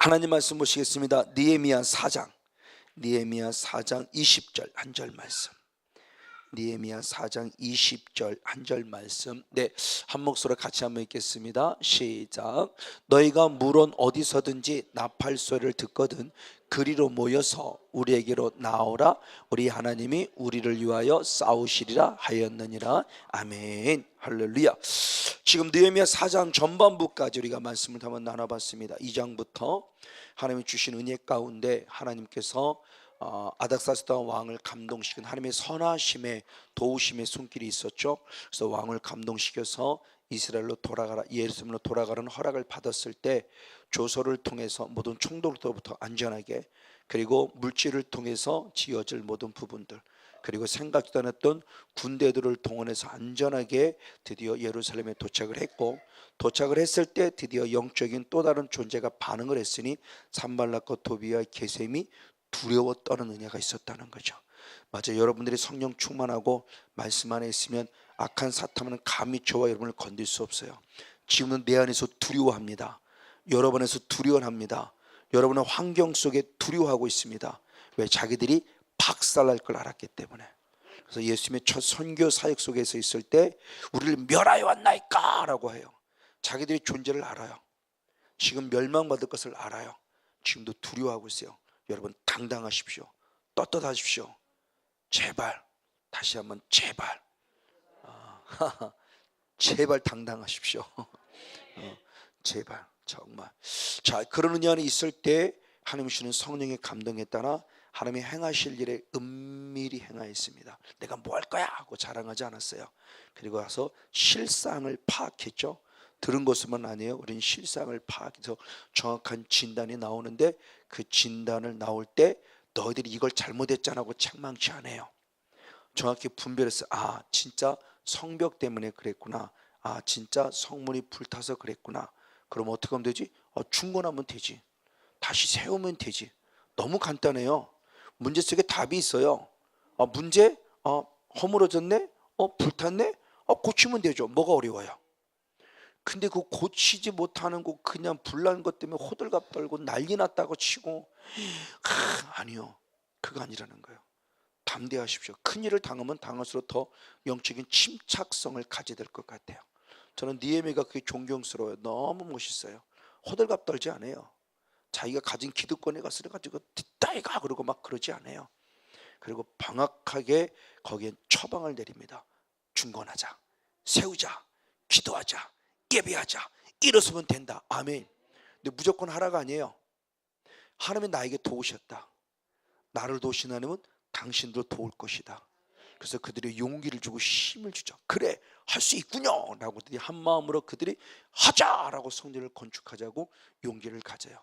하나님 말씀 보시겠습니다. 느헤미야 4장 20절 한 절 말씀. 느헤미야 4장 20절 한 절 말씀. 네, 한 목소리로 같이 한번 읽겠습니다. 시작. 너희가 물론 어디서든지 나팔 소리를 듣거든 그리로 모여서 우리에게로 나오라. 우리 하나님이 우리를 위하여 싸우시리라 하였느니라. 아멘. 할렐루야. 지금 느헤미야 4장 전반부까지 우리가 말씀을 한번 나눠봤습니다. 2장부터 하나님이 주신 은혜 가운데 하나님께서 아닥사스다 왕을 감동시킨 하나님의 선하심의 도우심의 손길이 있었죠. 그래서 왕을 감동시켜서 이스라엘로 돌아가라, 예루살렘으로 돌아가는 허락을 받았을 때 조서를 통해서 모든 총독로부터 안전하게, 그리고 물질을 통해서 지어질 모든 부분들, 그리고 생각지도 않았던 군대들을 동원해서 안전하게 드디어 예루살렘에 도착을 했고, 도착을 했을 때 드디어 영적인 또 다른 존재가 반응을 했으니 산발락과 도비와 게셈이 두려워 떠는 은혜가 있었다는 거죠. 맞아요. 여러분들이 성령 충만하고 말씀 안에 있으면 악한 사탄은 감히 저와 여러분을 건들 수 없어요. 지금은 내 안에서 두려워합니다. 여러분 안에서 두려워합니다. 여러분은 환경 속에 두려워하고 있습니다. 왜? 자기들이 박살날 걸 알았기 때문에. 그래서 예수님의 첫 선교 사역 속에서 있을 때 우리를 멸하여 왔나이까 라고 해요. 자기들이 존재를 알아요. 지금 멸망받을 것을 알아요. 지금도 두려워하고 있어요. 여러분 당당하십시오. 떳떳하십시오. 제발, 다시 한번 제발, 제발 당당하십시오. 제발, 정말. 자, 그런 은혜 안에 있을 때 하나님 주시는 성령의 감동에 따라 하나님이 행하실 일에 은밀히 행하였습니다. 내가 뭐 할 거야 하고 자랑하지 않았어요. 그리고 와서 실상을 파악했죠. 들은 것만 아니에요. 우리는 실상을 파악해서 정확한 진단이 나오는데, 그 진단을 나올 때 너희들이 이걸 잘못했잖아 하고 책망치 않아요. 정확히 분별해서 진짜 성벽 때문에 그랬구나. 진짜 성문이 불타서 그랬구나. 그럼 어떻게 하면 되지? 중건하면 되지. 다시 세우면 되지. 너무 간단해요. 문제 속에 답이 있어요. 문제 허물어졌네? 불탔네? 고치면 되죠. 뭐가 어려워요? 근데 그 고치지 못하는 거 그냥 불난 것 때문에 호들갑 떨고 난리 났다고 치고 아니요. 그거 아니라는 거예요. 담대하십시오. 큰일을 당하면 당할수록 더 영적인 침착성을 가지게 될 것 같아요. 저는 느헤미야가 그게 존경스러워요. 너무 멋있어요. 호들갑 떨지 않아요. 자기가 가진 기득권에 가서 가지고 뒷다이가 그러고 막 그러지 않아요. 그리고 방악하게 거기에 처방을 내립니다. 중건하자, 세우자, 기도하자, 예배하자, 일어서면 된다. 아멘. 근데 무조건 하라가 아니에요. 하나님이 나에게 도우셨다. 나를 도우신 하나님은 당신도 도울 것이다. 그래서 그들이 용기를 주고 힘을 주죠. 그래, 할 수 있군요 라고 한 마음으로 그들이 하자라고 성전을 건축하자고 용기를 가져요.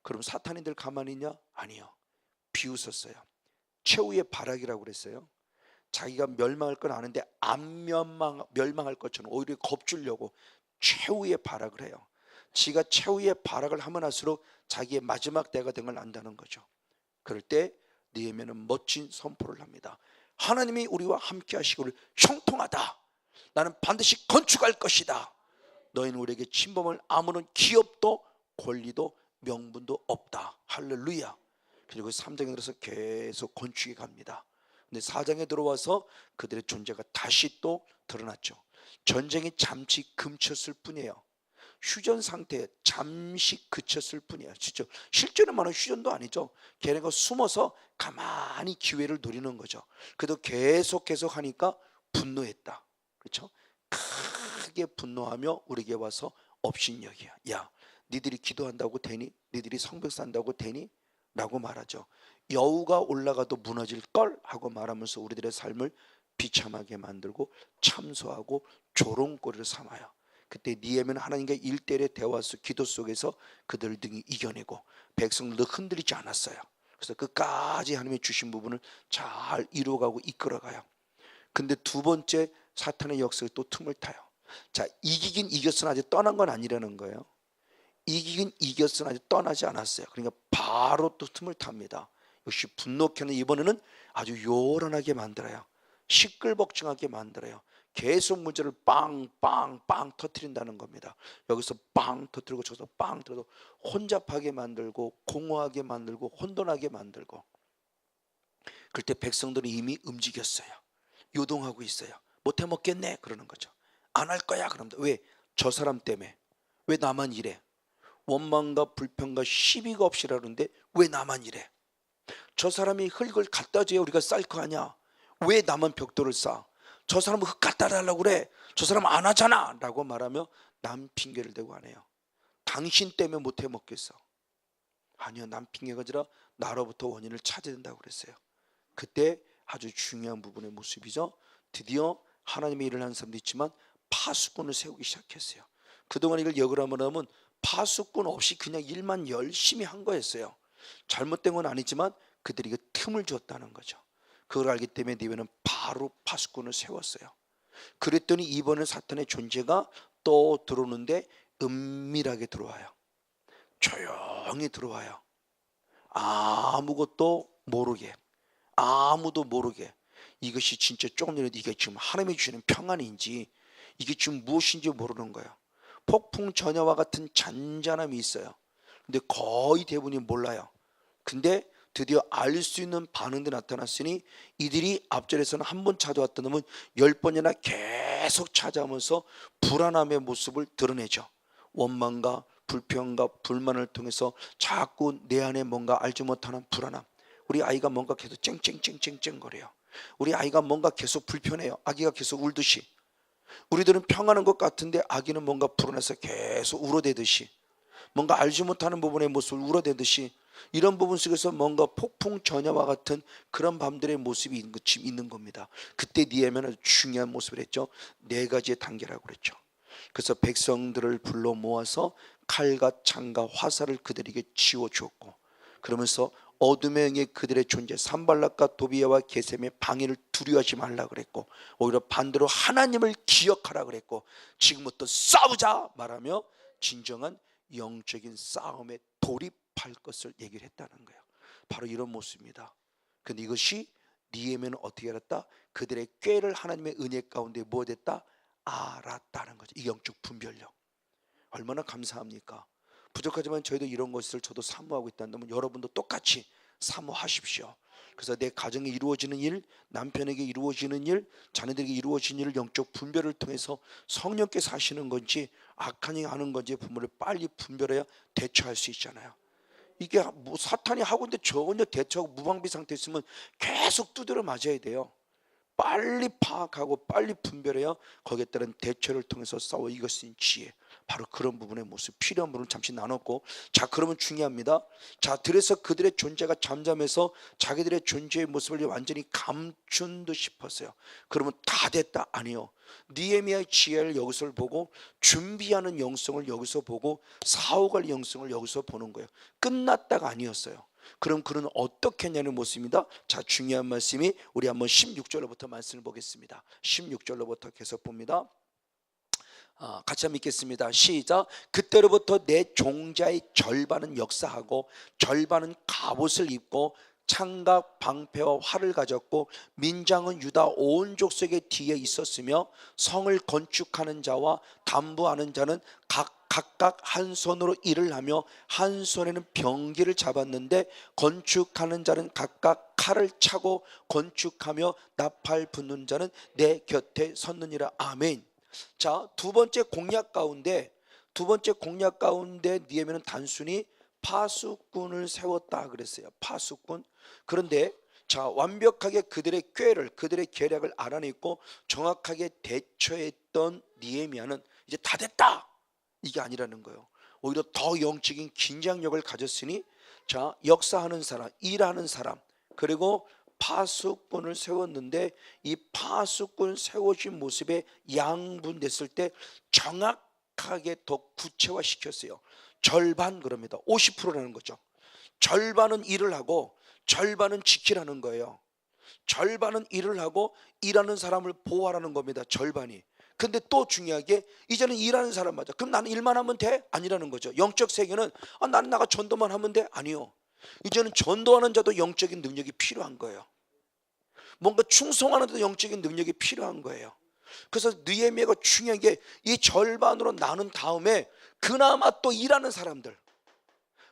그럼 사탄인들 가만히 있냐? 아니요. 비웃었어요. 최후의 발악이라고 그랬어요. 자기가 멸망할 건 아는데 안 멸망할 것처럼 오히려 겁주려고 최후의 발악을 해요. 지가 최후의 발악을 하면 할수록 자기의 마지막 때가 된 걸 안다는 거죠. 그럴 때 느헤미야는 멋진 선포를 합니다. 하나님이 우리와 함께 하시기를 형통하다. 나는 반드시 건축할 것이다. 너희는 우리에게 침범할 아무런 기업도 권리도 명분도 없다. 할렐루야. 그리고 3장에 들어서 계속 건축해 갑니다. 근데 4장에 들어와서 그들의 존재가 다시 또 드러났죠. 전쟁이 잠시 금쳤을 뿐이에요. 휴전 상태에 잠시 그쳤을 뿐이에요. 실제는 말하는 휴전도 아니죠. 걔네가 숨어서 가만히 기회를 노리는 거죠. 그래도 계속 하니까 분노했다. 그렇죠? 크게 분노하며 우리에게 와서 업신여기야. 야, 니들이 기도한다고 되니? 니들이 성벽 산다고 되니? 라고 말하죠. 여우가 올라가도 무너질 걸 하고 말하면서 우리들의 삶을 비참하게 만들고 참소하고 조롱거리를 삼아요. 그때 느헤미야는 하나님과 1대1의 대화 속 기도 속에서 그들 등이 이겨내고 백성들도 흔들리지 않았어요. 그래서 끝까지 하나님이 주신 부분을 잘 이루어가고 이끌어가요. 근데 두 번째 사탄의 역사에 또 틈을 타요. 자, 이기긴 이겼으나 아직 떠난 건 아니라는 거예요. 이기긴 이겼으나 아직 떠나지 않았어요. 그러니까 바로 또 틈을 탑니다. 역시 분노케는 이번에는 아주 요란하게 만들어요. 시끌벅적하게 만들어요. 계속 문제를 빵빵빵 터뜨린다는 겁니다. 여기서 빵 터뜨리고 저기서 빵 터뜨리고 혼잡하게 만들고 공허하게 만들고 혼돈하게 만들고. 그럴 때 백성들은 이미 움직였어요. 요동하고 있어요. 못해 먹겠네 그러는 거죠. 안 할 거야 그럽니다. 왜? 저 사람 때문에. 왜 나만 이래? 원망과 불평과 시비가 없이라는데 왜 나만 이래? 저 사람이 흙을 갖다 줘야 우리가 쌀 거 아니야. 왜 나만 벽돌을 쌓아? 저 사람은 흙 갖다 달라고 그래. 저 사람 안 하잖아 라고 말하며 남 핑계를 대고 안 해요. 당신 때문에 못해 먹겠어. 아니요, 남 핑계가 아니라 나로부터 원인을 찾아야 된다고 그랬어요. 그때 아주 중요한 부분의 모습이죠. 드디어 하나님의 일을 하는 사람도 있지만 파수꾼을 세우기 시작했어요. 그동안 이걸 역으로 하면 파수꾼 없이 그냥 일만 열심히 한 거였어요. 잘못된 건 아니지만 그들이 그 틈을 줬다는 거죠. 그걸 알기 때문에 니베는 바로 파수꾼을 세웠어요. 그랬더니 이번에 사탄의 존재가 또 들어오는데 은밀하게 들어와요. 조용히 들어와요. 아무것도 모르게, 아무도 모르게. 이것이 진짜 조금 전에 이게 지금 하나님이 주시는 평안인지 이게 지금 무엇인지 모르는 거예요. 폭풍 전야와 같은 잔잔함이 있어요. 근데 거의 대부분이 몰라요. 근데 드디어 알 수 있는 반응도 나타났으니 이들이 앞절에서는 한 번 찾아왔던 놈은 10번이나 계속 찾아오면서 불안함의 모습을 드러내죠. 원망과 불평과 불만을 통해서 자꾸 내 안에 뭔가 알지 못하는 불안함. 우리 아이가 뭔가 계속 쨍쨍쨍쨍쨍 거려요. 우리 아이가 뭔가 계속 불편해요. 아기가 계속 울듯이. 우리들은 평안한 것 같은데 아기는 뭔가 불안해서 계속 울어대듯이, 뭔가 알지 못하는 부분의 모습을 울어대듯이, 이런 부분 속에서 뭔가 폭풍 전야와 같은 그런 밤들의 모습이 있는 겁니다. 그때 니에미아는 중요한 모습을 했죠. 4가지의 단계라고 그랬죠. 그래서 백성들을 불러 모아서 칼과 창과 화살을 그들에게 지워주었고, 그러면서 어둠의 영의 그들의 존재 산발락과 도비야와 게셈의 방해를 두려워하지 말라 그랬고, 오히려 반대로 하나님을 기억하라 그랬고, 지금부터 싸우자 말하며 진정한 영적인 싸움에 돌입할 것을 얘기를 했다는 거예요. 바로 이런 모습입니다. 근데 이것이 니에미아는 어떻게 알았다? 그들의 꾀를 하나님의 은혜 가운데 뭐 됐다? 알았다는 거죠. 이 영적 분별력 얼마나 감사합니까? 부족하지만 저희도 이런 것을 저도 사모하고 있다면 여러분도 똑같이 사모하십시오. 그래서 내 가정에 이루어지는 일, 남편에게 이루어지는 일, 자녀들에게 이루어지는 일을 영적 분별을 통해서 성령께서 하시는 건지 악한 이 하는 건지 부모를 빨리 분별해야 대처할 수 있잖아요. 이게 뭐 사탄이 하고 있는데 전혀 대처하고 무방비 상태에 있으면 계속 두드려 맞아야 돼요. 빨리 파악하고 빨리 분별해야 거기에 따른 대처를 통해서 싸워 이길 수 있는 지혜, 바로 그런 부분의 모습, 필요한 부분을 잠시 나눴고, 자 그러면 중요합니다. 자 그래서 그들의 존재가 잠잠해서 자기들의 존재의 모습을 완전히 감춘 듯 싶었어요. 그러면 다 됐다? 아니요. 느헤미야의 지혜를 여기서 보고, 준비하는 영성을 여기서 보고, 사오갈 영성을 여기서 보는 거예요. 끝났다가 아니었어요. 그럼 그는 어떻게 했냐는 모습입니다. 자 중요한 말씀이, 우리 한번 16절로부터 말씀을 보겠습니다. 16절로부터 계속 봅니다. 같이 한번 읽겠습니다. 시작. 그때로부터 내 종자의 절반은 역사하고 절반은 갑옷을 입고 창과 방패와 활을 가졌고, 민장은 유다 온 족속의 뒤에 있었으며, 성을 건축하는 자와 담부하는 자는 각각 한 손으로 일을 하며 한 손에는 병기를 잡았는데, 건축하는 자는 각각 칼을 차고 건축하며 나팔 붙는 자는 내 곁에 섰느니라. 아멘. 자, 두 번째 공약 가운데 느헤미야는 단순히 파수꾼을 세웠다 그랬어요. 파수꾼. 그런데 자 완벽하게 그들의 꾀를, 그들의 계략을 알아냈고 정확하게 대처했던 느헤미야는 이제 다 됐다 이게 아니라는 거예요. 오히려 더 영적인 긴장력을 가졌으니, 자 역사하는 사람, 일하는 사람, 그리고 파수꾼을 세웠는데, 이 파수꾼 세워진 모습에 양분됐을 때 정확하게 더 구체화시켰어요. 절반 그럽니다. 50%라는 거죠. 절반은 일을 하고 절반은 지키라는 거예요. 절반은 일을 하고 일하는 사람을 보호하라는 겁니다. 절반이. 근데 또 중요하게 이제는 일하는 사람 맞아. 그럼 나는 일만 하면 돼? 아니라는 거죠. 영적 세계는 나는 나가 전도만 하면 돼? 아니요. 이제는 전도하는 자도 영적인 능력이 필요한 거예요. 뭔가 충성하는 데도 영적인 능력이 필요한 거예요. 그래서 느헤미야가 중요한 게 이 절반으로 나눈 다음에 그나마 또 일하는 사람들,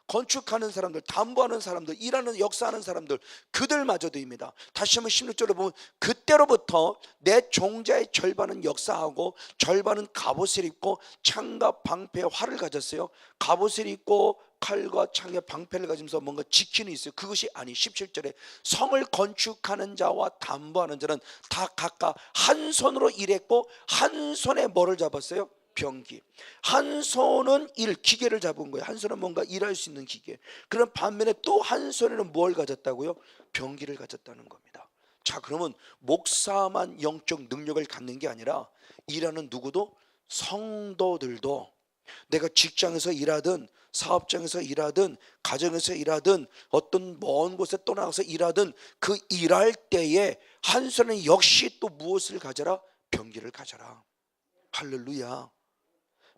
건축하는 사람들, 담보하는 사람들, 일하는 역사하는 사람들, 그들마저도입니다. 다시 한번 16절을 보면 그때로부터 내 종자의 절반은 역사하고 절반은 갑옷을 입고 창과 방패에 활을 가졌어요. 갑옷을 입고 칼과 창에 방패를 가지면서 뭔가 지키는 있어요. 그것이 아니 17절에 성을 건축하는 자와 담보하는 자는 다 각각 한 손으로 일했고 한 손에 뭐를 잡았어요? 병기. 한 손은 기계를 잡은 거예요. 한 손은 뭔가 일할 수 있는 기계. 그런 반면에 또 한 손에는 뭘 가졌다고요? 병기를 가졌다는 겁니다. 자, 그러면 목사만 영적 능력을 갖는 게 아니라 일하는 누구도, 성도들도, 내가 직장에서 일하든 사업장에서 일하든 가정에서 일하든 어떤 먼 곳에 떠나가서 일하든 그 일할 때에 한 손은 역시 또 무엇을 가져라? 병기를 가져라. 할렐루야.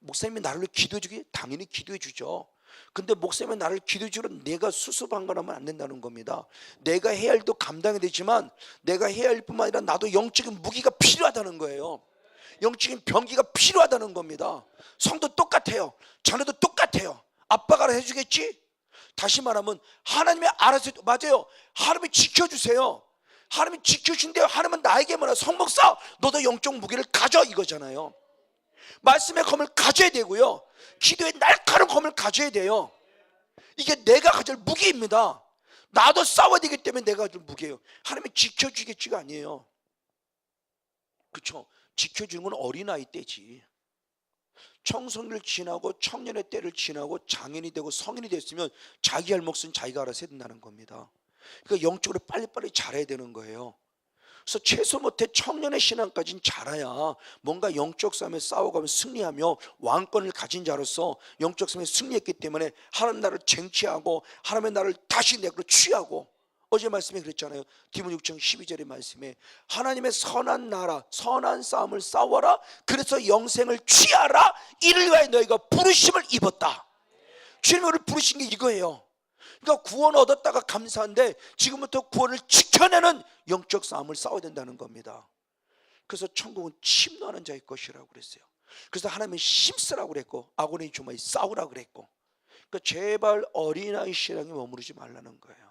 목사님이 나를 기도해 주기 당연히 기도해 주죠. 근데 목사님이 나를 기도해 주려 내가 수수방관하면 안 된다는 겁니다. 내가 해야 할 일도 감당이 되지만 내가 해야 할 뿐만 아니라 나도 영적인 무기가 필요하다는 거예요. 영적인 병기가 필요하다는 겁니다. 성도 똑같아요. 자녀도 똑같아요. 아빠가 해주겠지? 다시 말하면 하나님이 알아서, 맞아요, 하나님이 지켜주세요. 하나님이 지켜주신대요. 하나님은 나에게 뭐라, 성목사 너도 영적 무기를 가져, 이거잖아요. 말씀의 검을 가져야 되고요, 기도의 날카로운 검을 가져야 돼요. 이게 내가 가질 무기입니다. 나도 싸워야 되기 때문에 내가 가질 무기예요. 하나님이 지켜주겠지가 아니에요. 그렇죠? 지켜주는 건 어린아이 때지. 청소년을 지나고 청년의 때를 지나고 장인이 되고 성인이 됐으면 자기 할 몫은 자기가 알아서 해야 된다는 겁니다. 그러니까 영적으로 빨리빨리 자라야 되는 거예요. 그래서 최소 못해 청년의 신앙까지는 자라야 뭔가 영적 싸움에 싸워가며 승리하며 왕권을 가진 자로서 영적 싸움에 승리했기 때문에 하나님 나를 쟁취하고 하나님의 나를 다시 내 것으로 취하고, 어제 말씀에 그랬잖아요. 디모데 6장 12절의 말씀에 하나님의 선한 나라 선한 싸움을 싸워라, 그래서 영생을 취하라, 이를 위하여 너희가 부르심을 입었다. 주님이 우리를 부르신 게 이거예요. 그러니까 구원 얻었다가 감사한데 지금부터 구원을 지켜내는 영적 싸움을 싸워야 된다는 겁니다. 그래서 천국은 침노하는 자의 것이라고 그랬어요. 그래서 하나님은 힘쓰라고 그랬고 아고니 주마에 싸우라고 그랬고, 그러니까 제발 어린아이 신앙에 머무르지 말라는 거예요.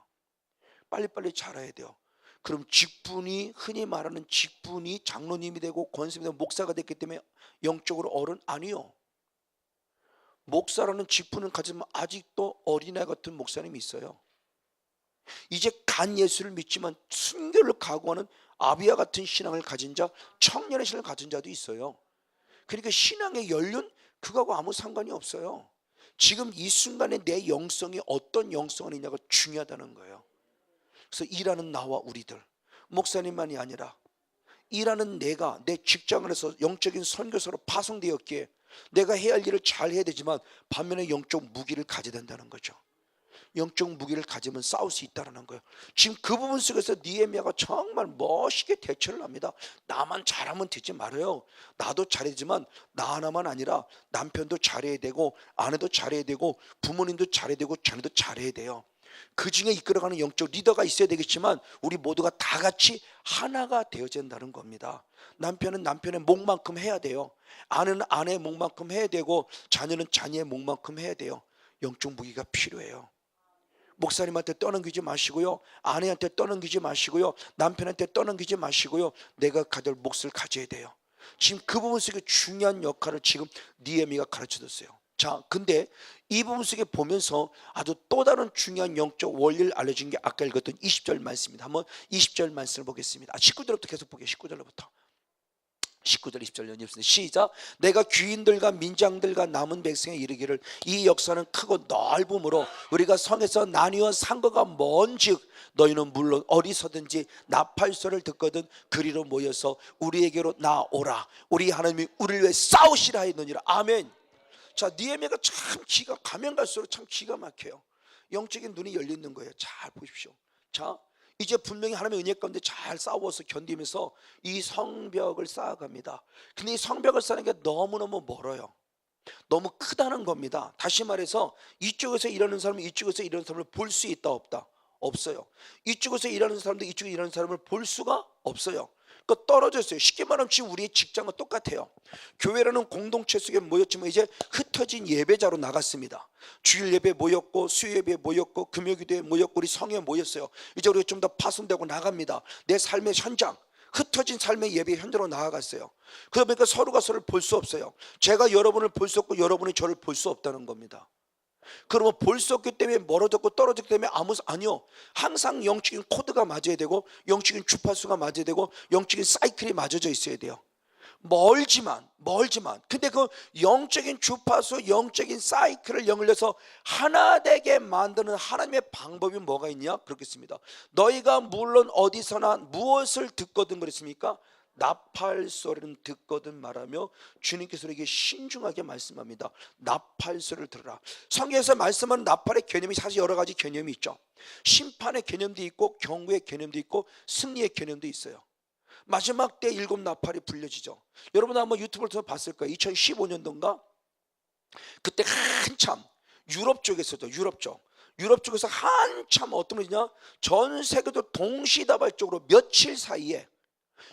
빨리빨리 자라야 돼요. 그럼 직분이, 흔히 말하는 직분이 장로님이 되고 권사님이 되고 목사가 됐기 때문에 영적으로 어른? 아니요. 목사라는 직분을 가지면 아직도 어린아이 같은 목사님이 있어요. 이제 간 예수를 믿지만 순교를 각오하는 아비아 같은 신앙을 가진 자, 청년의 신앙을 가진 자도 있어요. 그러니까 신앙의 연륜, 그거하고 아무 상관이 없어요. 지금 이 순간에 내 영성이 어떤 영성이 있냐가 중요하다는 거예요. 그래서 일하는 나와 우리들, 목사님만이 아니라 일하는 내가 내 직장 안에서 영적인 선교사로 파송되었기에 내가 해야 할 일을 잘 해야 되지만 반면에 영적 무기를 가져야 된다는 거죠. 영적 무기를 가지면 싸울 수 있다는 거예요. 지금 그 부분 속에서 느헤미야가 정말 멋있게 대처를 합니다. 나만 잘하면 되지 말아요. 나도 잘해야지만 나 하나만 아니라 남편도 잘해야 되고 아내도 잘해야 되고 부모님도 잘해야 되고 자녀도 잘해야 돼요. 그 중에 이끌어가는 영적 리더가 있어야 되겠지만 우리 모두가 다 같이 하나가 되어야 된다는 겁니다. 남편은 남편의 몫만큼 해야 돼요. 아내는 아내의 몫만큼 해야 되고 자녀는 자녀의 몫만큼 해야 돼요. 영적 무기가 필요해요. 목사님한테 떠넘기지 마시고요, 아내한테 떠넘기지 마시고요, 남편한테 떠넘기지 마시고요, 내가 가질 몫을 가져야 돼요. 지금 그 부분 속에 중요한 역할을 지금 느헤미야가 가르쳐줬어요. 자, 근데 이 부분 속에 보면서 아주 또 다른 중요한 영적 원리를 알려준 게 아까 읽었던 20절 말씀입니다. 한번 20절 말씀을 보겠습니다. 19절부터 계속 보게. 19절부터 19절 20절 연습습니다. 시작. 내가 귀인들과 민장들과 남은 백성에 이르기를 이 역사는 크고 넓음으로 우리가 성에서 나뉘어 상거가 먼즉 너희는 물론 어디서든지 나팔소를 듣거든 그리로 모여서 우리에게로 나오라. 우리 하나님이 우리를 위해 싸우시라 했느니라. 아멘. 자, 느헤미야가 참 기가 가면 갈수록 참 기가 막혀요. 영적인 눈이 열리는 거예요. 잘 보십시오. 자, 이제 분명히 하나님의 은혜 가운데 잘 싸워서 견디면서 이 성벽을 쌓아갑니다. 근데 이 성벽을 쌓는 게 너무너무 멀어요. 너무 크다는 겁니다. 다시 말해서 이쪽에서 일하는 사람은 이쪽에서 일하는 사람을 볼 수 있다 없다? 없어요. 이쪽에서 일하는 사람도 이쪽에 일하는 사람을 볼 수가 없어요. 그 떨어져 있어요. 쉽게 말하면 지금 우리의 직장과 똑같아요. 교회라는 공동체 속에 모였지만 이제 흩어진 예배자로 나갔습니다. 주일 예배 모였고, 수요 예배 모였고, 금요기도에 모였고, 우리 성에 모였어요. 이제 우리가 좀 더 파손되고 나갑니다. 내 삶의 현장, 흩어진 삶의 예배 현장으로 나아갔어요. 그러다 보니까 서로가 서로를 볼 수 없어요. 제가 여러분을 볼 수 없고 여러분이 저를 볼 수 없다는 겁니다. 그러면 볼 수 없기 때문에 멀어졌고 떨어졌기 때문에 아니요. 항상 영적인 코드가 맞아야 되고, 영적인 주파수가 맞아야 되고, 영적인 사이클이 맞아져 있어야 돼요. 멀지만 근데 그 영적인 주파수, 영적인 사이클을 연결해서 하나 되게 만드는 하나님의 방법이 뭐가 있냐? 그렇겠습니다. 너희가 물론 어디서나 무엇을 듣거든 그랬습니까? 나팔 소리는 듣거든 말하며 주님께서 우리에게 신중하게 말씀합니다. 나팔 소리를 들으라. 성경에서 말씀하는 나팔의 개념이 사실 여러 가지 개념이 있죠. 심판의 개념도 있고, 경고의 개념도 있고, 승리의 개념도 있어요. 마지막 때 7 나팔이 불려지죠. 여러분 한번 유튜브를 통해서 봤을 거예요. 2015년도인가 그때 한참 유럽 쪽에서도 유럽 쪽에서 한참 어떤 일이냐, 전 세계도 동시다발적으로 며칠 사이에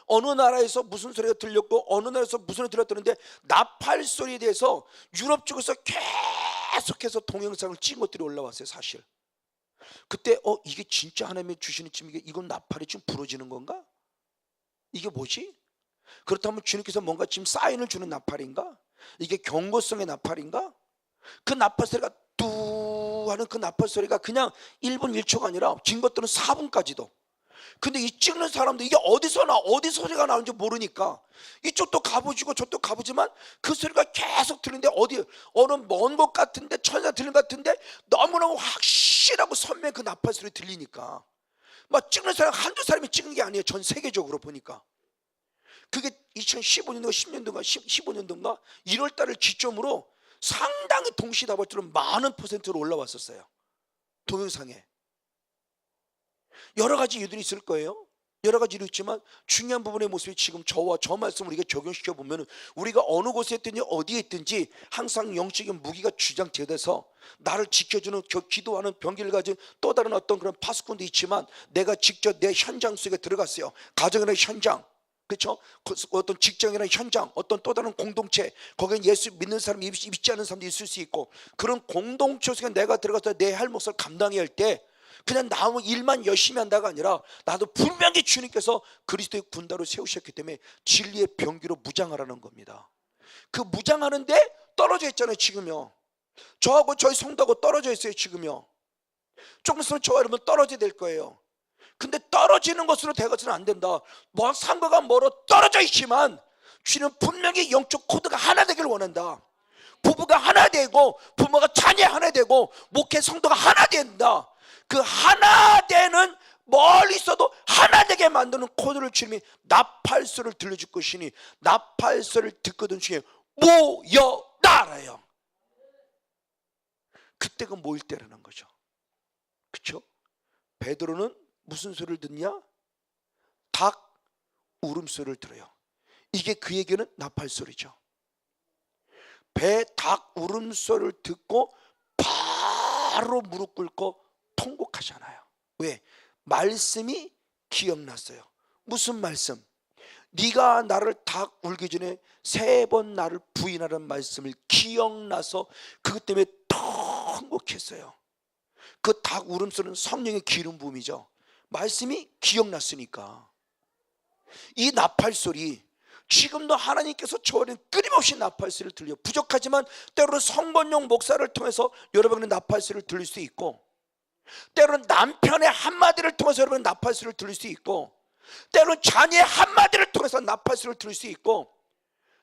어느 나라에서 무슨 소리가 들렸고 어느 나라에서 무슨 소리가 들렸다는데, 나팔 소리에 대해서 유럽 쪽에서 계속해서 동영상을 찍은 것들이 올라왔어요. 사실 그때 이게 진짜 하나님이 주시는 지금 이건 나팔이 지금 부러지는 건가? 이게 뭐지? 그렇다면 주님께서 뭔가 지금 사인을 주는 나팔인가? 이게 경고성의 나팔인가? 그 나팔 소리가 뚜 하는 그 나팔 소리가 그냥 1분 1초가 아니라 긴 것들은 4분까지도. 근데 이 찍는 사람도 이게 어디서 어디 소리가 나오는지 모르니까 이쪽도 가보지고 저쪽도 가보지만 그 소리가 계속 들리는데 어느 먼 곳 같은데, 천사 들리는 것 같은데 너무너무 확실하고 선명한 그 나팔 소리 들리니까 막 찍는 사람 한두 사람이 찍은 게 아니에요. 전 세계적으로 보니까. 그게 2015년도가 10년도인가 15년도인가 1월 달을 기점으로 상당히 동시다발적으로 많은 퍼센트로 올라왔었어요. 동영상에. 여러 가지 이유들이 있을 거예요. 여러 가지 이유 있지만 중요한 부분의 모습이 지금 저와 저 말씀을 우리가 적용시켜 보면 우리가 어느 곳에 있든지 어디에 있든지 항상 영적인 무기가 주장돼서 나를 지켜주는 기도하는 병기를 가진 또 다른 어떤 그런 파수꾼도 있지만, 내가 직접 내 현장 속에 들어갔어요. 가정이나 현장, 그렇죠? 어떤 직장이나 현장, 어떤 또 다른 공동체, 거기에 예수 믿는 사람이 믿지 않는 사람도 있을 수 있고, 그런 공동체 속에 내가 들어가서 내 할 몫을 감당해야 할 때 그냥 나 일만 열심히 한다가 아니라 나도 분명히 주님께서 그리스도의 군단으로 세우셨기 때문에 진리의 병기로 무장하라는 겁니다. 그 무장하는데 떨어져 있잖아요. 지금요, 저하고 저희 성도하고 떨어져 있어요. 지금요, 조금 있으면 저와 여러분 떨어져야 될 거예요. 근데 떨어지는 것으로 되어서는 안 된다. 뭐 상거가 멀어 떨어져 있지만 주님은 분명히 영적 코드가 하나 되기를 원한다. 부부가 하나 되고, 부모가 자녀 하나 되고, 목회 성도가 하나 된다. 그 하나 되는, 멀리 있어도 하나 되게 만드는 코드를 주님이 나팔소를 들려줄 것이니 나팔소를 듣거든 중에 모여나라요. 그때가 모일 때라는 거죠. 그렇죠? 베드로는 무슨 소리를 듣냐? 닭 울음소리를 들어요. 이게 그에게는 나팔소리죠. 닭 울음소리를 듣고 바로 무릎 꿇고 통곡하잖아요. 왜? 말씀이 기억났어요. 무슨 말씀? 네가 나를 닭 울기 전에 3번 나를 부인하라는 말씀을 기억나서 그것 때문에 통곡했어요. 그 닭 울음소리는 성령의 기름 부음이죠. 말씀이 기억났으니까. 이 나팔소리, 지금도 하나님께서 저에게 끊임없이 나팔소리를 들려. 부족하지만 때로는 성건용 목사를 통해서 여러분의 나팔소리를 들릴 수 있고, 때로는 남편의 한마디를 통해서 여러분의 나팔소리를 들릴 수 있고, 때로는 자녀의 한마디를 통해서 나팔소리를 들을 수 있고,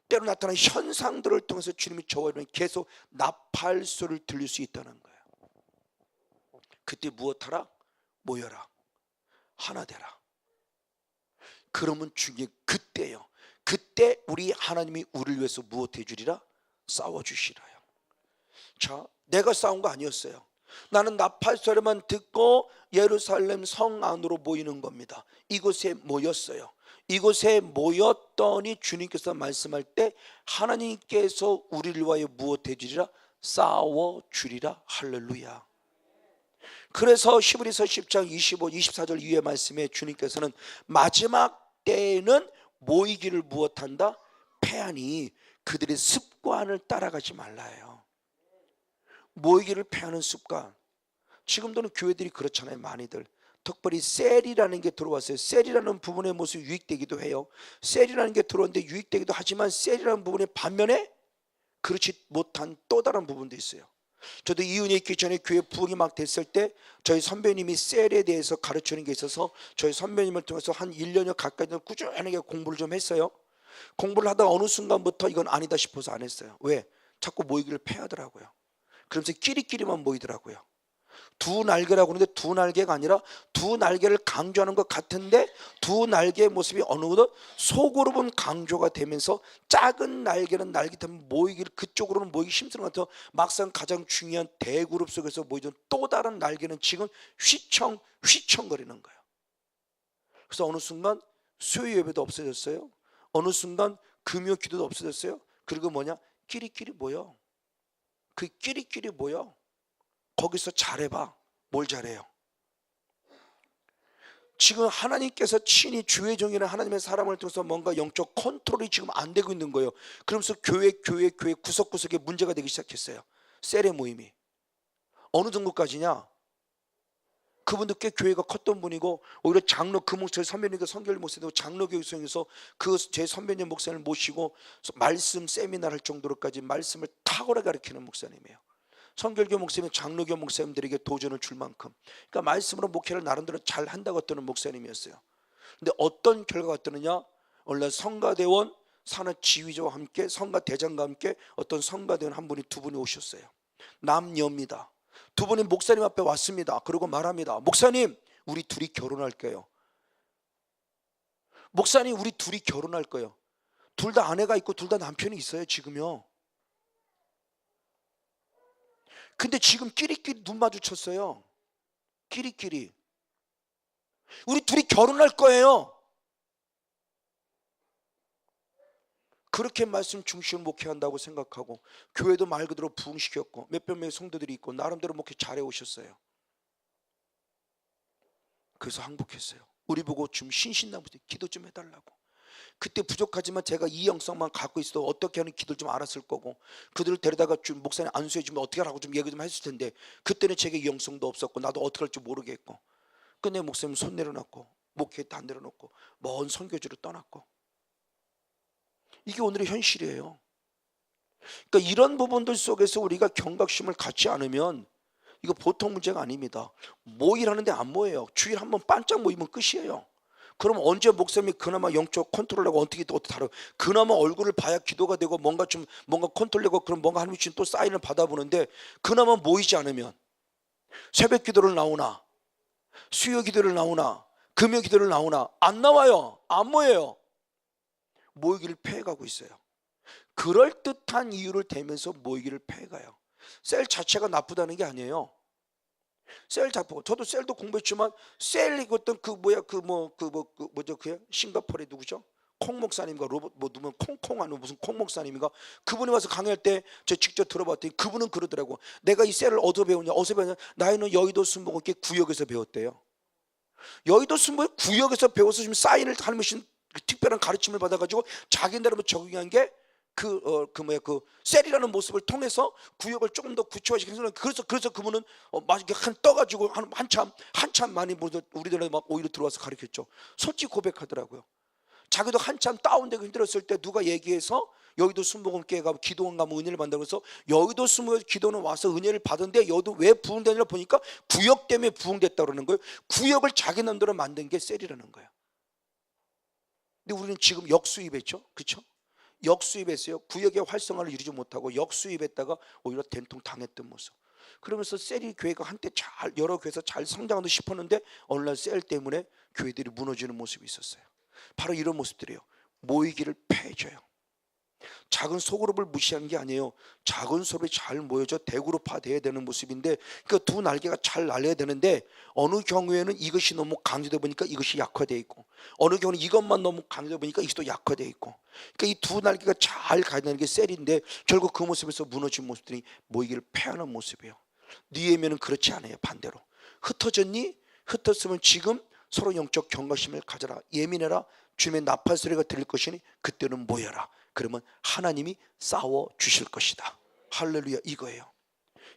때로 나타나는 현상들을 통해서 주님이 저와 여러분이 계속 나팔소리를 들릴 수 있다는 거예요. 그때 무엇하라? 모여라, 하나 되라. 그러면 중요한 그때요. 그때 우리 하나님이 우리를 위해서 무엇 해주리라? 싸워주시라요. 자, 내가 싸운 거 아니었어요. 나는 나팔소리만 듣고 예루살렘 성 안으로 모이는 겁니다. 이곳에 모였어요. 이곳에 모였더니 주님께서 말씀할 때 하나님께서 우리를 위하여 무엇 해주리라? 싸워주리라. 할렐루야. 그래서 히브리서 10장 25, 24절 이후의 말씀에 주님께서는 마지막 때에는 모이기를 무엇한다? 패하니 그들의 습관을 따라가지 말라요. 모이기를 패하는 습관. 지금도는 교회들이 그렇잖아요. 많이들 특별히 셀이라는 게 들어왔어요. 셀이라는 부분의 모습이 유익되기도 해요. 셀이라는 게 들어왔는데 유익되기도 하지만 셀이라는 부분의 반면에 그렇지 못한 또 다른 부분도 있어요. 저도 이 은혜 있기 전에 교회 부흥이 막 됐을 때 저희 선배님이 셀에 대해서 가르치는 게 있어서 저희 선배님을 통해서 한 1년여 가까이 꾸준하게 공부를 좀 했어요. 공부를 하다가 어느 순간부터 이건 아니다 싶어서 안 했어요. 왜? 자꾸 모이기를 패하더라고요. 그러면서 끼리끼리만 모이더라고요. 두 날개라고 하는데 두 날개가 아니라 두 날개를 강조하는 것 같은데 두 날개의 모습이 어느 정도 소그룹은 강조가 되면서 작은 날개는 날개 때문에 모이기를 그쪽으로는 모이기 힘든 것 같아요. 막상 가장 중요한 대그룹 속에서 모이던 또 다른 날개는 지금 휘청거리는 거예요. 그래서 어느 순간 수요 예배도 없어졌어요. 어느 순간 금요 기도도 없어졌어요. 그리고 뭐냐? 끼리끼리 모여. 그 끼리끼리 모여. 거기서 잘해봐. 뭘 잘해요? 지금 하나님께서 친히 주의 종이라는 하나님의 사람을 통해서 뭔가 영적 컨트롤이 지금 안 되고 있는 거예요. 그러면서 교회 구석구석에 문제가 되기 시작했어요. 셀의 모임이 어느 정도까지냐? 그분도 꽤 교회가 컸던 분이고 오히려 장로 그 목사님 선배님과 선교를 목사님도 장로 교육성에서 그 제 선배님 목사님을 모시고 말씀 세미나를 할 정도로까지 말씀을 탁월하게 가르치는 목사님이에요. 성결교 목사님은 장로교 목사님들에게 도전을 줄 만큼 그러니까 말씀으로 목회를 나름대로 잘 한다고 했던 목사님이었어요. 근데 어떤 결과가 왔느냐? 원래 성가대원 산하 지휘자와 함께 성가대장과 함께 어떤 성가대원 한 분이 두 분이 오셨어요. 남녀입니다. 두 분이 목사님 앞에 왔습니다. 그리고 말합니다. 목사님 우리 둘이 결혼할게요. 목사님 우리 둘이 결혼할 거예요. 둘 다 아내가 있고 둘 다 남편이 있어요 지금요. 근데 지금 끼리끼리 눈 마주쳤어요. 끼리끼리 우리 둘이 결혼할 거예요. 그렇게 말씀 중심을 목회한다고 생각하고 교회도 말 그대로 부흥시켰고 몇백 명의 성도들이 있고 나름대로 목회 잘해 오셨어요. 그래서 항복했어요. 우리 보고 좀 신신나무들 기도 좀 해달라고. 그때 부족하지만 제가 이 영성만 갖고 있어도 어떻게 하는 기도를 좀 알았을 거고 그들을 데려다가 좀 목사님 안수해 주면 어떻게 하라고 좀 얘기 좀 했을 텐데 그때는 제게 이 영성도 없었고 나도 어떻게 할지 모르겠고 끝내 목사님 손 내려놓고 목회 다 내려놓고 먼 선교지로 떠났고 이게 오늘의 현실이에요. 그러니까 이런 부분들 속에서 우리가 경각심을 갖지 않으면 이거 보통 문제가 아닙니다. 모일하는데 안 모여요. 주일 한번 반짝 모이면 끝이에요. 그럼 언제 목사님이 그나마 영적 컨트롤하고 어떻게 다뤄? 그나마 얼굴을 봐야 기도가 되고 뭔가 컨트롤되고 그럼 뭔가 하나님 주신 또 사인을 받아보는데 그나마 모이지 않으면 새벽 기도를 나오나 수요 기도를 나오나 금요 기도를 나오나 안 나와요. 안 모여요. 모이기를 패해가고 있어요. 그럴듯한 이유를 대면서 모이기를 패해가요. 셀 자체가 나쁘다는 게 아니에요. 셀 잡고 저도 셀도 공부했지만 셀이 어떤 싱가포르에 누구죠? 콩 목사님과 로봇 누구면 콩콩하는 무슨 콩 목사님인가 그분이 와서 강의할 때 저 직접 들어봤더니 그분은 그러더라고. 내가 이 셀을 어디서 배웠냐? 나이는 여의도 순복음교회 구역에서 배웠대요. 여의도 순복음교회 구역에서 배워서 지금 사인을 하는 특별한 가르침을 받아가지고 자기네로 적용한 게 셀이라는 모습을 통해서 구역을 조금 더 구체화시켜서 그래서 그분은 막 이렇게 떠가지고 한참 많이 우리들한테 막 오히려 들어와서 가르쳤죠. 솔직히 고백하더라고요. 자기도 한참 다운되고 힘들었을 때 누가 얘기해서 여의도 순복음교회 가고 기도원 가면 은혜를 받는다고 해서 여의도 순복음 기도는 와서 은혜를 받은데 여의도 왜 부흥되느냐 보니까 구역 때문에 부흥됐다 그러는 거예요. 구역을 자기 남대로 만든 게 셀이라는 거예요. 근데 우리는 지금 역수입했죠. 그렇죠? 역수입했어요. 구역의 활성화를 이루지 못하고 역수입했다가 오히려 된통 당했던 모습. 그러면서 셀이 교회가 한때 여러 교회에서 잘 성장하고 싶었는데 어느 날 셀 때문에 교회들이 무너지는 모습이 있었어요. 바로 이런 모습들이에요. 모이기를 패해줘요. 작은 소그룹을 무시하는 게 아니에요. 작은 소그룹이 잘 모여져 대그룹화돼야 되는 모습인데 그 두 날개가 잘 날려야 되는데 어느 경우에는 이것이 너무 강조되다 보니까 이것이 약화되어 있고 어느 경우는 이것만 너무 강조되다 보니까 이것도 약화되어 있고 그러니까 이 두 날개가 잘 가야 되는 게 셀인데 결국 그 모습에서 무너진 모습들이 모이기를 패하는 모습이에요. 니에면은 그렇지 않아요. 반대로 흩어졌니? 흩었으면 지금 서로 영적 경각심을 가져라. 예민해라. 주님의 나팔 소리가 들릴 것이니 그때는 모여라. 그러면 하나님이 싸워 주실 것이다. 할렐루야, 이거예요.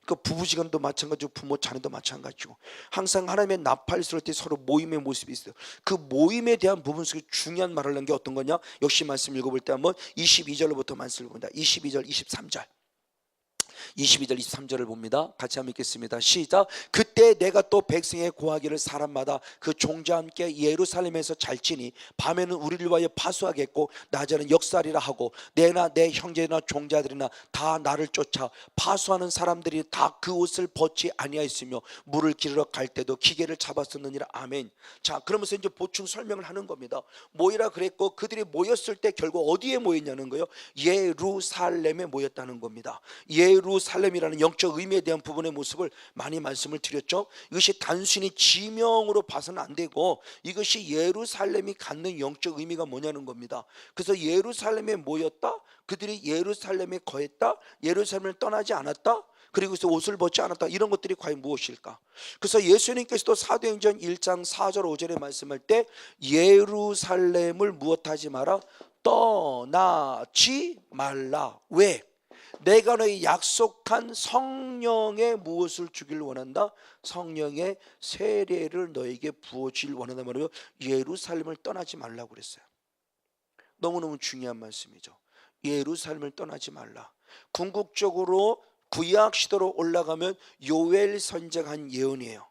그 부부지간도 마찬가지고 부모 자녀도 마찬가지고 항상 하나님의 나팔 소리 때 서로 모임의 모습이 있어요. 그 모임에 대한 부분 속에 중요한 말을 하는 게 어떤 거냐? 역시 말씀 읽어볼 때 한번 22절로부터 말씀을 봅니다. 22절 23절 22절 23절을 봅니다. 같이 한번 읽겠습니다. 시작. 그때 내가 또 백성의 고하기를 사람마다 그 종자와 함께 예루살렘에서 잘지니 밤에는 우리를 위하여 파수하겠고 낮에는 역살이라 하고 내나 내 형제나 종자들이나 다 나를 쫓아 파수하는 사람들이 다 그 옷을 벗지 아니하였으며 물을 기르러 갈 때도 기계를 잡았었느니라. 아멘. 자, 그러면서 이제 보충 설명을 하는 겁니다. 모이라 그랬고 그들이 모였을 때 결국 어디에 모였냐는 거예요. 예루살렘에 모였다는 겁니다. 예루살렘이라는 영적 의미에 대한 부분의 모습을 많이 말씀을 드렸죠. 이것이 단순히 지명으로 봐서는 안 되고 이것이 예루살렘이 갖는 영적 의미가 뭐냐는 겁니다. 그래서 예루살렘에 모였다, 그들이 예루살렘에 거했다, 예루살렘을 떠나지 않았다, 그리고 옷을 벗지 않았다, 이런 것들이 과연 무엇일까? 그래서 예수님께서도 사도행전 1장 4절 5절에 말씀할 때 예루살렘을 무엇하지 마라? 떠나지 말라. 왜? 내가 너희 약속한 성령의 무엇을 주길 원한다? 성령의 세례를 너에게 부어주길 원한단 말이에요. 예루살렘을 떠나지 말라고 그랬어요. 너무너무 중요한 말씀이죠. 예루살렘을 떠나지 말라. 궁극적으로 구약 시대로 올라가면 요엘 선지자가 한 예언이에요.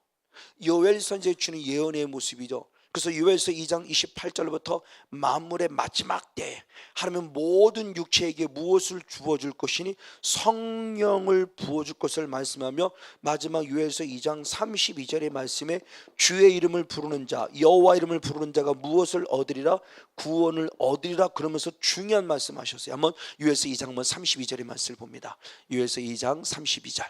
요엘 선지자가 주는 예언의 모습이죠. 그래서 요엘서 2장 28절부터 만물의 마지막 때 하나님은 모든 육체에게 무엇을 주어줄 것이니 성령을 부어줄 것을 말씀하며 마지막 요엘서 2장 32절의 말씀에 주의 이름을 부르는 자, 여호와 이름을 부르는 자가 무엇을 얻으리라? 구원을 얻으리라. 그러면서 중요한 말씀하셨어요. 한번 요엘서 2장 32절의 말씀을 봅니다. 요엘서 2장 32절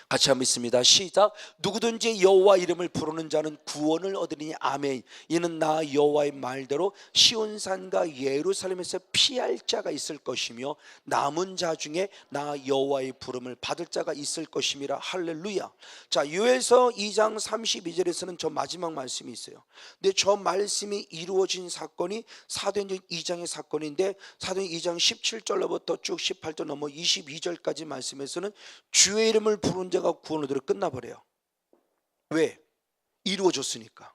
같이 한번 있습니다. 시작. 누구든지 여호와 이름을 부르는 자는 구원을 얻으리니. 아멘. 이는 나 여호와의 말대로 시온산과 예루살렘에서 피할 자가 있을 것이며 남은 자 중에 나 여호와의 부름을 받을 자가 있을 것임이라. 할렐루야. 자, 요엘서 2장 32절에서는 저 마지막 말씀이 있어요. 근데 저 말씀이 이루어진 사건이 사도행전 2장의 사건인데 사도행전 2장 17절로부터 쭉 18절 넘어 22절까지 말씀에서는 주의 이름을 부르는 자가 구원을 얻으러 끝나버려요. 왜? 이루어졌으니까.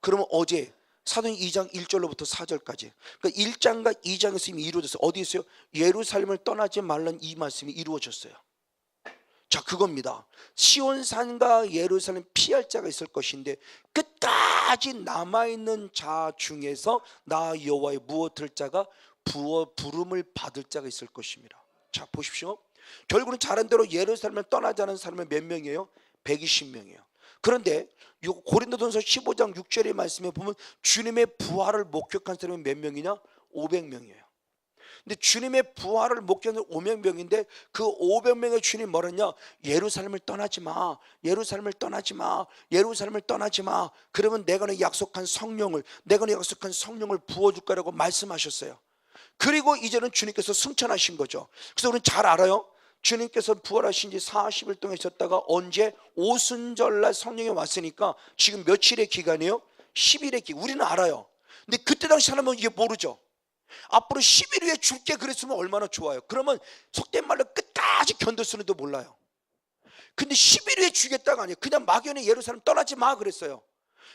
그러면 어제 사도행전 2장 1절로부터 4절까지, 그러니까 1장과 2장에서 이미 이루어졌어요. 어디 있어요? 예루살렘을 떠나지 말라는 이 말씀이 이루어졌어요. 자, 그겁니다. 시온산과 예루살렘 피할 자가 있을 것인데 끝까지 남아있는 자 중에서 나 여호와의 무엇을 자가 부름을 받을 자가 있을 것입니다. 자, 보십시오. 결국은 잘한 대로 예루살렘을 떠나지 않은 사람은 몇 명이에요? 120명이에요. 그런데 고린도전서 15장 6절의 말씀에 보면 주님의 부활을 목격한 사람이 몇 명이냐? 500명이에요. 근데 주님의 부활을 목격한 500명인데 그 500명의 주님 뭐랬냐? 예루살렘을 떠나지 마, 예루살렘을 떠나지 마, 예루살렘을 떠나지 마. 그러면 내가 너 약속한 성령을, 내가 너 약속한 성령을 부어줄 거라고 말씀하셨어요. 그리고 이제는 주님께서 승천하신 거죠. 그래서 우리는 잘 알아요. 주님께서 부활하신 지 40일 동안 있었다가 언제? 오순절날 성령이 왔으니까 지금 며칠의 기간이에요? 10일의 기간. 우리는 알아요. 근데 그때 당시 하나님은 이게 모르죠. 앞으로 10일 후에 줄게 그랬으면 얼마나 좋아요. 그러면 속된 말로 끝까지 견뎠으는도 몰라요. 근데 10일 후에 주겠다가 아니에요. 그냥 막연히 예루살렘 떠나지 마 그랬어요.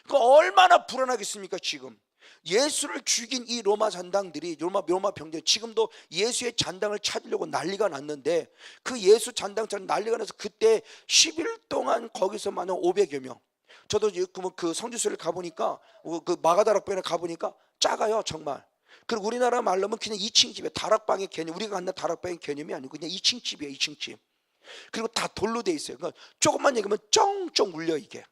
그 얼마나 불안하겠습니까 지금. 예수를 죽인 이 로마 잔당들이, 로마 병들, 지금도 예수의 잔당을 찾으려고 난리가 났는데 그 예수 잔당처럼 난리가 나서 그때 10일 동안 거기서 만난 500여 명. 저도 그 성지순례를 가보니까 그 마가다락방에 가보니까 작아요 정말. 그리고 우리나라 말로 하면 그냥 2층 집에 다락방의 개념, 우리가 갖는 다락방의 개념이 아니고 그냥 2층 집이에요. 2층 집. 그리고 다 돌로 돼 있어요. 그러니까 조금만 얘기하면 쫑쫑 울려 이게.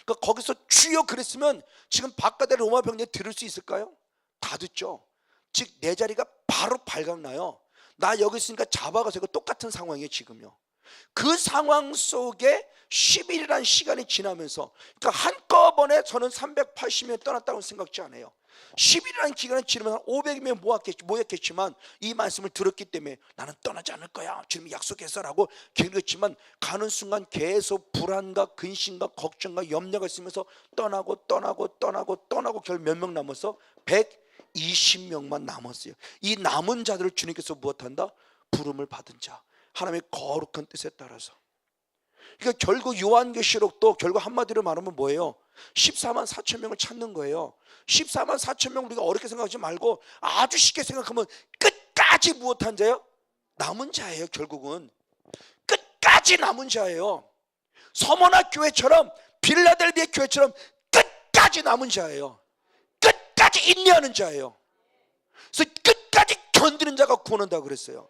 그러니까 거기서 주여 그랬으면 지금 바깥에 로마 병력이 들을 수 있을까요? 다 듣죠. 즉 내 자리가 바로 발각나요. 나 여기 있으니까 잡아가서 이거 똑같은 상황이에요 지금요. 그 상황 속에 10일이라는 시간이 지나면서, 그러니까 한꺼번에 저는 380명 떠났다고 생각지 않아요. 10일이라는 기간을 지르면 500명 모였겠지만 이 말씀을 들었기 때문에 나는 떠나지 않을 거야, 주님이 약속했어라고 기르겠지만 가는 순간 계속 불안과 근심과 걱정과 염려가 있으면서 떠나고 결국 몇 명 남아서 120명만 남았어요. 이 남은 자들을 주님께서 무엇한다? 부름을 받은 자, 하나님의 거룩한 뜻에 따라서. 그러니까 결국 요한계시록도 결국 한마디로 말하면 뭐예요? 14만 4천 명을 찾는 거예요. 14만 4천 명 우리가 어렵게 생각하지 말고 아주 쉽게 생각하면 끝까지 무엇한 자예요? 남은 자예요. 결국은 끝까지 남은 자예요. 서머나 교회처럼, 빌라델비아 교회처럼 끝까지 남은 자예요. 끝까지 인내하는 자예요. 그래서 끝까지 견디는 자가 구원한다고 그랬어요.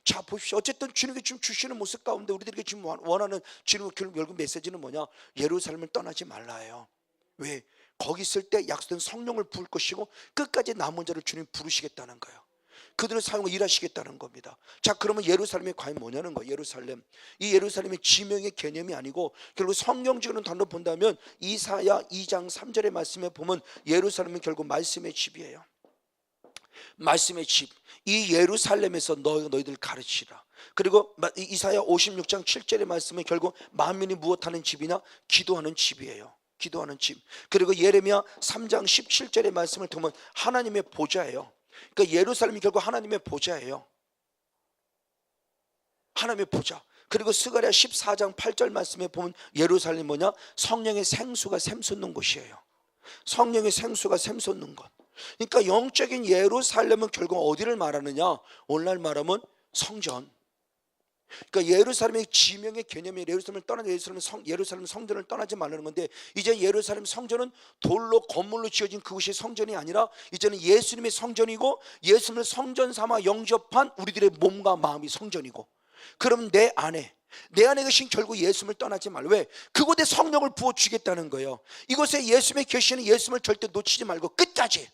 자, 보십시오. 어쨌든 주님이 지금 주시는 모습 가운데 우리들에게 지금 원하는 주님의 결국 메시지는 뭐냐? 예루살렘을 떠나지 말라예요. 왜? 거기 있을 때 약속된 성령을 부을 것이고 끝까지 남은 자를 주님 부르시겠다는 거예요. 그들을 사용하고 일하시겠다는 겁니다. 자, 그러면 예루살렘이 과연 뭐냐는 거예요. 예루살렘, 이 예루살렘이 지명의 개념이 아니고 결국 성경적인 단어로 본다면 이사야 2장 3절의 말씀에 보면 예루살렘은 결국 말씀의 집이에요. 말씀의 집, 이 예루살렘에서 너희들 가르치라. 그리고 이사야 56장 7절의 말씀은 결국 만민이 무엇하는 집이냐? 기도하는 집이에요. 기도하는 집. 그리고 예레미야 3장 17절의 말씀을 보면 하나님의 보좌예요. 그러니까 예루살렘이 결국 하나님의 보좌예요. 하나님의 보좌. 그리고 스가랴 14장 8절 말씀에 보면 예루살렘이 뭐냐? 성령의 생수가 샘솟는 곳이에요. 성령의 생수가 샘솟는 곳. 그러니까 영적인 예루살렘은 결국 어디를 말하느냐? 오늘날 말하면 성전. 그러니까 예루살렘의 지명의 개념이 예루살렘을 떠나지, 예루살렘 성전을 떠나지 말라는 건데, 이제 예루살렘 성전은 돌로 건물로 지어진 그곳이 성전이 아니라 이제는 예수님의 성전이고, 예수님을 성전 삼아 영접한 우리들의 몸과 마음이 성전이고, 그럼 내 안에 계신 결국 예수님을 떠나지 말고, 왜? 그곳에 성령을 부어주겠다는 거예요. 이곳에 예수님의 계시는 예수님을 절대 놓치지 말고 끝까지.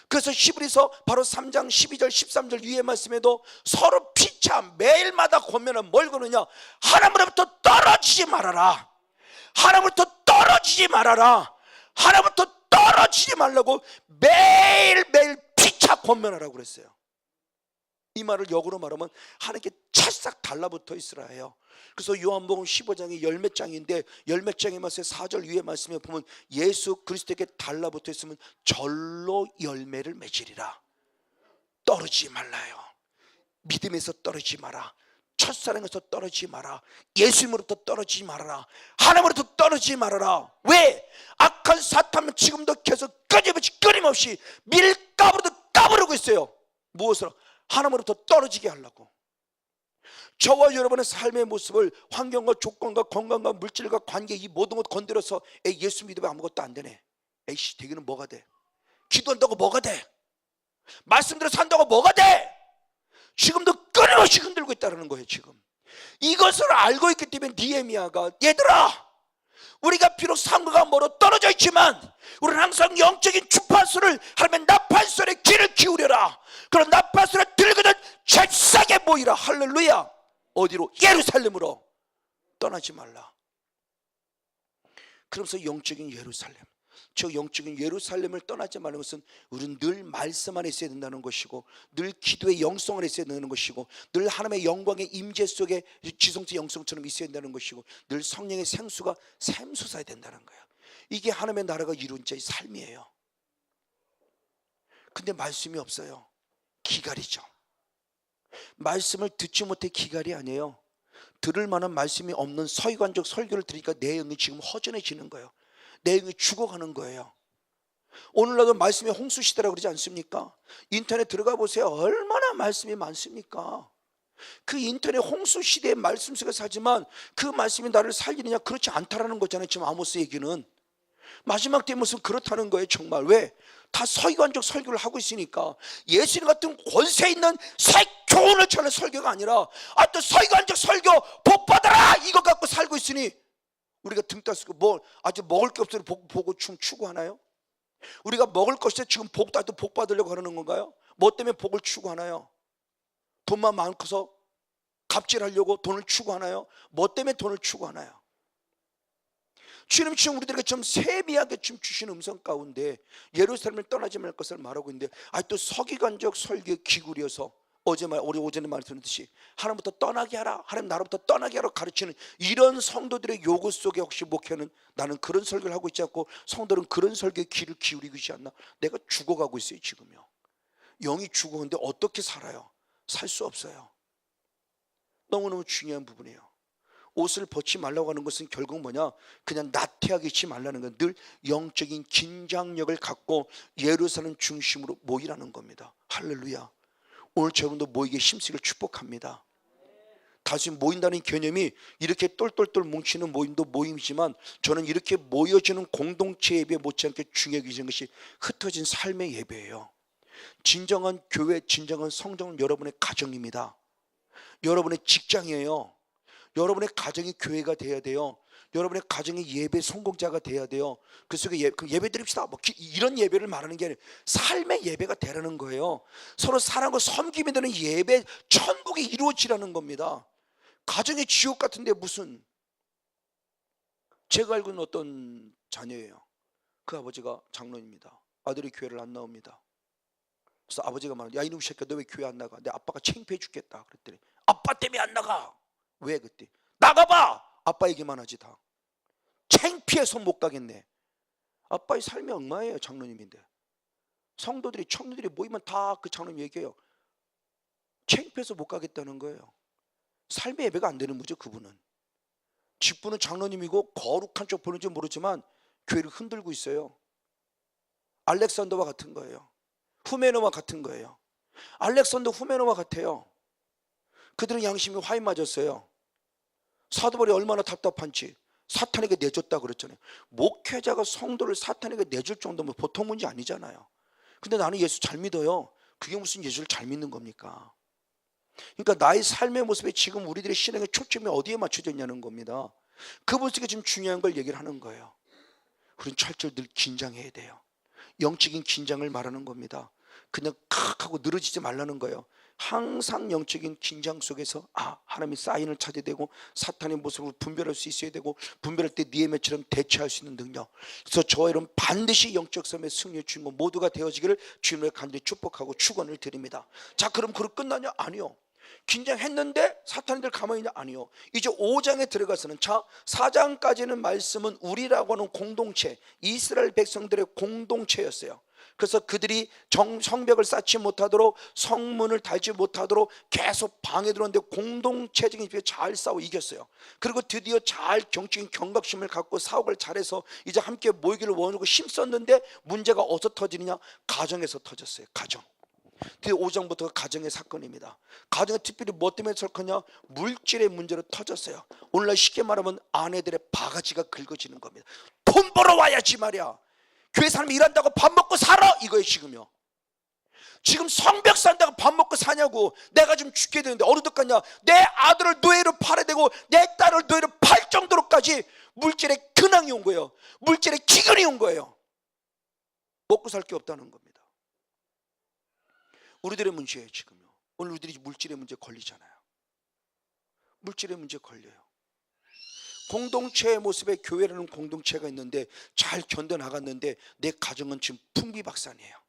그래서 히브리서 바로 3장 12절 13절 위의 말씀에도 서로 피차 매일마다 권면은 뭘 거느냐? 하나님으로부터 떨어지지 말아라. 하나님으로부터 떨어지지 말아라. 하나님으로부터 떨어지지 말라고 매일매일 피차 권면하라고 그랬어요. 이 말을 역으로 말하면 하나님께 찰싹 달라붙어 있으라 해요. 그래서 요한복음 15장이 열몇 장인데 열몇 장의 말씀 4절 위의 말씀에 보면 예수 그리스도에게 달라붙어 있으면 절로 열매를 맺으리라. 떨어지지 말라요. 믿음에서 떨어지지 마라. 첫사랑에서 떨어지지 마라. 예수님으로부터 떨어지지 말아라. 하나님으로부터 떨어지지 말아라. 왜? 악한 사탄은 지금도 계속 끊임없이 밀가부르도 까부르고 있어요. 무엇으로? 하나님으로부터 떨어지게 하려고. 저와 여러분의 삶의 모습을 환경과 조건과 건강과 물질과 관계 이 모든 것 건드려서 예수 믿으면 아무것도 안 되네. 에이씨 되기는 뭐가 돼? 기도한다고 뭐가 돼? 말씀대로 산다고 뭐가 돼? 지금도 끊임없이 흔들고 있다는 거예요. 지금 이것을 알고 있기 때문에 느헤미야가 얘들아, 우리가 비록 상과가 멀어 떨어져 있지만 우리는 항상 영적인 주파수를 하나님의 나팔소리에 귀를 기울여라. 그런 나팔소리를 들거든 잽싸게 모이라. 할렐루야. 어디로? 예루살렘으로. 떠나지 말라. 그러면서 영적인 예루살렘, 저 영적인 예루살렘을 떠나지 말는 것은 우리는 늘 말씀 안에 있어야 된다는 것이고, 늘 기도의 영성 안에 있어야 된다는 것이고, 늘 하나님의 영광의 임재 속에 지성체 영성처럼 있어야 된다는 것이고, 늘 성령의 생수가 샘솟아야 된다는 거예요. 이게 하나님의 나라가 이룬 자의 삶이에요. 근데 말씀이 없어요. 기갈이죠. 말씀을 듣지 못해 기갈이 아니에요. 들을 만한 말씀이 없는 서기관적 설교를 들으니까 내 영이 지금 허전해지는 거예요. 내 영이 죽어가는 거예요. 오늘날도 말씀의 홍수 시대라고 그러지 않습니까? 인터넷 들어가 보세요. 얼마나 말씀이 많습니까? 그 인터넷 홍수 시대의 말씀 속에 살지만 그 말씀이 나를 살리느냐? 그렇지 않다라는 거잖아요. 지금 아모스 얘기는 마지막 때의 모습은 그렇다는 거예요. 정말. 왜? 다 서기관적 설교를 하고 있으니까. 예수님 같은 권세 있는 교훈을 전하는 설교가 아니라 또 서기관적 설교 복 받아라 이거 갖고 살고 있으니 우리가 등 따스고 뭐 아직 먹을 게 없으니 복 보고 추구하나요? 우리가 먹을 것이 지금 복 받으려고 하는 건가요? 뭐 때문에 복을 추구하나요? 돈만 많고서 갑질하려고 돈을 추구하나요? 뭐 때문에 돈을 추구하나요? 주님 지금 우리들에게 좀 세미하게 좀 주신 음성 가운데 예루살렘을 떠나지 말 것을 말하고 있는데, 또 서기관적 설교에 기구려서 우리 오전에 말씀드렸듯이 하나님부터 떠나게 하라, 하나님 나로부터 떠나게 하라 가르치는 이런 성도들의 요구 속에 혹시 목회는 나는 그런 설교를 하고 있지 않고 성도는 그런 설교에 귀를 기울이고 있지 않나? 내가 죽어가고 있어요 지금요. 영이 죽어가는데 어떻게 살아요? 살 수 없어요. 너무너무 중요한 부분이에요. 옷을 벗지 말라고 하는 것은 결국 뭐냐? 그냥 나태하게 있지 말라는 건 늘 영적인 긴장력을 갖고 예루살렘 중심으로 모이라는 겁니다. 할렐루야. 오늘 여러분도 모이게 힘쓰기를 축복합니다. 다시 모인다는 개념이 이렇게 똘똘똘 뭉치는 모임도 모임이지만, 저는 이렇게 모여지는 공동체 예배 못지않게 중요하게 여기는 것이 흩어진 삶의 예배예요. 진정한 교회, 진정한 성정은 여러분의 가정입니다. 여러분의 직장이에요. 여러분의 가정이 교회가 돼야 돼요. 여러분의 가정이 예배 성공자가 돼야 돼요. 그 속에 예배 드립시다 이런 예배를 말하는 게 아니라 삶의 예배가 되라는 거예요. 서로 사랑과 섬김이 되는 예배, 천국이 이루어지라는 겁니다. 가정의 지옥 같은데 무슨. 제가 알고 있는 어떤 자녀예요. 그 아버지가 장로입니다. 아들이 교회를 안 나옵니다. 그래서 아버지가 말하는, 야 이놈 새끼야 너 왜 교회 안 나가? 내 아빠가 창피해 죽겠다 그랬더니, 아빠 때문에 안 나가. 왜? 그때 나가봐. 아빠 얘기만 하지. 다 창피해서 못 가겠네. 아빠의 삶이 엉망이에요. 장로님인데 성도들이, 청년들이 모이면 다 그 장로님 얘기해요. 창피해서 못 가겠다는 거예요. 삶의 예배가 안 되는 거죠. 그분은 직분은 장로님이고 거룩한 쪽 보는지 모르지만 교회를 흔들고 있어요. 알렉산더와 같은 거예요. 후메노와 같은 거예요. 알렉산더, 후메노와 같아요. 그들은 양심이 화인 맞았어요. 사도 바울이 얼마나 답답한지 사탄에게 내줬다 그랬잖아요. 목회자가 성도를 사탄에게 내줄 정도면 보통 문제 아니잖아요. 근데 나는 예수 잘 믿어요. 그게 무슨 예수를 잘 믿는 겁니까? 그러니까 나의 삶의 모습에 지금 우리들의 신앙의 초점이 어디에 맞춰져 있냐는 겁니다. 그분 속에 지금 중요한 걸 얘기를 하는 거예요. 우리는 철저히 늘 긴장해야 돼요. 영적인 긴장을 말하는 겁니다. 그냥 칵 하고 늘어지지 말라는 거예요. 항상 영적인 긴장 속에서 하나님이 사인을 찾아야 되고 사탄의 모습을 분별할 수 있어야 되고, 분별할 때 니에미아처럼 대처할 수 있는 능력. 그래서 저와 여러분 반드시 영적 삶의 승리의 주인공 모두가 되어지기를 주님을 간절히 축복하고 축원을 드립니다. 자, 그럼 그걸 끝나냐? 아니요. 긴장했는데 사탄들 가만히 있냐? 아니요. 이제 5장에 들어가서는, 자 4장까지는 말씀은 우리라고 하는 공동체, 이스라엘 백성들의 공동체였어요. 그래서 그들이 성벽을 쌓지 못하도록, 성문을 달지 못하도록 계속 방해 들어오는데 공동체적인 집에 잘 싸워 이겼어요. 그리고 드디어 잘 정적인 경각심을 갖고 사업을 잘해서 이제 함께 모이기를 원하고 힘썼는데, 문제가 어디서 터지느냐? 가정에서 터졌어요. 가정. 5장부터 가정의 사건입니다. 가정의 특별히 뭐 때문에 터졌냐? 물질의 문제로 터졌어요. 오늘날 쉽게 말하면 아내들의 바가지가 긁어지는 겁니다. 돈 벌어 와야지 말이야. 교회 사람이 일한다고 밥 먹고 살아? 이거예요 지금요. 지금 성벽 산다고 밥 먹고 사냐고. 내가 좀 죽게 되는데 어느 덧갔냐? 내 아들을 노예로 팔아야 되고 내 딸을 노예로 팔 정도로까지 물질의 근황이 온 거예요. 물질의 기근이 온 거예요. 먹고 살 게 없다는 겁니다. 우리들의 문제예요 지금요. 오늘 우리들이 물질의 문제 걸리잖아요. 물질의 문제 걸려요. 공동체의 모습에 교회라는 공동체가 있는데 잘 견뎌나갔는데 내 가정은 지금 풍비박산이에요.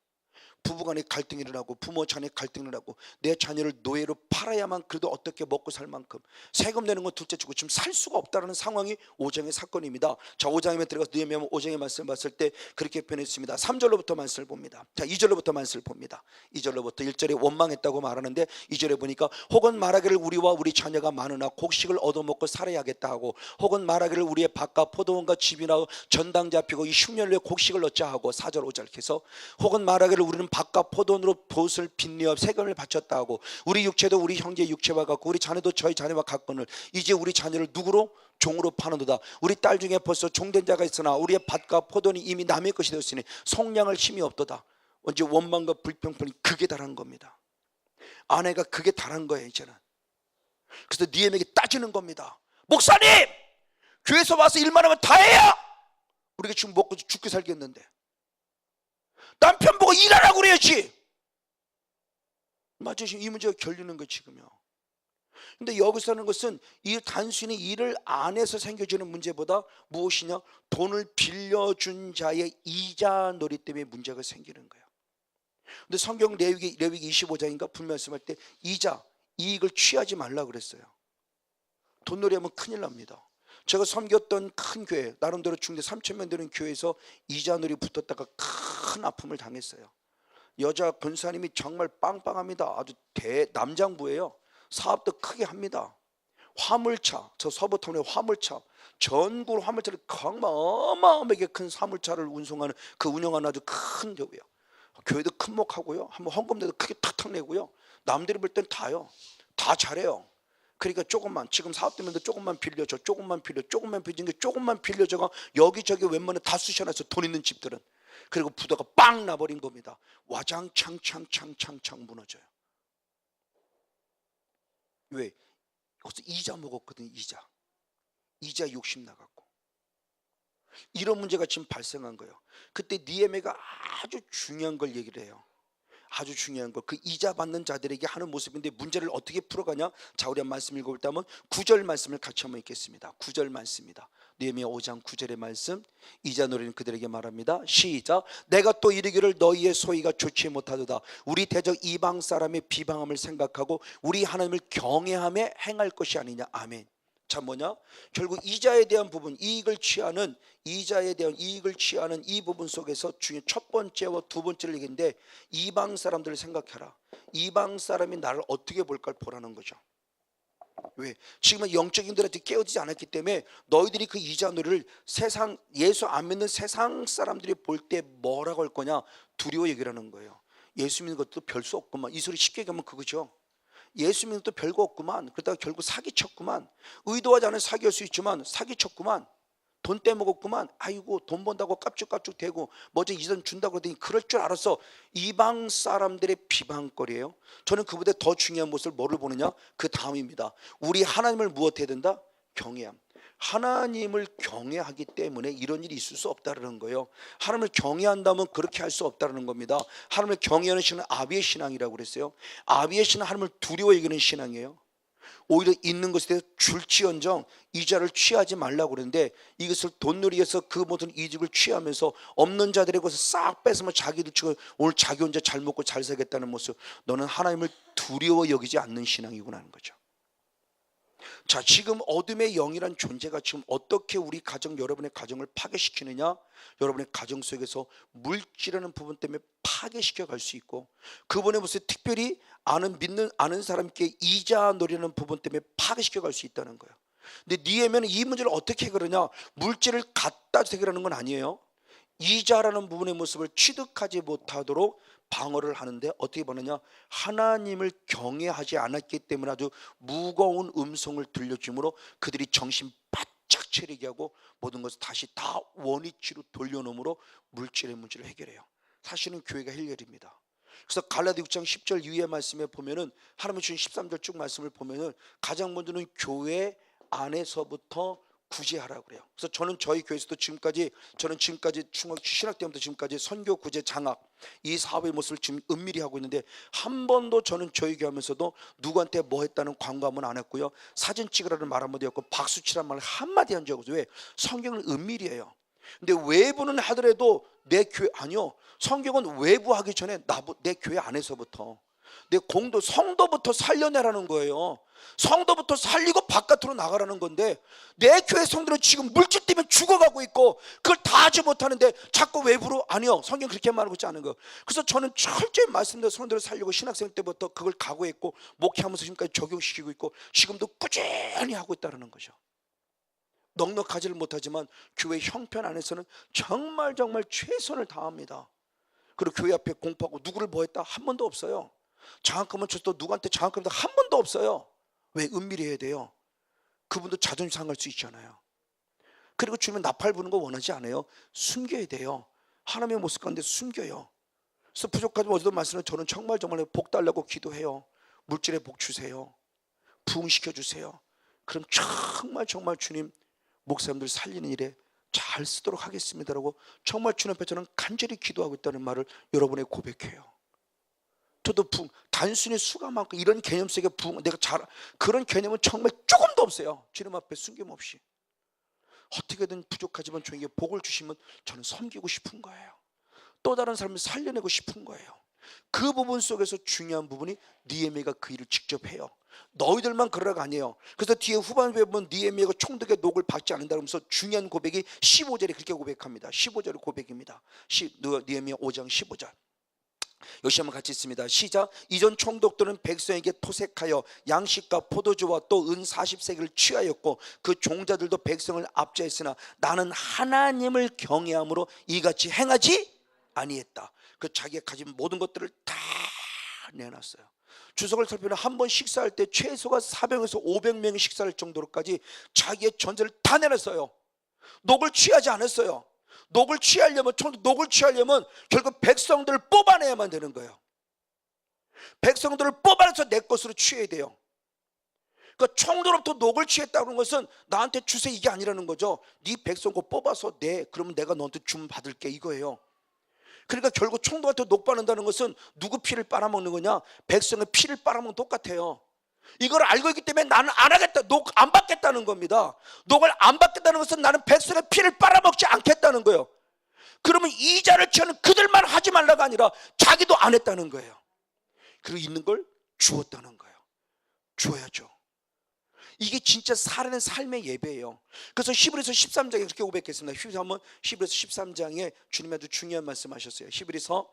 부부간에 갈등이 일어나고 부모 자녀 갈등이 일어나고 내 자녀를 노예로 팔아야만 그래도 어떻게 먹고 살 만큼 세금 내는 건 둘째 치고 지금 살 수가 없다는 상황이 5장의 사건입니다. 자, 5장에 들어가서 느헤미야 5장의 말씀을 봤을 때 그렇게 표현했습니다. 3절로부터 말씀을 봅니다. 자, 2절로부터 말씀을 봅니다. 2절로부터 1절에 원망했다고 말하는데 2절에 보니까 혹은 말하기를 우리와 우리 자녀가 많으나 곡식을 얻어먹고 살아야겠다 하고, 혹은 말하기를 우리의 밭과 포도원과 집이나 전당 잡히고 이 흉년에 곡식을 얻자 하고, 4절 5절 이렇게 해서 혹은 말하기를 우리는 밭과 포도원으로 봇을 빚내어 세금을 바쳤다 하고, 우리 육체도 우리 형제의 육체와 같고 우리 자녀도 저희 자녀와 같거늘 이제 우리 자녀를 누구로? 종으로 파는도다. 우리 딸 중에 벌써 종된 자가 있으나 우리의 밭과 포도원이 이미 남의 것이 되었으니 속량할 힘이 없도다. 언제 원망과 불평판이 극에 달한 겁니다. 아내가 극에 달한 거예요 이제는. 그래서 느헤미야에게 따지는 겁니다. 목사님! 교회에서 와서 일만 하면 다 해야 우리가 지금 먹고 죽게 살겠는데 남편 보고 일하라고 그래야지. 맞죠? 지금 이 문제가 결리는 거 지금요. 근데 여기서 하는 것은 이 단순히 일을 안 해서 생겨지는 문제보다 무엇이냐? 돈을 빌려준 자의 이자 놀이 때문에 문제가 생기는 거예요. 근데 성경 레위기 25장인가 분명 말씀할 때 이자, 이익을 취하지 말라 그랬어요. 돈놀이하면 큰일 납니다. 제가 섬겼던 큰 교회, 나름대로 중대 3,000명 되는 교회에서 이자놀이 붙었다가 큰 아픔을 당했어요. 여자 권사님이 정말 빵빵합니다. 아주 대남장부예요. 사업도 크게 합니다. 화물차, 저 서부터운의 화물차, 전국 화물차를 어마어마하게 큰 화물차를 운송하는 그 운영하는 아주 큰 교회요. 교회도 큰 목하고요. 한번 헌금대도 크게 탁탁 내고요. 남들이 볼 땐 다요. 다 잘해요. 그러니까 조금만, 지금 사업 때문에 조금만 빌려줘, 조금만 빌려준 게 조금만 빌려줘가 여기저기 웬만하면 다 쑤셔놔서 돈 있는 집들은. 그리고 부도가 빵 나버린 겁니다. 와장창창 무너져요. 왜? 거기서 이자 먹었거든. 이자 욕심 나갖고. 이런 문제가 지금 발생한 거예요. 그때 느헤미야가 아주 중요한 걸 얘기를 해요. 아주 중요한 거, 그 이자 받는 자들에게 하는 모습인데 문제를 어떻게 풀어가냐? 자, 우리 한 말씀 읽어볼다면 9절 말씀을 같이 한번 읽겠습니다. 9절 말씀입니다. 느헤미야 5장 9절의 말씀. 이자 노리는 그들에게 말합니다. 시작. 내가 또 이르기를 너희의 소위가 좋지 못하도다. 우리 대적 이방 사람의 비방함을 생각하고 우리 하나님을 경외하며 행할 것이 아니냐. 아멘. 자, 뭐냐? 결국 이자에 대한 부분, 이자에 대한 이익을 취하는 이 부분 속에서 중요한 첫 번째와 두 번째를 얘기했는데, 이방 사람들을 생각해라. 이방 사람이 나를 어떻게 볼까를 보라는 거죠. 왜? 지금은 영적인들한테 깨어지지 않았기 때문에 너희들이 그 이자 놀이를 세상, 예수 안 믿는 세상 사람들이 볼 때 뭐라고 할 거냐? 두려워 얘기를 하는 거예요. 예수 믿는 것도 별 수 없구만. 이 소리 쉽게 가면 그거죠. 예수 믿는 것도 별거 없구만. 그러다가 결국 사기쳤구만. 의도하지 않은 사기할 수 있지만 사기쳤구만. 돈 떼먹었구만. 아이고 돈 번다고 깝죽깝죽 대고 뭐지 이전 준다고 그러더니 그럴 줄 알았어. 이방 사람들의 비방거리예요. 저는 그보다 더 중요한 모습을 뭐를 보느냐? 그 다음입니다. 우리 하나님을 무엇해야 된다? 경외함. 하나님을 경외하기 때문에 이런 일이 있을 수 없다는 거예요. 하나님을 경외한다면 그렇게 할 수 없다는 겁니다. 하나님을 경외하는 신은 아비의 신앙이라고 그랬어요. 아비의 신은 하나님을 두려워 여기는 신앙이에요. 오히려 있는 것에 대해서 줄지언정 이자를 취하지 말라고 그러는데, 이것을 돈놀이해서 그 모든 이득을 취하면서 없는 자들의 것을 싹 뺏으면 자기도 치고 오늘 자기 혼자 잘 먹고 잘 살겠다는 모습, 너는 하나님을 두려워 여기지 않는 신앙이구나 하는 거죠. 자, 지금 어둠의 영이란 존재가 지금 어떻게 우리 가정, 여러분의 가정을 파괴시키느냐? 여러분의 가정 속에서 물질이라는 부분 때문에 파괴시켜 갈 수 있고, 그분의 모습 특별히 아는 사람께 이자 노리는 부분 때문에 파괴시켜 갈 수 있다는 거예요. 근데 느헤미야는 이 문제를 어떻게 해결하냐? 물질을 갖다 해결하는 건 아니에요. 이자라는 부분의 모습을 취득하지 못하도록 방어를 하는데 어떻게 보느냐? 하나님을 경외하지 않았기 때문에 아주 무거운 음성을 들려주므로 그들이 정신 바짝 차리게 하고 모든 것을 다시 다 원위치로 돌려놓음으로 물질의 문제를 해결해요. 사실은 교회가 해결입니다. 그래서 갈라디 6장 10절 이후의 말씀에 보면은 하나님 주신 13절 쭉 말씀을 보면은 가장 먼저는 교회 안에서부터 구제하라고 그래요. 그래서 저는 저희 교회에서도 지금까지 중학교 신학 때부터 지금까지 선교 구제 장학 이 사업의 모습을 지금 은밀히 하고 있는데, 한 번도 저는 저희 교회 하면서도 누구한테 뭐 했다는 광고함은 안 했고요, 사진 찍으라는 말 한마디 했고 박수 치라는 말 한마디 한 적 없어요. 왜? 성경은 은밀이에요. 근데 외부는 하더라도 내 교회 아니요, 성경은 외부 하기 전에 내 교회 안에서부터 내 공도 성도부터 살려내라는 거예요. 성도부터 살리고 바깥으로 나가라는 건데, 내 교회 성도는 지금 물질 때문에 죽어가고 있고 그걸 다 하지 못하는데 자꾸 외부로, 아니요, 성경 그렇게 말하고 있지 않은 거. 그래서 저는 철저히 말씀대로 성도를 살리고 신학생 때부터 그걸 각오했고 목회하면서 지금까지 적용시키고 있고 지금도 꾸준히 하고 있다는 거죠. 넉넉하지를 못하지만 교회 형편 안에서는 정말 최선을 다합니다. 그리고 교회 앞에 공포하고 누구를 뭐 했다 한 번도 없어요. 장학금은 줬도 누구한테 장학금도 한 번도 없어요. 왜? 은밀히 해야 돼요. 그분도 자존심 상할 수 있잖아요. 그리고 주면 나팔 부는 거 원하지 않아요. 숨겨야 돼요. 하나님의 모습 가운데 숨겨요. 그래서 부족하지만 어제도 말씀을 저는 정말 복 달라고 기도해요. 물질에 복 주세요. 부흥시켜 주세요. 그럼 정말 주님 목사님들 살리는 일에 잘 쓰도록 하겠습니다라고 정말 주님 앞에 저는 간절히 기도하고 있다는 말을 여러분에게 고백해요. 부터도 부흥, 단순히 수가 많고 이런 개념 속에 부흥, 내가 잘 그런 개념은 정말 조금도 없어요. 주님 앞에 숨김없이 어떻게든 부족하지만 저에게 복을 주시면 저는 섬기고 싶은 거예요. 또 다른 사람을 살려내고 싶은 거예요. 그 부분 속에서 중요한 부분이 느헤미야가 그 일을 직접 해요. 너희들만 그러라가 아니에요. 그래서 뒤에 후반부에 보면 느헤미야가 총독의 녹을 받지 않는다 그러면서 중요한 고백이 15절에 그렇게 고백합니다. 15절의 고백입니다. 느헤미야 5장 15절. 여기 한번 같이 있습니다. 시작. 이전 총독들은 백성에게 토색하여 양식과 포도주와 또 은 40세기를 취하였고 그 종자들도 백성을 압제했으나 나는 하나님을 경외함으로 이같이 행하지 아니했다. 그 자기가 가진 모든 것들을 다 내놨어요. 주석을 살펴보면 한 번 식사할 때 최소가 400에서 500명이 식사할 정도로까지 자기의 전제를 다 내놨어요. 녹을 취하지 않았어요. 녹을 취하려면 결국 백성들을 뽑아내야만 되는 거예요. 백성들을 뽑아내서 내 것으로 취해야 돼요. 그러니까 총독으로부터 녹을 취했다는 것은 나한테 주세 이게 아니라는 거죠. 네 백성 거 뽑아서 내, 그러면 내가 너한테 줌 받을게 이거예요. 그러니까 결국 총독한테 녹 받는다는 것은 누구 피를 빨아먹는 거냐? 백성의 피를 빨아먹는 똑같아요. 이걸 알고 있기 때문에 나는 안 하겠다, 녹 안 받겠다는 겁니다. 녹을 안 받겠다는 것은 나는 백성의 피를 빨아먹지 않겠다는 거예요. 그러면 이자를 취하는 그들만 하지 말라가 아니라 자기도 안 했다는 거예요. 그리고 있는 걸 주었다는 거예요. 주어야죠. 이게 진짜 살아낸 삶의 예배예요. 그래서 히브리서 13장에 그렇게 고백했습니다. 히브리서 13장에 주님이 아주 중요한 말씀하셨어요. 히브리서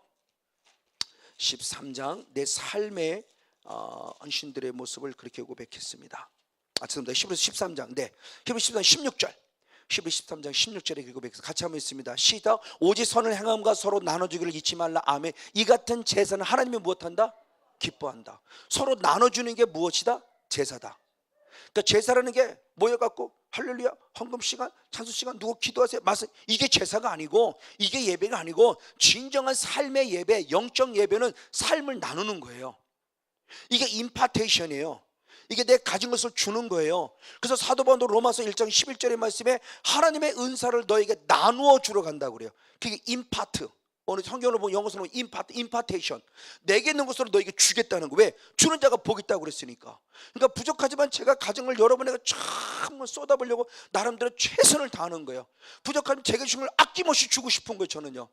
13장 내 삶의 헌신들의 모습을 그렇게 고백했습니다. 죄송합니다. 히브리서 13장, 네, 히브리서 13장 16절, 히브리서 13장 16절에 고백해서 같이 한번 있습니다. 시작. 오직 선을 행함과 서로 나눠주기를 잊지 말라. 아멘. 이 같은 제사는 하나님이 무엇한다? 기뻐한다. 서로 나눠주는 게 무엇이다? 제사다. 그러니까 제사라는 게 모여갖고 할렐루야 헌금 시간, 찬송 시간, 누구 기도하세요 말씀, 이게 제사가 아니고 이게 예배가 아니고 진정한 삶의 예배, 영적 예배는 삶을 나누는 거예요. 이게 임파테이션이에요. 이게 내 가진 것을 주는 거예요. 그래서 사도 바울도 로마서 1장 11절의 말씀에 하나님의 은사를 너에게 나누어 주러 간다고 그래요. 그게 임파트. 오늘 성경으로 보면 영어로는 임파테이션. 내게 있는 것으로 너에게 주겠다는 거. 왜? 주는 자가 복 있다고 그랬으니까. 그러니까 부족하지만 제가 가정을 여러분에게 참 쏟아보려고 나름대로 최선을 다하는 거예요. 부족하면 제게 주신 걸 아낌없이 주고 싶은 거예요. 저는요,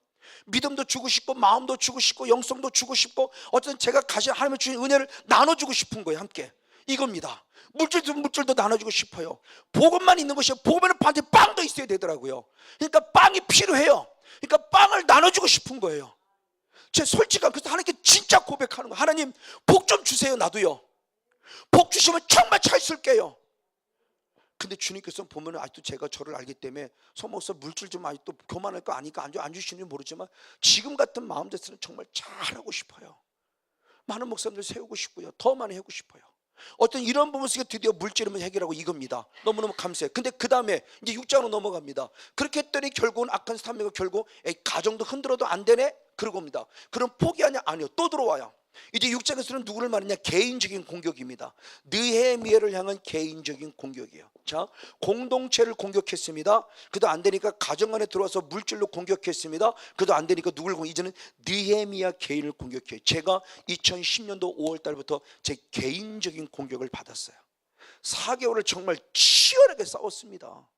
믿음도 주고 싶고 마음도 주고 싶고 영성도 주고 싶고 어쨌든 제가 가진 하나님의 주신 은혜를 나눠주고 싶은 거예요. 함께 이겁니다. 물질도 나눠주고 싶어요. 복음만 있는 것이 아니라 복음에는 반드시 빵도 있어야 되더라고요. 그러니까 빵이 필요해요. 그러니까 빵을 나눠주고 싶은 거예요. 제 솔직한, 그래서 하나님께 진짜 고백하는 거예요. 하나님 복 좀 주세요. 나도요. 복 주시면 정말 잘 쓸게요. 근데 주님께서 보면 아직도 제가 저를 알기 때문에 소목사 물질 좀 아직도 교만할 거 아니까 안 주시는지 모르지만 지금 같은 마음 됐으면 정말 잘하고 싶어요. 많은 목사님들 세우고 싶고요. 더 많이 하고 싶어요. 어떤 이런 부분 속에 드디어 물질을 해결하고 이겁니다. 너무너무 감사해요. 근데 그 다음에 이제 6장으로 넘어갑니다. 그렇게 했더니 결국은 악한 사람이고 결국 가정도 흔들어도 안 되네? 그러고 옵니다. 그럼 포기하냐? 아니요. 또 들어와요. 이제 6장에서는 누구를 말하냐? 개인적인 공격입니다. 느헤미야를 향한 개인적인 공격이에요. 자, 공동체를 공격했습니다. 그도 안 되니까 가정 안에 들어와서 물질로 공격했습니다. 그도 안 되니까 누굴 공격? 이제는 느헤미야 개인을 공격해요. 제가 2010년도 5월 달부터 제 개인적인 공격을 받았어요. 4개월을 정말 치열하게 싸웠습니다.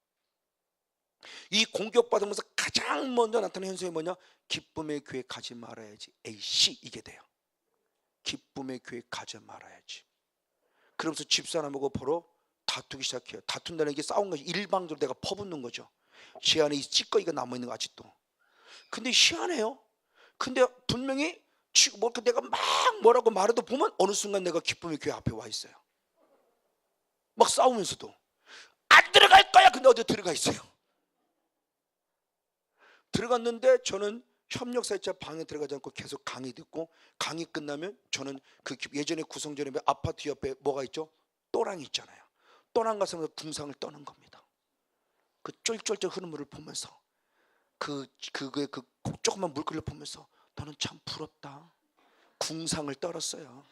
이 공격받으면서 가장 먼저 나타나는 현상이 뭐냐? 기쁨의 교회 가지 말아야지. 에이씨, 이게 돼요. 기쁨의 교회 가지 말아야지. 그러면서 집사람하고 바로 다투기 시작해요. 다툰다는 게 싸운 것이 일방적으로 내가 퍼붓는 거죠. 제 안에 이 찌꺼기가 남아있는 거 아직도. 근데 희한해요. 근데 분명히 내가 막 뭐라고 말해도 보면 어느 순간 내가 기쁨의 교회 앞에 와 있어요. 막 싸우면서도 안 들어갈 거야. 근데 어디 들어가 있어요. 들어갔는데 저는 협력사역자 방에 들어가지 않고 계속 강의 듣고, 강의 끝나면 저는 그 예전에 구성전에 아파트 옆에 뭐가 있죠? 또랑이 있잖아요. 또랑 가서 궁상을 떠는 겁니다. 그 쫄쫄쫄 흐르는 물을 보면서 그 조그만 물결을 보면서 너는 참 부럽다. 궁상을 떨었어요.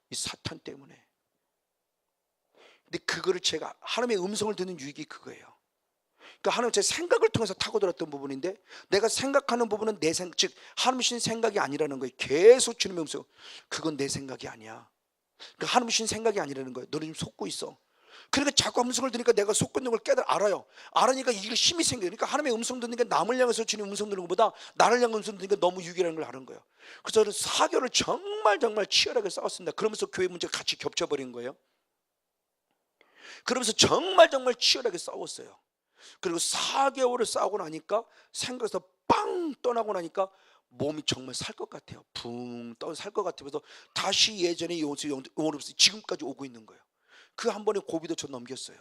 이 사탄 때문에. 근데 그거를 제가 하나님의 음성을 듣는 유익이 그거예요. 그러니까 하나님 제 생각을 통해서 타고들었던 부분인데, 내가 생각하는 부분은 내 생각, 즉 하나님 주신 생각이 아니라는 거예요. 계속 주님의 음성, 그건 내 생각이 아니야. 그러니까 하나님 주신 생각이 아니라는 거예요. 너는 지금 속고 있어. 그러니까 자꾸 음성을 들으니까 내가 속고 있는 걸 알아요. 알으니까 이게 힘이 생겨요. 그러니까 하나님의 음성 듣는 게 남을 향해서 주님 음성 듣는 것보다 나를 향한 음성 듣는 게 너무 유익이라는 걸 아는 거예요. 그래서 저는 4개월을 정말 치열하게 싸웠습니다. 그러면서 교회 문제가 같이 겹쳐버린 거예요. 그러면서 정말 치열하게 싸웠어요. 그리고 4개월을 싸우고 나니까 생각에서 빵 떠나고 나니까 몸이 정말 살 것 같아요. 붕 떠 살 것 같으면서 다시 예전의 영혼으로서 지금까지 오고 있는 거예요. 그 한 번의 고비도 저 넘겼어요.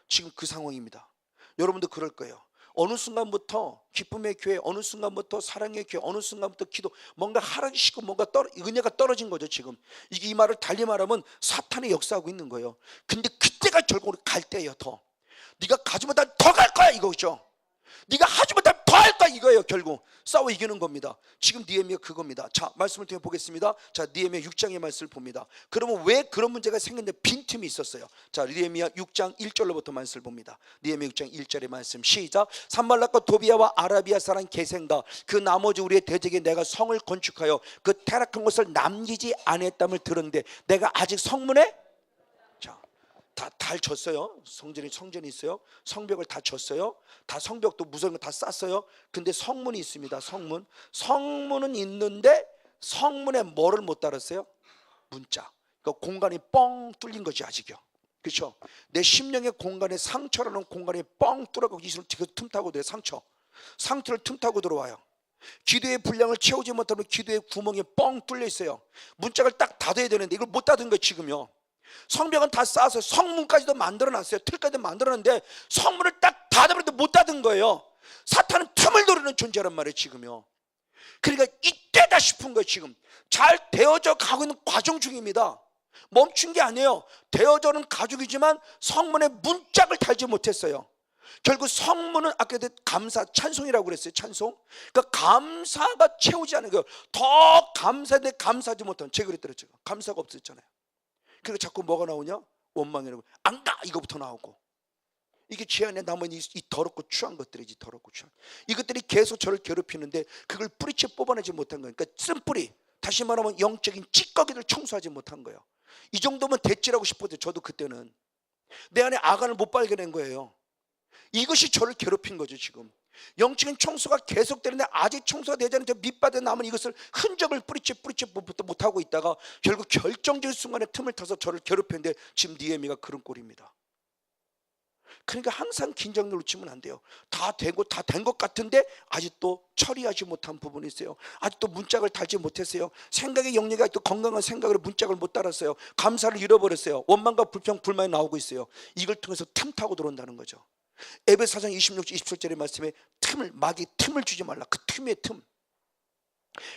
지금 그 상황입니다. 여러분도 그럴 거예요. 어느 순간부터 기쁨의 교회, 어느 순간부터 사랑의 교회, 어느 순간부터 기도, 뭔가 하락시키고 뭔가 은혜가 떨어진 거죠. 지금 이 말을 달리 말하면 사탄이 역사하고 있는 거예요. 근데 그때가 결국은 갈 때예요. 더 네가 가지 못하면 더 갈 거야 이거죠. 네가 하지 못하면 더 할 거야 이거예요. 결국 싸워 이기는 겁니다. 지금 느헤미야 그겁니다. 자, 말씀을 통해 보겠습니다. 자, 느헤미야 6장의 말씀을 봅니다. 그러면 왜 그런 문제가 생겼는데 빈틈이 있었어요. 자, 느헤미야 6장 1절로부터 말씀을 봅니다. 느헤미야 6장 1절의 말씀 시작. 산발락과 도비아와 아라비아 사람 게셈과 그 나머지 우리의 대적에 내가 성을 건축하여 그 타락한 것을 남기지 아니했담을 들었는데 내가 아직 성문에 다 졌어요. 성전이 있어요. 성벽을 다 졌어요. 다 성벽도 무서운 거 다 쌌어요. 근데 성문이 있습니다. 성문은 있는데 성문에 뭐를 못 달았어요? 문자. 그러니까 공간이 뻥 뚫린 거지 아직요. 그렇죠? 내 심령의 공간에 상처라는 공간이 뻥 뚫어가고 이 틈타고 들어요. 상처를 틈타고 들어와요. 기도의 분량을 채우지 못하면 기도의 구멍이 뻥 뚫려 있어요. 문짝을 딱 닫아야 되는데 이걸 못 닫은 거예요 지금요. 성벽은 다 쌓아서 성문까지도 만들어놨어요. 틀까지도 만들어놨는데 성문을 딱 닫아버렸는데 못 닫은 거예요. 사탄은 틈을 노리는 존재란 말이에요 지금요. 그러니까 이때다 싶은 거예요. 지금 잘 되어져 가고 있는 과정 중입니다. 멈춘 게 아니에요. 되어져는 가족이지만 성문에 문짝을 달지 못했어요. 결국 성문은 아까도 감사, 찬송이라고 그랬어요. 찬송. 그러니까 감사가 채우지 않은 거예요. 더 감사인데 감사하지 못한, 제가 그랬더랬죠. 감사가 없었잖아요. 그리고 자꾸 뭐가 나오냐? 원망이라고. 안 가! 이거부터 나오고. 이게 죄 안에 남은 이 더럽고 추한 것들이지. 더럽고 추한 이것들이 계속 저를 괴롭히는데 그걸 뿌리채 뽑아내지 못한 거예요. 그러니까 쓴뿌리, 다시 말하면 영적인 찌꺼기를 청소하지 못한 거예요. 이 정도면 됐지라고 싶었는데 저도 그때는 내 안에 아간을 못 발견한 거예요. 이것이 저를 괴롭힌 거죠. 지금 영적인 청소가 계속되는데 아직 청소가 되지 않은 저 밑바닥에 남은 이것을 흔적을 뿌리채 못하고 있다가 결국 결정적인 순간에 틈을 타서 저를 괴롭혔는데 지금 느헤미야가 그런 꼴입니다. 그러니까 항상 긴장을 놓치면 안 돼요. 다 되고 다 된 것 같은데 아직도 처리하지 못한 부분이 있어요. 아직도 문짝을 달지 못했어요. 생각의 영역이 아직도 건강한 생각으로 문짝을 못 달았어요. 감사를 잃어버렸어요. 원망과 불평, 불만이 나오고 있어요. 이걸 통해서 틈 타고 들어온다는 거죠. 에베소 4장 26절 27절의 말씀에 마귀 틈을 주지 말라. 그 틈의 틈.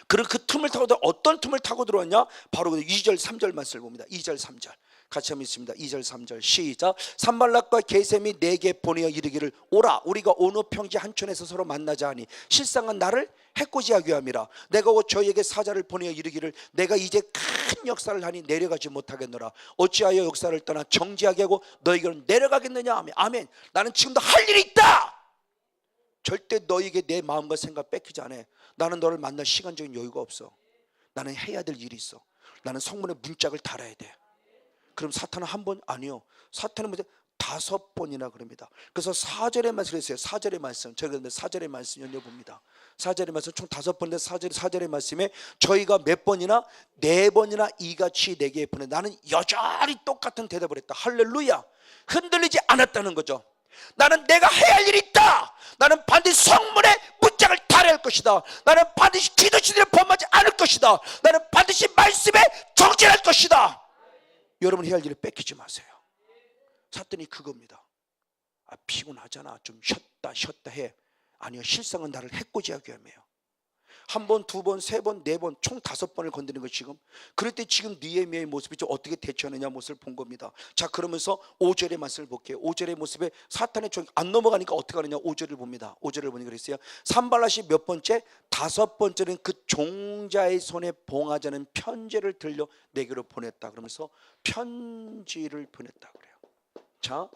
그리고 그 틈을 타고 어떤 틈을 타고 들어왔냐? 바로 2절 3절 말씀을 봅니다. 2절 3절 같이 한번 읽습니다. 2절 3절 시작. 산발락과 게셈이 내게 보내어 이르기를 오라 우리가 어느 평지 한촌에서 서로 만나자 하니 실상은 나를 해코지하게 함이라. 내가 곧 저희에게 사자를 보내어 이르기를 내가 이제 큰 역사를 하니 내려가지 못하겠노라. 어찌하여 역사를 떠나 정지하게 하고 너희에게는 내려가겠느냐. 아멘. 나는 지금도 할 일이 있다. 절대 너에게 내 마음과 생각 뺏기지 않아. 나는 너를 만날 시간적인 여유가 없어. 나는 해야 될 일이 있어. 나는 성문에 문짝을 달아야 돼. 그럼 사탄은 한 번? 아니요. 사탄은 뭐죠? 5번이나 그럽니다. 그래서 4절의 말씀 했어요. 4절의 말씀. 제가 근데 4절의 말씀 연려봅니다. 4절의 말씀 총 5번인데 4절의 말씀에 저희가 몇 번이나 4번이나 이같이 내게 보내. 나는 여전히 똑같은 대답을 했다. 할렐루야. 흔들리지 않았다는 거죠. 나는 내가 해야 할 일이 있다. 나는 반드시 성문에 문짝을 달아야 할 것이다. 나는 반드시 기도시들을 범하지 않을 것이다. 나는 반드시 말씀에 정진할 것이다. 여러분 해야 할 일을 뺏기지 마세요. 사탄이 그겁니다. 피곤하잖아. 좀 쉬었다 해. 아니요. 실상은 나를 해코지하게 하며요. 한 번, 두 번, 세 번, 네 번, 총 5번을 건드리는 거 지금. 그럴 때 지금 느헤미야의 모습이 좀 어떻게 대처하느냐 모습을 본 겁니다. 자, 그러면서 5절의 말씀을 볼게요. 5절의 모습에 사탄의 종이 안 넘어가니까 어떻게 하느냐. 5절을 봅니다. 5절을 보니 그랬어요. 산발랏이 몇 번째? 5번째는 그 종자의 손에 봉하자는 편지를 들려 내게로 보냈다. 그러면서 편지를 보냈다 그래요. 자,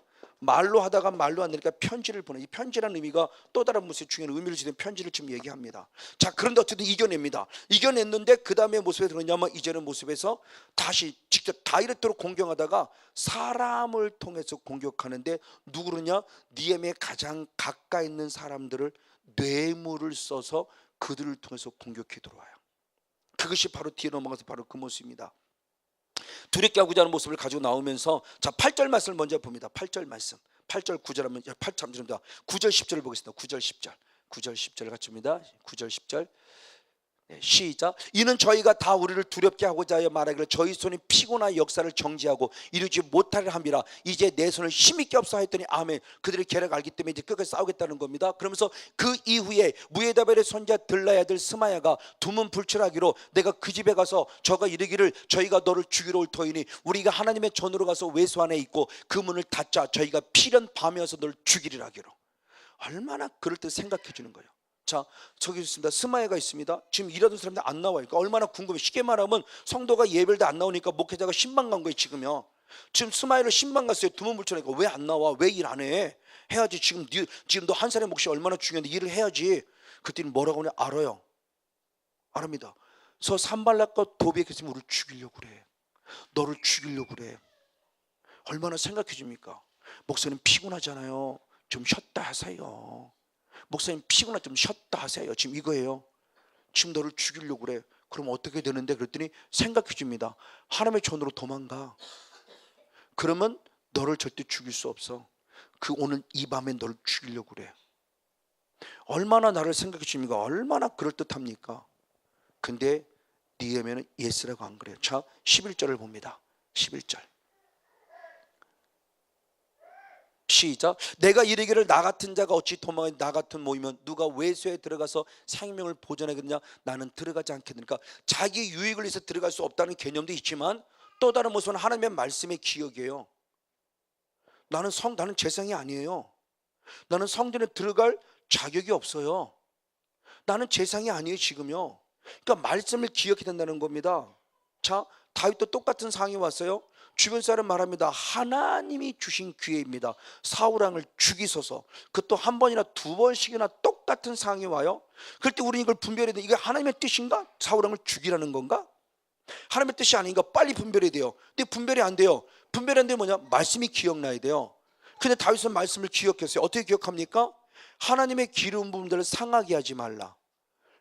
말로 하다가 말로 안 되니까 편지를 보내. 이 편지라는 의미가 또 다른 무슨 중요한 의미를 지닌 편지를 지금 얘기합니다. 자, 그런데 어쨌든 이겨냅니다. 이겨냈는데 그 다음에 모습에 들었냐면 이제는 모습에서 다시 직접 다이렉트로 공격하다가 사람을 통해서 공격하는데 누구느냐? 니엠의 가장 가까이 있는 사람들을 뇌물을 써서 그들을 통해서 공격해 들어와요. 그것이 바로 뒤에 넘어가서 바로 그 모습입니다. 두렵게 하고자 하는 모습을 가지고 나오면서, 자, 8절 말씀을 먼저 봅니다. 8절 말씀, 8절 9절 하면 8절입니다. 9절 10절을 보겠습니다. 9절 10절, 9절 10절 같이입니다. 9절 10절. 네, 시작. 이는 저희가 다 우리를 두렵게 하고자 하여 말하기를 저희 손이 피곤한 역사를 정지하고 이루지 못하려 함이라. 이제 내 손을 힘있게 없어 했더니 아멘. 그들의 계략을 알기 때문에 이제 끝까지 싸우겠다는 겁니다. 그러면서 그 이후에 무에다벨의 손자 들라의 아들 스마야가 두문 불출하기로 내가 그 집에 가서 저가 이르기를 저희가 너를 죽이러 올 터이니 우리가 하나님의 전으로 가서 외소 안에 있고 그 문을 닫자. 저희가 필연 밤에 와서 너를 죽이리라 하기로. 얼마나 그럴 때 생각해 주는 거예요. 자, 저기 있습니다. 스마야가 있습니다. 지금 일하던 사람들 안 나와요. 그러니까 얼마나 궁금해. 쉽게 말하면 성도가 예배를 안 나오니까 목회자가 신방 간 거예요. 지금요. 지금 스마야를 신방 갔어요. 두문불출하니까 왜 안 나와? 왜 일 안 해? 해야지. 지금 너 한 사람의 몫이 얼마나 중요한데 일을 해야지. 그때는 뭐라고 하냐? 알아요. 알합니다. 저 산발락과 도비에게 있으면 우리를 죽이려고 그래. 너를 죽이려고 그래. 얼마나 생각해 줍니까? 목사님 피곤하잖아요. 좀 쉬었다 하세요. 목사님 피곤하 좀 쉬었다 하세요. 지금 이거예요. 지금 너를 죽이려고 그래. 그럼 어떻게 되는데? 그랬더니 생각해 줍니다. 하나님의 전으로 도망가. 그러면 너를 절대 죽일 수 없어. 그 오늘 이 밤에 너를 죽이려고 그래. 얼마나 나를 생각해 줍니까? 얼마나 그럴듯합니까? 근데 니에미는 예스라고 안 그래요. 자, 11절을 봅니다. 11절. 시작. 내가 이르기를 나 같은 자가 어찌 도망하니 나 같은 모이면 누가 외소에 들어가서 생명을 보존하겠느냐? 나는 들어가지 않겠느니까. 자기 유익을 위해서 들어갈 수 없다는 개념도 있지만 또 다른 모습은 하나님의 말씀의 기억이에요. 나는 재상이 아니에요. 나는 성전에 들어갈 자격이 없어요. 나는 재상이 아니에요 지금요. 그러니까 말씀을 기억해야 된다는 겁니다. 자, 다윗도 똑같은 상황이 왔어요. 주변 사람 말합니다. 하나님이 주신 기회입니다. 사울 왕을 죽이소서. 그것도 한 번이나 두 번씩이나 똑같은 상황이 와요. 그럴 때 우리는 이걸 분별해야 돼요. 이게 하나님의 뜻인가? 사울 왕을 죽이라는 건가? 하나님의 뜻이 아닌가? 빨리 분별해야 돼요. 근데 분별이 안 돼요. 분별이 안 되면 뭐냐? 말씀이 기억나야 돼요. 근데 다윗은 말씀을 기억했어요. 어떻게 기억합니까? 하나님의 기름 부음들을 상하게 하지 말라.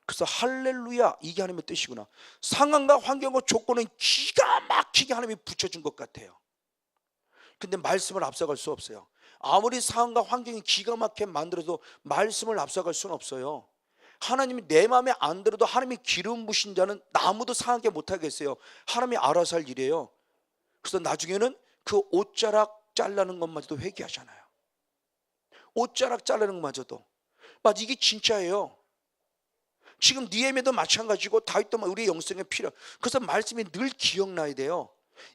그래서 할렐루야, 이게 하나님의 뜻이구나. 상황과 환경과 조건은 기가 막히게 하나님이 붙여준 것 같아요. 근데 말씀을 앞서갈 수 없어요. 아무리 상황과 환경이 기가 막히게 만들어도 말씀을 앞서갈 수는 없어요. 하나님이 내 마음에 안 들어도 하나님이 기름 부신 자는 아무도 상하게 못하겠어요. 하나님이 알아서 할 일이에요. 그래서 나중에는 그 옷자락 잘라는 것마저도 회개하잖아요. 옷자락 자르는 것마저도. 맞아, 이게 진짜예요. 지금 니에미도 마찬가지고 다윗도 우리의 영성에 필요. 그래서 말씀이 늘 기억나야 돼요.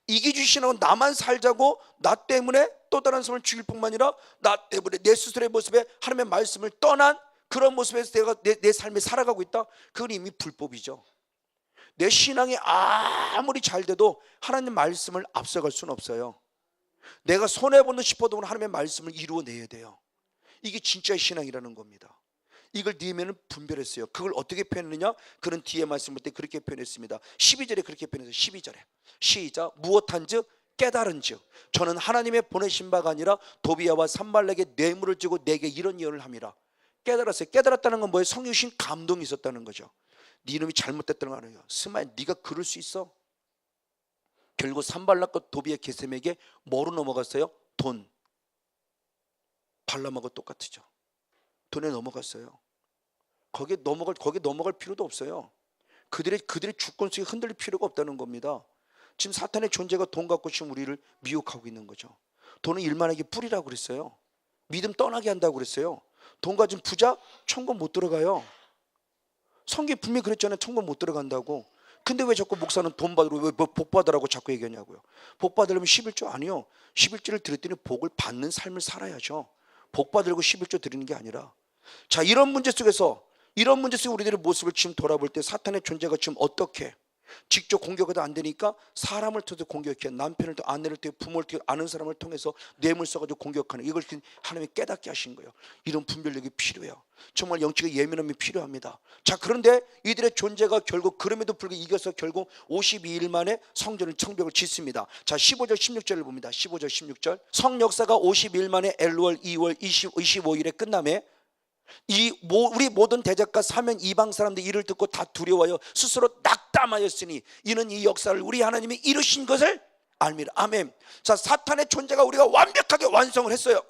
이기주신하고 나만 살자고 나 때문에 또 다른 사람을 죽일 뿐만 아니라 나 때문에 내 스스로의 모습에 하나님의 말씀을 떠난 그런 모습에서 내가 내 삶에 살아가고 있다. 그건 이미 불법이죠. 내 신앙이 아무리 잘 돼도 하나님 말씀을 앞서갈 수는 없어요. 내가 손해보는 싶어도 하나님의 말씀을 이루어내야 돼요. 이게 진짜의 신앙이라는 겁니다. 이걸 니에미는 분별했어요. 그걸 어떻게 표현했느냐? 그런 뒤에 말씀 볼 때 그렇게 표현했습니다. 12절에 그렇게 표현했어요. 12절에 시작. 무엇한즉 깨달은즉 저는 하나님의 보내신 바가 아니라 도비야와 산발락의 뇌물을 주고 내게 이런 예언을 함이라. 깨달았어요. 깨달았다는 건 뭐예요? 성령 주신 감동이 있었다는 거죠. 네 이놈이 잘못됐다는 거 아니에요. 스마야, 네가 그럴 수 있어? 결국 산발락과 도비야 게셈에게 뭐로 넘어갔어요? 돈. 발람하고 똑같죠. 돈에 넘어갔어요. 거기에 넘어갈 필요도 없어요. 그들의 주권 속에 흔들릴 필요가 없다는 겁니다. 지금 사탄의 존재가 돈 갖고 지금 우리를 미혹하고 있는 거죠. 돈은 일만하게 뿌리라고 그랬어요. 믿음 떠나게 한다고 그랬어요. 돈 가진 부자 천국 못 들어가요. 성경에 분명히 그랬잖아요. 천국 못 들어간다고. 근데 왜 자꾸 목사는 돈 받으러 왜 복 받으라고 자꾸 얘기하냐고요. 복 받으려면 11조 아니요. 11조를 드렸더니 복을 받는 삶을 살아야죠. 복 받으려고 11조 드리는 게 아니라. 자, 이런 문제 속에 우리들의 모습을 지금 돌아볼 때 사탄의 존재가 지금 어떻게 직접 공격해도 안 되니까 사람을 통해서 공격해. 남편을 통해, 아내를 통해, 부모를 통해, 아는 사람을 통해서 뇌물 써가지고 공격하는, 이걸 하나님이 깨닫게 하신 거예요. 이런 분별력이 필요해요. 정말 영적인 예민함이 필요합니다. 자, 그런데 이들의 존재가 결국 그럼에도 불구하고 이겨서 결국 52일 만에 성전을 성벽을 짓습니다. 자, 15절 16절을 봅니다. 15절 16절. 성 역사가 52일 만에 엘루월 2월 25일에 끝남에 우리 모든 대적과 사면 이방 사람들이 이를 듣고 다 두려워하여 스스로 낙담하였으니 이는 이 역사를 우리 하나님이 이루신 것을 알미라. 아멘. 자, 사탄의 존재가 우리가 완벽하게 완성을 했어요.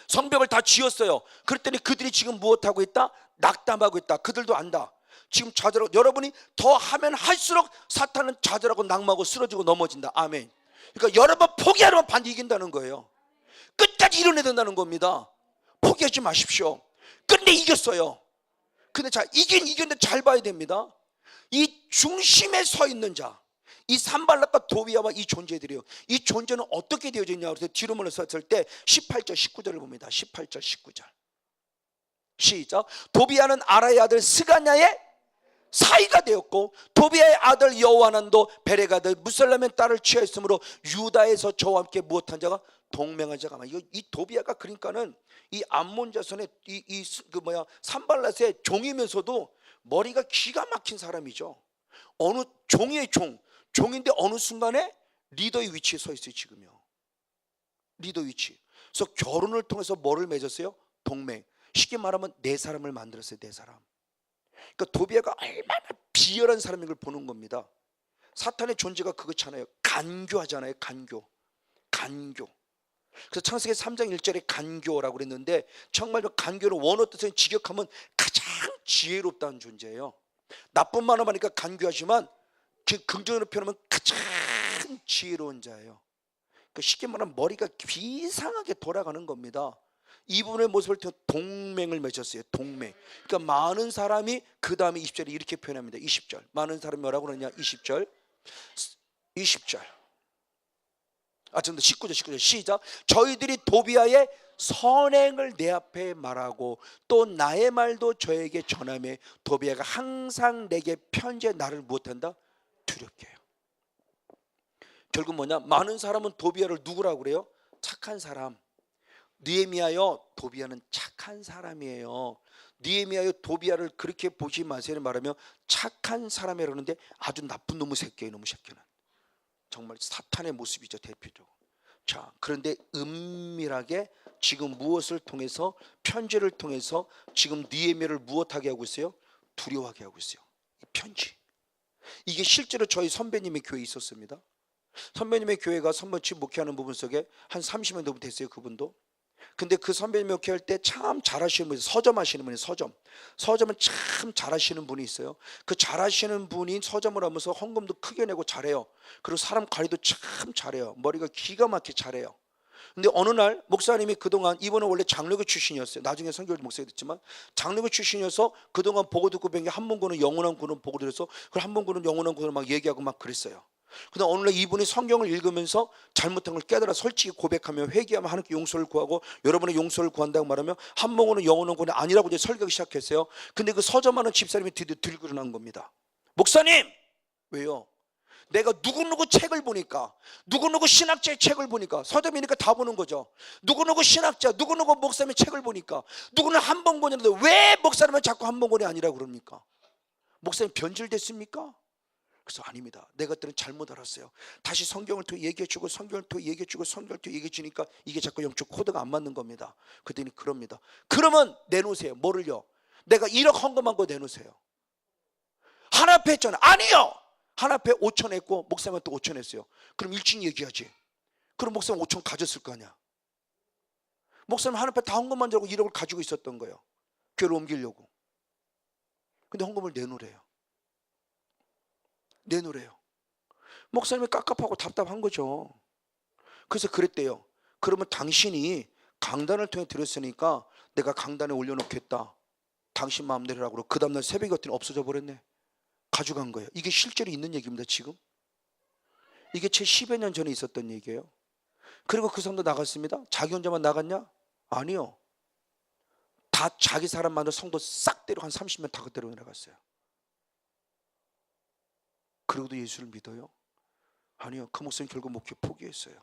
성벽을 다 지었어요. 그랬더니 그들이 지금 무엇하고 있다? 낙담하고 있다. 그들도 안다. 지금 좌절하고, 여러분이 더 하면 할수록 사탄은 좌절하고 낙마하고 쓰러지고 넘어진다. 아멘. 그러니까 여러 번 포기하면 반드시 이긴다는 거예요. 끝까지 이뤄내야 된다는 겁니다. 포기하지 마십시오. 근데 이겼어요. 근데 자, 이겼는데 잘 봐야 됩니다. 이 중심에 서 있는 자, 이 산발락과 도비아와 이 존재들이요, 이 존재는 어떻게 되어져 있냐. 그래서 뒤로 물러섰을 때 18절 19절을 봅니다. 18절 19절 시작. 도비아는 아라의 아들 스가냐의 사이가 되었고 도비아의 아들 여호하난도 벨의 아들 무살람의 딸을 취하였으므로 유다에서 저와 함께 무엇한 자가 동맹한 자가 많아. 이 도비아가 그러니까는 이 암몬 자손의 산발랏의 종이면서도 머리가 기가 막힌 사람이죠. 어느 종의 종인데 어느 순간에 리더의 위치에 서 있어요. 지금요, 리더 위치. 그래서 결혼을 통해서 뭐를 맺었어요? 동맹. 쉽게 말하면 네 사람을 만들었어요. 네 사람. 그러니까 도비아가 얼마나 비열한 사람인 걸 보는 겁니다. 사탄의 존재가 그렇잖아요. 간교하잖아요. 간교. 그래서 창세기 3장 1절에 간교라고 그랬는데, 정말 간교는 원어 뜻은 직역하면 가장 지혜롭다는 존재예요. 나쁜 말로 하니까 간교하지만 긍정으로 표현하면 가장 지혜로운 자예요. 그러니까 쉽게 말하면 머리가 비상하게 돌아가는 겁니다. 이분의 모습을 통해 동맹을 맺었어요. 동맹. 그러니까 많은 사람이, 그 다음에 20절에 이렇게 표현합니다. 20절. 많은 사람이 뭐라고 그러냐? 20절. 좀 더 19절 시작. 저희들이 도비아의 선행을 내 앞에 말하고 또 나의 말도 저에게 전하며 도비아가 항상 내게 편지해 나를 무엇한다? 두렵게 해요. 결국 뭐냐? 많은 사람은 도비아를 누구라고 그래요? 착한 사람. 느헤미야여, 도비아는 착한 사람이에요. 느헤미야여, 도비아를 그렇게 보지 마세요 말하며 착한 사람이라고 하는데 아주 나쁜 놈의 새끼예요. 놈의 새끼는 정말 사탄의 모습이죠, 대표적으로. 자, 그런데 은밀하게 지금 무엇을 통해서, 편지를 통해서 지금 느헤미야를 무엇하게 하고 있어요? 두려워하게 하고 있어요. 이 편지. 이게 실제로 저희 선배님의 교회에 있었습니다. 선배님의 교회가 선번치 목회하는 부분 속에 한 30년 정도 됐어요. 그분도. 근데 그 선배님 목회할 때 참 잘하시는 분이, 서점하시는 분이, 서점은 참 잘하시는 분이 있어요. 그 잘하시는 분이 서점을 하면서 헌금도 크게 내고 잘해요. 그리고 사람 관리도 참 잘해요. 머리가 기가 막히게 잘해요. 근데 어느 날 목사님이 그동안, 이분은 원래 장로교 출신이었어요. 나중에 선교를 목사가 됐지만 장로교 출신이어서 그동안 보고 듣고 배운 게 한문구는 영원한 구는 보고 들어서 그 한문구는 영원한 구를 막 얘기하고 막 그랬어요. 그러나 어느 날 이분이 성경을 읽으면서 잘못한 걸 깨달아 솔직히 고백하며 회개하며 하나님께 용서를 구하고 여러분의 용서를 구한다고 말하며 한문구는 영원한 구는 아니라고 이제 설교하기 시작했어요. 근데 그 서점하는 집사님이 드디어 들고 일어난 겁니다. 목사님! 왜요? 내가 누구누구 책을 보니까, 누구누구 신학자의 책을 보니까, 서점이니까 다 보는 거죠. 누구누구 신학자, 누구누구 목사님의 책을 보니까 누구는 한번권이라는데 왜 목사님은 자꾸 한번권이 아니라고 그럽니까? 목사님 변질됐습니까? 그래서 아닙니다. 내가 그때는 잘못 알았어요. 다시 성경을 통해 얘기해주고 성경을 통해 얘기해주고 성경을 통해 얘기해주니까 이게 자꾸 영적 코드가 안 맞는 겁니다. 그랬더니 그럽니다. 그러면 내놓으세요. 뭐를요? 내가 1억 헌금한 거 내놓으세요. 하나 앞에 했잖아. 아니요. 하나 앞에 5천 했고 목사님한테 5천 했어요. 그럼 일찍 얘기하지. 그럼 목사님 5천 가졌을 거 아니야. 목사님 하나 앞에 다 헌금만 들고 1억을 가지고 있었던 거예요. 교회를 옮기려고. 근데 헌금을 내놓으래요. 목사님이 깝깝하고 답답한 거죠. 그래서 그랬대요. 그러면 당신이 강단을 통해 드렸으니까 내가 강단에 올려놓겠다. 당신 마음대로 하고, 그 다음날 새벽에 갔더니 없어져 버렸네. 가져간 거예요. 이게 실제로 있는 얘기입니다. 지금 이게 채 10여 년 전에 있었던 얘기예요. 그리고 그 사람도 나갔습니다. 자기 혼자만 나갔냐? 아니요. 다 자기 사람 만들 성도 싹 데리고 한 30명 다 그대로 나갔어요. 그러고도 예수를 믿어요? 아니요. 그 목사님 결국 목회 포기했어요.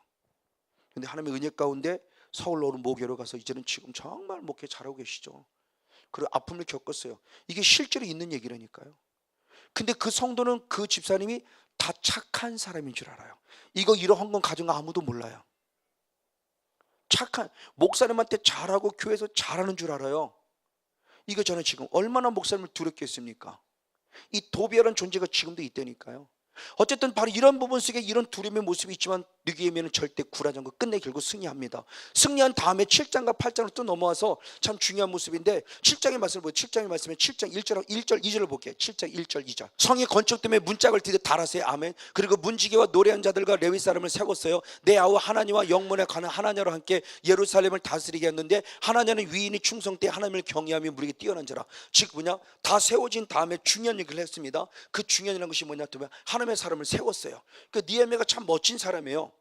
근데 하나님의 은혜 가운데 서울로 모교로 가서 이제는 지금 정말 목회 잘하고 계시죠. 그리고 아픔을 겪었어요. 이게 실제로 있는 얘기라니까요. 근데 그 성도는 그 집사님이 다 착한 사람인 줄 알아요. 이거 이런 건 가진 거 아무도 몰라요. 착한 목사님한테 잘하고 교회에서 잘하는 줄 알아요. 이거 저는 지금 얼마나 목사님을 두렵겠습니까? 이 도비아라는 존재가 지금도 있다니까요. 어쨌든 바로 이런 부분 속에 이런 두려움의 모습이 있지만 느헤미야는 절대 굴하지 않고 끝내 결국 승리합니다. 승리한 다음에 7장과 8장으로 또 넘어와서 참 중요한 모습인데 7장의 말씀을 보세요. 7장의 말씀에 7장 1절 2절을 볼게요. 7장 1절 2절. 성의 건축 때문에 문짝을 드디어 달았어요. 아멘. 그리고 문지기와 노래한 자들과 레위 사람을 세웠어요. 내 아우 하나님과 영문에 가는 하나냐로 함께 예루살렘을 다스리게 했는데 하나냐는 위인이 충성 때 하나님을 경외하며 무리에게 뛰어난 자라. 즉 뭐냐? 다 세워진 다음에 중요한 얘기를 했습니다. 그 중요한 것이 뭐냐? 또 하나님의 사람을 세웠어요. 그 느헤미야가 참 멋진 사람이에요.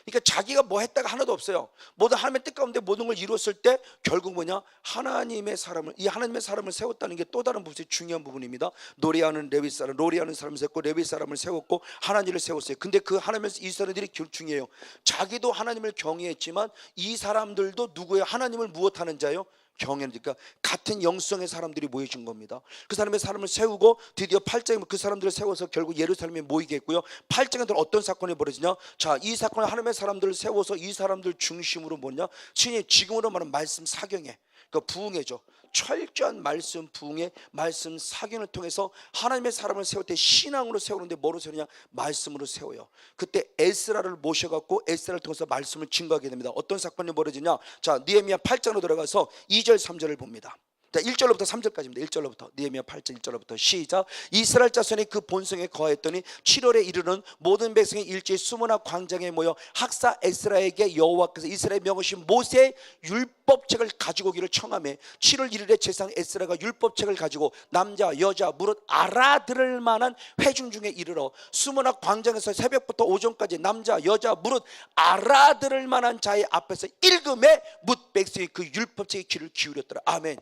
그러니까 자기가 뭐 했다가 하나도 없어요. 모든 하나님의 뜻 가운데 모든 걸 이루었을 때 결국 뭐냐? 하나님의 사람을, 이 하나님의 사람을 세웠다는 게 또 다른 부분이 중요한 부분입니다. 노래하는 레위 사람, 노래하는 사람을 세웠고 레위 사람을 세웠고 하나님을 세웠어요. 근데 그 하나님의 이 사람들이 중요해요. 자기도 하나님을 경외했지만 이 사람들도 누구예요? 하나님을 무엇하는 자예요? 경외니까 같은 영성의 사람들이 모여진 겁니다. 그 사람의 사람을 세우고 드디어 8장에 그 사람들을 세워서 결국 예루살렘에 모이게 했고요. 8장에 어떤 사건이 벌어지냐? 자, 이 사건은 하나님의 사람들을 세워서 이 사람들 중심으로 뭐냐? 신이 지금으로 말하는 말씀 사경에, 그러니까 부흥회죠. 철저한 말씀 부흥회, 말씀 사경을 통해서 하나님의 사람을 세울 때 신앙으로 세우는데 뭐로 세우냐? 말씀으로 세워요. 그때 에스라를 모셔갖고 에스라를 통해서 말씀을 증거하게 됩니다. 어떤 사건이 벌어지냐? 자, 느헤미야 8장으로 들어가서 2절 3절을 봅니다. 1절로부터 3절까지입니다. 1절로부터 느헤미야 8장 1절로부터 시작. 이스라엘 자손이 그 본성에 거하였더니 7월에 이르는 모든 백성이 일제히 수문화 광장에 모여 학사 에스라에게 여호와께서 이스라엘 명하신 모세의 율법책을 가지고 오기를 청하매 7월 1일에 제상 에스라가 율법책을 가지고 남자 여자 무릇 알아들을 만한 회중 중에 이르러 수문화 광장에서 새벽부터 오전까지 남자 여자 무릇 알아들을 만한 자의 앞에서 읽음에 뭇 백성이 그 율법책의 귀를 기울였더라. 아멘.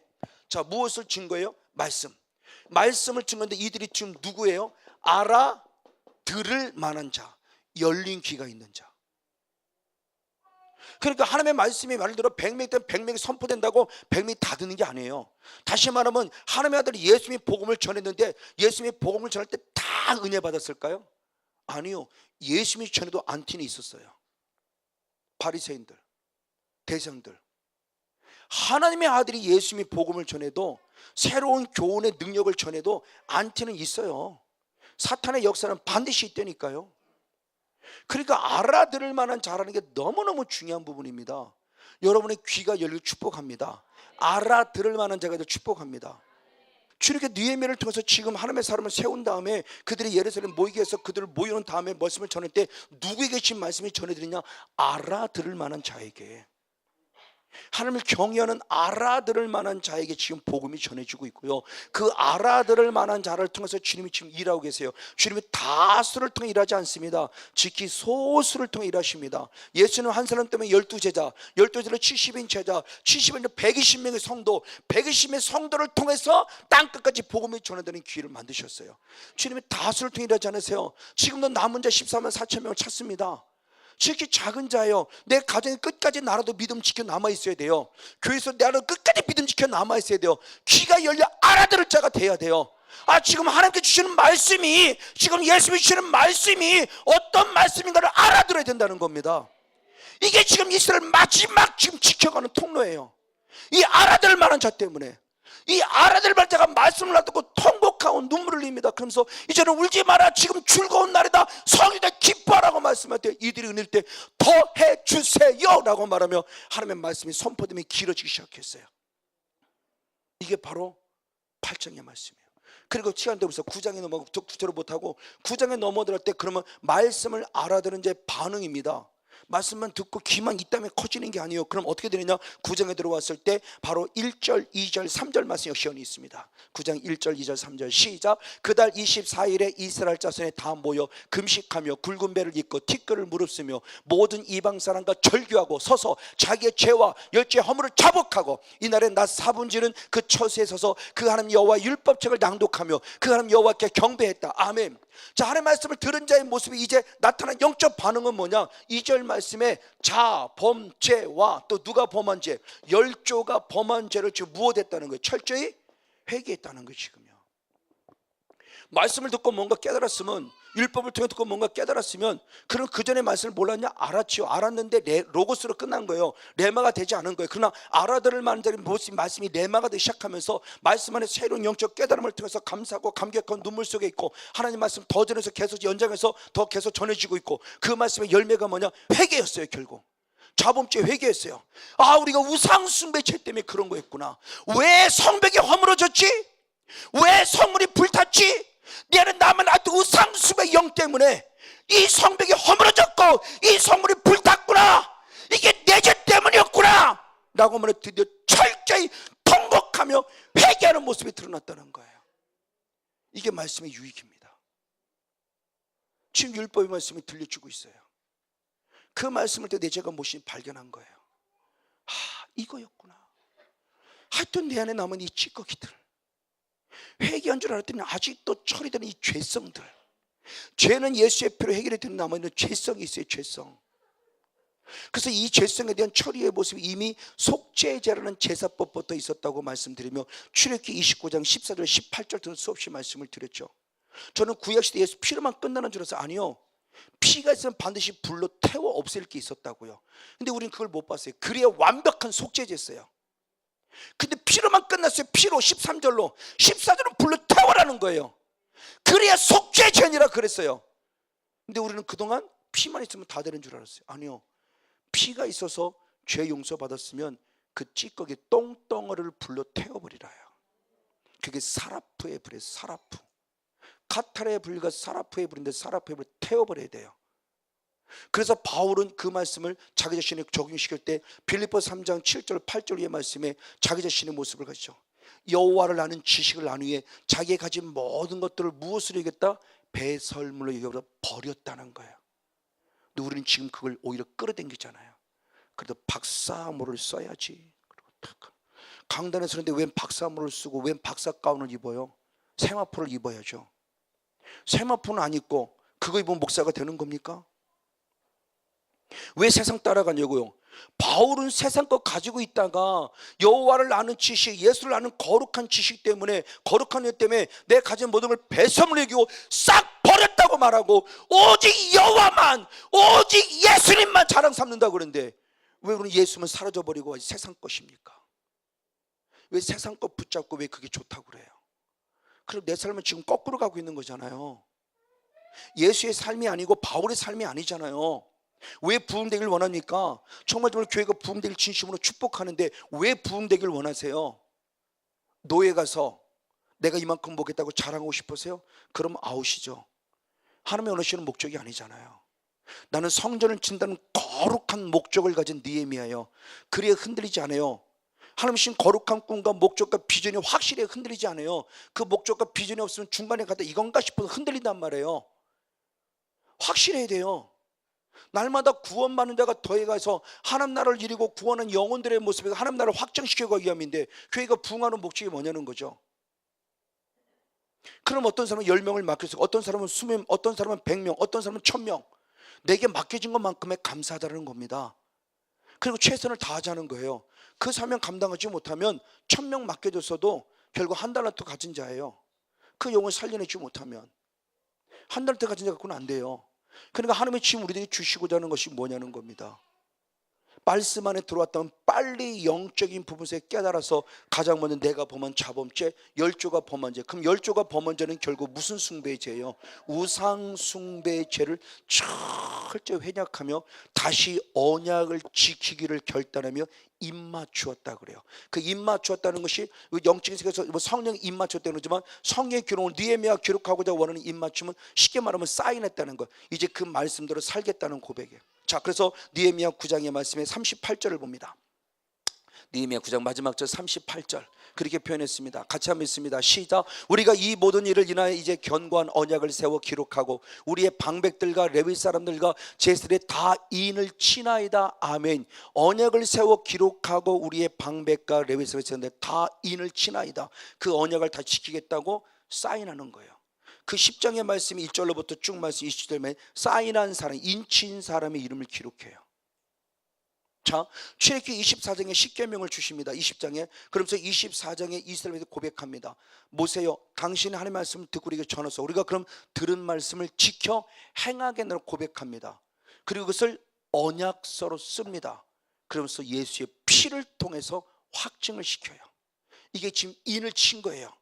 자, 무엇을 증거해요? 말씀. 말씀을 증거인데 이들이 지금 누구예요? 알아들을 만한 자, 열린 귀가 있는 자. 그러니까 하나님의 말씀이 말을 들어 100명 되면 100명이 선포된다고 100명이 다 듣는 게 아니에요. 다시 말하면 하나님의 아들이 예수님이 복음을 전했는데 예수님이 복음을 전할 때 다 은혜 받았을까요? 아니요. 예수님이 전에도 안티는 있었어요. 바리새인들, 대장들. 하나님의 아들이 예수님이 복음을 전해도 새로운 교훈의 능력을 전해도 안티는 있어요. 사탄의 역사는 반드시 있다니까요. 그러니까 알아들을 만한 자라는 게 너무너무 중요한 부분입니다. 여러분의 귀가 열리고 축복합니다. 알아들을 만한 자가 축복합니다. 이렇게 느헤미야를 통해서 지금 하나님의 사람을 세운 다음에 그들이 예루살렘 모이게 해서 그들을 모여놓은 다음에 말씀을 전할 때 누구에게 지금 말씀이 전해드리냐? 알아들을 만한 자에게, 하나님을 경외하는 알아들을 만한 자에게 지금 복음이 전해지고 있고요. 그 알아들을 만한 자를 통해서 주님이 지금 일하고 계세요. 주님이 다수를 통해 일하지 않습니다. 지키 소수를 통해 일하십니다. 예수는 한 사람 때문에 12제자, 12제자를 70인 제자, 70인 120명의 성도, 120명의 성도를 통해서 땅끝까지 복음이 전해드리는 기회를 만드셨어요. 주님이 다수를 통해 일하지 않으세요. 지금도 남은 자 14만 4천 명을 찾습니다. 지극히 작은 자예요. 내 가정이 끝까지 나라도 믿음 지켜 남아있어야 돼요. 교회에서 나라도 끝까지 믿음 지켜 남아있어야 돼요. 귀가 열려 알아들을 자가 돼야 돼요. 지금 하나님께 주시는 말씀이, 지금 예수님이 주시는 말씀이 어떤 말씀인가를 알아들어야 된다는 겁니다. 이게 지금 이스라엘 마지막 지금 지켜가는 통로예요. 이 알아들을 만한 자 때문에, 이 알아들을 만한 자가 말씀을 놔두고 통곡하고 눈물을 흘립니다. 그러면서 이제는 울지 마라, 지금 즐거운 날이다, 성이다, 기뻐하라고 말씀할 때 이들이 은일 때 더 해주세요 라고 말하며 하나님의 말씀이 선포되며 길어지기 시작했어요. 이게 바로 8장의 말씀이에요. 그리고 시간 되면서 9장에 넘어가고 9절을 못하고 9장에 넘어들 때 그러면 말씀을 알아들은 자의 반응입니다. 말씀만 듣고 귀만 있다면 커지는 게 아니에요. 그럼 어떻게 되느냐? 9장에 들어왔을 때 바로 1절, 2절, 3절 말씀 역시 연이 있습니다. 9장 1절, 2절, 3절 시작. 그달 24일에 이스라엘 자손이 다 모여 금식하며 굵은 배를 입고 티끌을 무릅쓰며 모든 이방 사람과 절규하고 서서 자기의 죄와 열죄 허물을 자복하고 이날에 낮 4분질은 그 처소에 서서 그 하나님 여호와 율법책을 낭독하며 그 하나님 여호와께 경배했다. 아멘. 자, 하나님의 말씀을 들은 자의 모습이 이제 나타난 영적 반응은 뭐냐? 2절 말씀에 자, 범, 죄와 또 누가 범한 죄, 열조가 범한 죄를 지금 무엇했다는 거예요? 철저히 회개했다는 거예요. 지금요. 말씀을 듣고 뭔가 깨달았으면, 율법을 통해 듣고 뭔가 깨달았으면, 그럼 그 전에 말씀을 몰랐냐? 알았지요. 알았는데 로고스로 끝난 거예요. 레마가 되지 않은 거예요. 그러나 알아들을 만한 말씀이 레마가 되기 시작하면서 말씀 안에 새로운 영적 깨달음을 통해서 감사하고 감격하고 눈물 속에 있고, 하나님 말씀 더 전해서 계속 연장해서 더 계속 전해지고 있고, 그 말씀의 열매가 뭐냐? 회개였어요. 결국 자범죄 회개했어요. 아, 우리가 우상숭배 죄 때문에 그런 거였구나. 왜 성벽이 허물어졌지? 왜 성문이 불탔지? 내는 남은 아직도 우상숭배 영 때문에 이 성벽이 허물어졌고 이 성문이 불탔구나. 이게 내 죄 때문이었구나 라고 하면 드디어 철저히 통곡하며 회개하는 모습이 드러났다는 거예요. 이게 말씀의 유익입니다. 지금 율법의 말씀이 들려주고 있어요. 그 말씀을 때 내 죄가 무엇인지 발견한 거예요. 아, 이거였구나. 하여튼 내 안에 남은 이 찌꺼기들, 회개한 줄 알았더니 아직도 처리되는 이 죄성들. 죄는 예수의 피로 해결이 되는 남아있는 죄성이 있어요. 죄성. 그래서 이 죄성에 대한 처리의 모습이 이미 속죄제라는 제사법부터 있었다고 말씀드리며, 출애굽기 29장 14절 18절 등 수없이 말씀을 드렸죠. 저는 구약시대 예수 피로만 끝나는 줄 알아서, 아니요, 피가 있으면 반드시 불로 태워 없앨 게 있었다고요. 근데 우리는 그걸 못 봤어요. 그래야 완벽한 속죄제였어요. 근데 피로만 끝났어요. 피로 13절로 14절은 불로 태워라는 거예요. 그래야 속죄죄니라 그랬어요. 근데 우리는 그동안 피만 있으면 다 되는 줄 알았어요. 아니요, 피가 있어서 죄 용서받았으면 그 찌꺼기 똥덩어리를 불로 태워버리라요. 그게 사라프의 불이에요. 사라프. 카타르의 불과 사라프의 불인데 사라프의 불을 태워버려야 돼요. 그래서 바울은 그 말씀을 자기 자신에 적용시킬 때 빌립보서 3장 7절 8절의 말씀에 자기 자신의 모습을 가지죠. 여호와를 아는 지식을 안 위해 자기가 가진 모든 것들을 무엇으로 여겼다? 배설물로 여겨 버렸다는 거예요. 근데 우리는 지금 그걸 오히려 끌어당기잖아요. 그래도 박사모를 써야지. 강단에서 그런데 웬 박사모를 쓰고 웬 박사 가운을 입어요? 세마포를 입어야죠. 세마포는 안 입고 그거 입으면 목사가 되는 겁니까? 왜 세상 따라가냐고요? 바울은 세상 것 가지고 있다가 여호와를 아는 지식, 예수를 아는 거룩한 지식 때문에, 거룩한 일 때문에 내 가진 모든 걸 배설물로 여기고 싹 버렸다고 말하고 오직 여호와만, 오직 예수님만 자랑 삼는다고 그러는데, 왜 그런 예수만 사라져버리고 세상 것입니까? 왜 세상 것 붙잡고 왜 그게 좋다고 그래요? 그럼 내 삶은 지금 거꾸로 가고 있는 거잖아요. 예수의 삶이 아니고 바울의 삶이 아니잖아요. 왜 부흥되길 원합니까? 정말 교회가 부흥되길 진심으로 축복하는데 왜 부흥되길 원하세요? 노예 가서 내가 이만큼 먹겠다고 자랑하고 싶으세요? 그럼 아웃이죠. 하나님의 원하시는 목적이 아니잖아요. 나는 성전을 짓는다는 거룩한 목적을 가진 느헤미야예요. 그래야 흔들리지 않아요. 하나님 신 거룩한 꿈과 목적과 비전이 확실히 흔들리지 않아요. 그 목적과 비전이 없으면 중간에 가다 이건가 싶어서 흔들린단 말이에요. 확실해야 돼요. 날마다 구원받는 자가 더해가서 하나님 나라를 이루고 구원하는 영혼들의 모습이 하나님 나라를 확정시키기 위함인데, 교회가 부흥하는 목적이 뭐냐는 거죠. 그럼 어떤 사람은 10명을 맡겼어요. 어떤 사람은 20명, 어떤 사람은 100명, 어떤 사람은 1000명. 내게 맡겨진 것만큼의 감사하다는 겁니다. 그리고 최선을 다하자는 거예요. 그 사명 감당하지 못하면 1000명 맡겨줬어도 결국 한 달란트 가진 자예요. 그 영혼을 살려내지 못하면 한 달란트 가진 자 갖고는 안 돼요. 그러니까 하나님의 지금 우리에게 주시고자 하는 것이 뭐냐는 겁니다. 말씀 안에 들어왔다면 빨리 영적인 부분에서 깨달아서 가장 먼저 내가 범한 자범죄, 열조가 범한 죄. 그럼 열조가 범한 죄는 결국 무슨 숭배의 죄예요? 우상 숭배의 죄를 철저히 회략하며 다시 언약을 지키기를 결단하며 입맞추었다 그래요. 그 입맞추었다는 것이 영적인 세계에서 성령이 입맞췄다는 거지만, 성령의 기록을 느헤미야가 기록하고자 원하는 입맞춤은 쉽게 말하면 사인했다는 거. 이제 그 말씀대로 살겠다는 고백이에요. 자, 그래서 느헤미야 9장의 말씀에 38절을 봅니다. 느헤미야 9장 마지막 절 38절 그렇게 표현했습니다. 같이 한번 읽습니다. 시작. 우리가 이 모든 일을 인하여 이제 견고한 언약을 세워 기록하고 우리의 방백들과 레위 사람들과 제사들의 다 인을 치나이다. 아멘. 언약을 세워 기록하고 우리의 방백과 레위 사람들 다 인을 치나이다. 그 언약을 다 지키겠다고 사인하는 거예요. 그 10장의 말씀이 1절로부터 쭉 말씀 20절에 사인한 사람, 인친 사람의 이름을 기록해요. 자, 출애굽기 24장에 십계명을 주십니다. 20장에. 그러면서 24장에 이스라엘에서 고백합니다. 모세여, 당신이 하나님의 말씀을 듣고 우리에게 전하소. 우리가 그럼 들은 말씀을 지켜 행하겠노라 고백합니다. 그리고 그것을 언약서로 씁니다. 그러면서 예수의 피를 통해서 확증을 시켜요. 이게 지금 인을 친 거예요.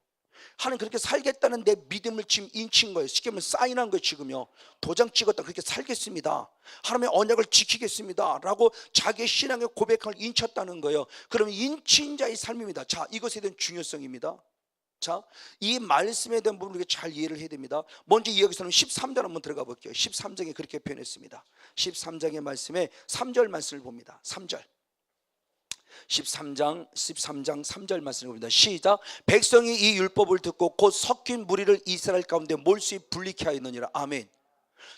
하나님 그렇게 살겠다는 내 믿음을 지금 인친 거예요. 쉽게 말하면 사인한 거예요. 지금요, 도장 찍었다. 그렇게 살겠습니다, 하나님의 언약을 지키겠습니다 라고 자기의 신앙의 고백을 인쳤다는 거예요. 그러면 인친 자의 삶입니다. 자, 이것에 대한 중요성입니다. 자, 이 말씀에 대한 부분을 우리가 잘 이해를 해야 됩니다. 먼저 여기서는 13장 한번 들어가 볼게요. 13장에 그렇게 표현했습니다. 13장의 말씀에 3절 말씀을 봅니다. 3절 13장 3절 말씀을 봅니다. 시작. 백성이 이 율법을 듣고 곧 섞인 무리를 이스라엘 가운데 몰수히 불리게 하였느니라. 아멘.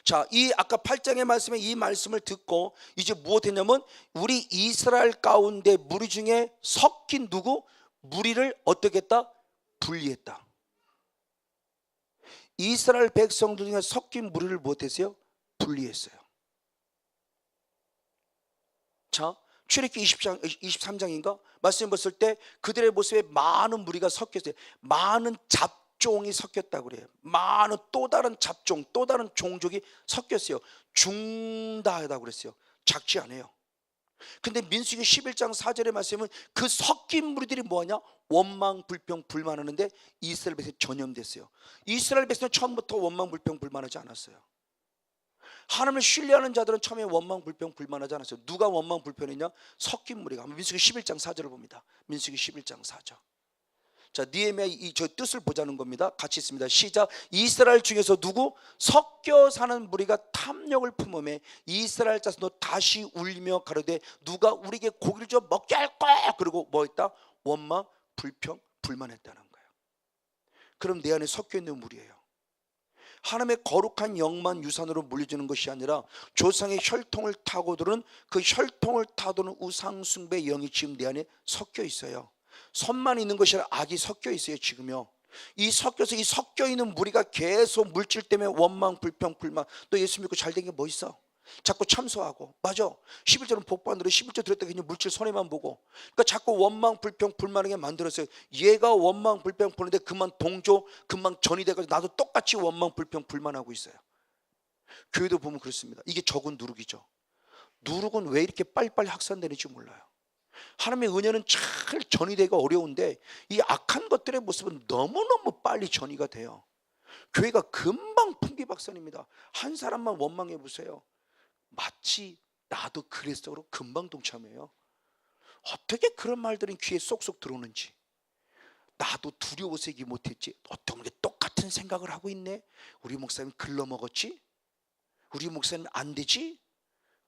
자, 이 아까 8장의 말씀에 이 말씀을 듣고 이제 무엇 했냐면 우리 이스라엘 가운데 무리 중에 섞인 누구? 무리를 어떻게 했다? 분리했다. 이스라엘 백성들 중에 섞인 무리를 무엇했어요? 분리했어요. 자, 출애굽기 23장인가 말씀 봤을 때 그들의 모습에 많은 무리가 섞였어요. 많은 잡종이 섞였다고 그래요. 많은 또 다른 잡종, 또 다른 종족이 섞였어요. 중다하다고 그랬어요. 작지 않아요. 근데 민수기 11장 4절의 말씀은 그 섞인 무리들이 뭐하냐? 원망, 불평, 불만하는데 이스라엘 백성이 전염됐어요. 이스라엘 백성은 처음부터 원망, 불평, 불만하지 않았어요. 하나님을 신뢰하는 자들은 처음에 원망, 불평, 불만하지 않았어요. 누가 원망, 불평했냐? 섞인 무리가. 민수기 11장 4절을 봅니다. 민수기 11장 4절. 자, 느헤미야의 저 뜻을 보자는 겁니다. 같이 있습니다. 시작. 이스라엘 중에서 누구? 섞여 사는 무리가 탐욕을 품음에 이스라엘 자손도 다시 울리며 가로되 누가 우리에게 고기를 줘 먹게 할 거야. 그리고 뭐 했다? 원망, 불평, 불만했다는 거예요. 그럼 내 안에 섞여 있는 무리예요. 하나님의 거룩한 영만 유산으로 물려주는 것이 아니라 조상의 혈통을 타고들은 그 혈통을 타도는 우상 숭배 영이 지금 내 안에 섞여 있어요. 선만 있는 것이 아니라 악이 섞여 있어요. 지금요, 이 섞여 있는 무리가 계속 물질 때문에 원망, 불평, 불만. 너 예수 믿고 잘된 게 뭐 있어? 자꾸 참소하고. 맞아, 11절은 복받으러 11절 들었다 그냥 물질 손해만 보고. 그러니까 자꾸 원망, 불평, 불만하게 만들었어요. 얘가 원망, 불평, 불만인데 그만 동조, 그만 전이 돼가지고 나도 똑같이 원망, 불평, 불만하고 있어요. 교회도 보면 그렇습니다. 이게 적은 누룩이죠. 누룩은 왜 이렇게 빨리빨리 확산되는지 몰라요. 하나님의 은혜는 잘 전이되기가 어려운데 이 악한 것들의 모습은 너무너무 빨리 전이가 돼요. 교회가 금방 풍기박산입니다. 한 사람만 원망해 보세요. 마치 나도 그리스도로 금방 동참해요. 어떻게 그런 말들은 귀에 쏙쏙 들어오는지. 나도 두려워서 얘기 못했지. 어떤 게 똑같은 생각을 하고 있네. 우리 목사님 글러먹었지. 우리 목사님 안 되지.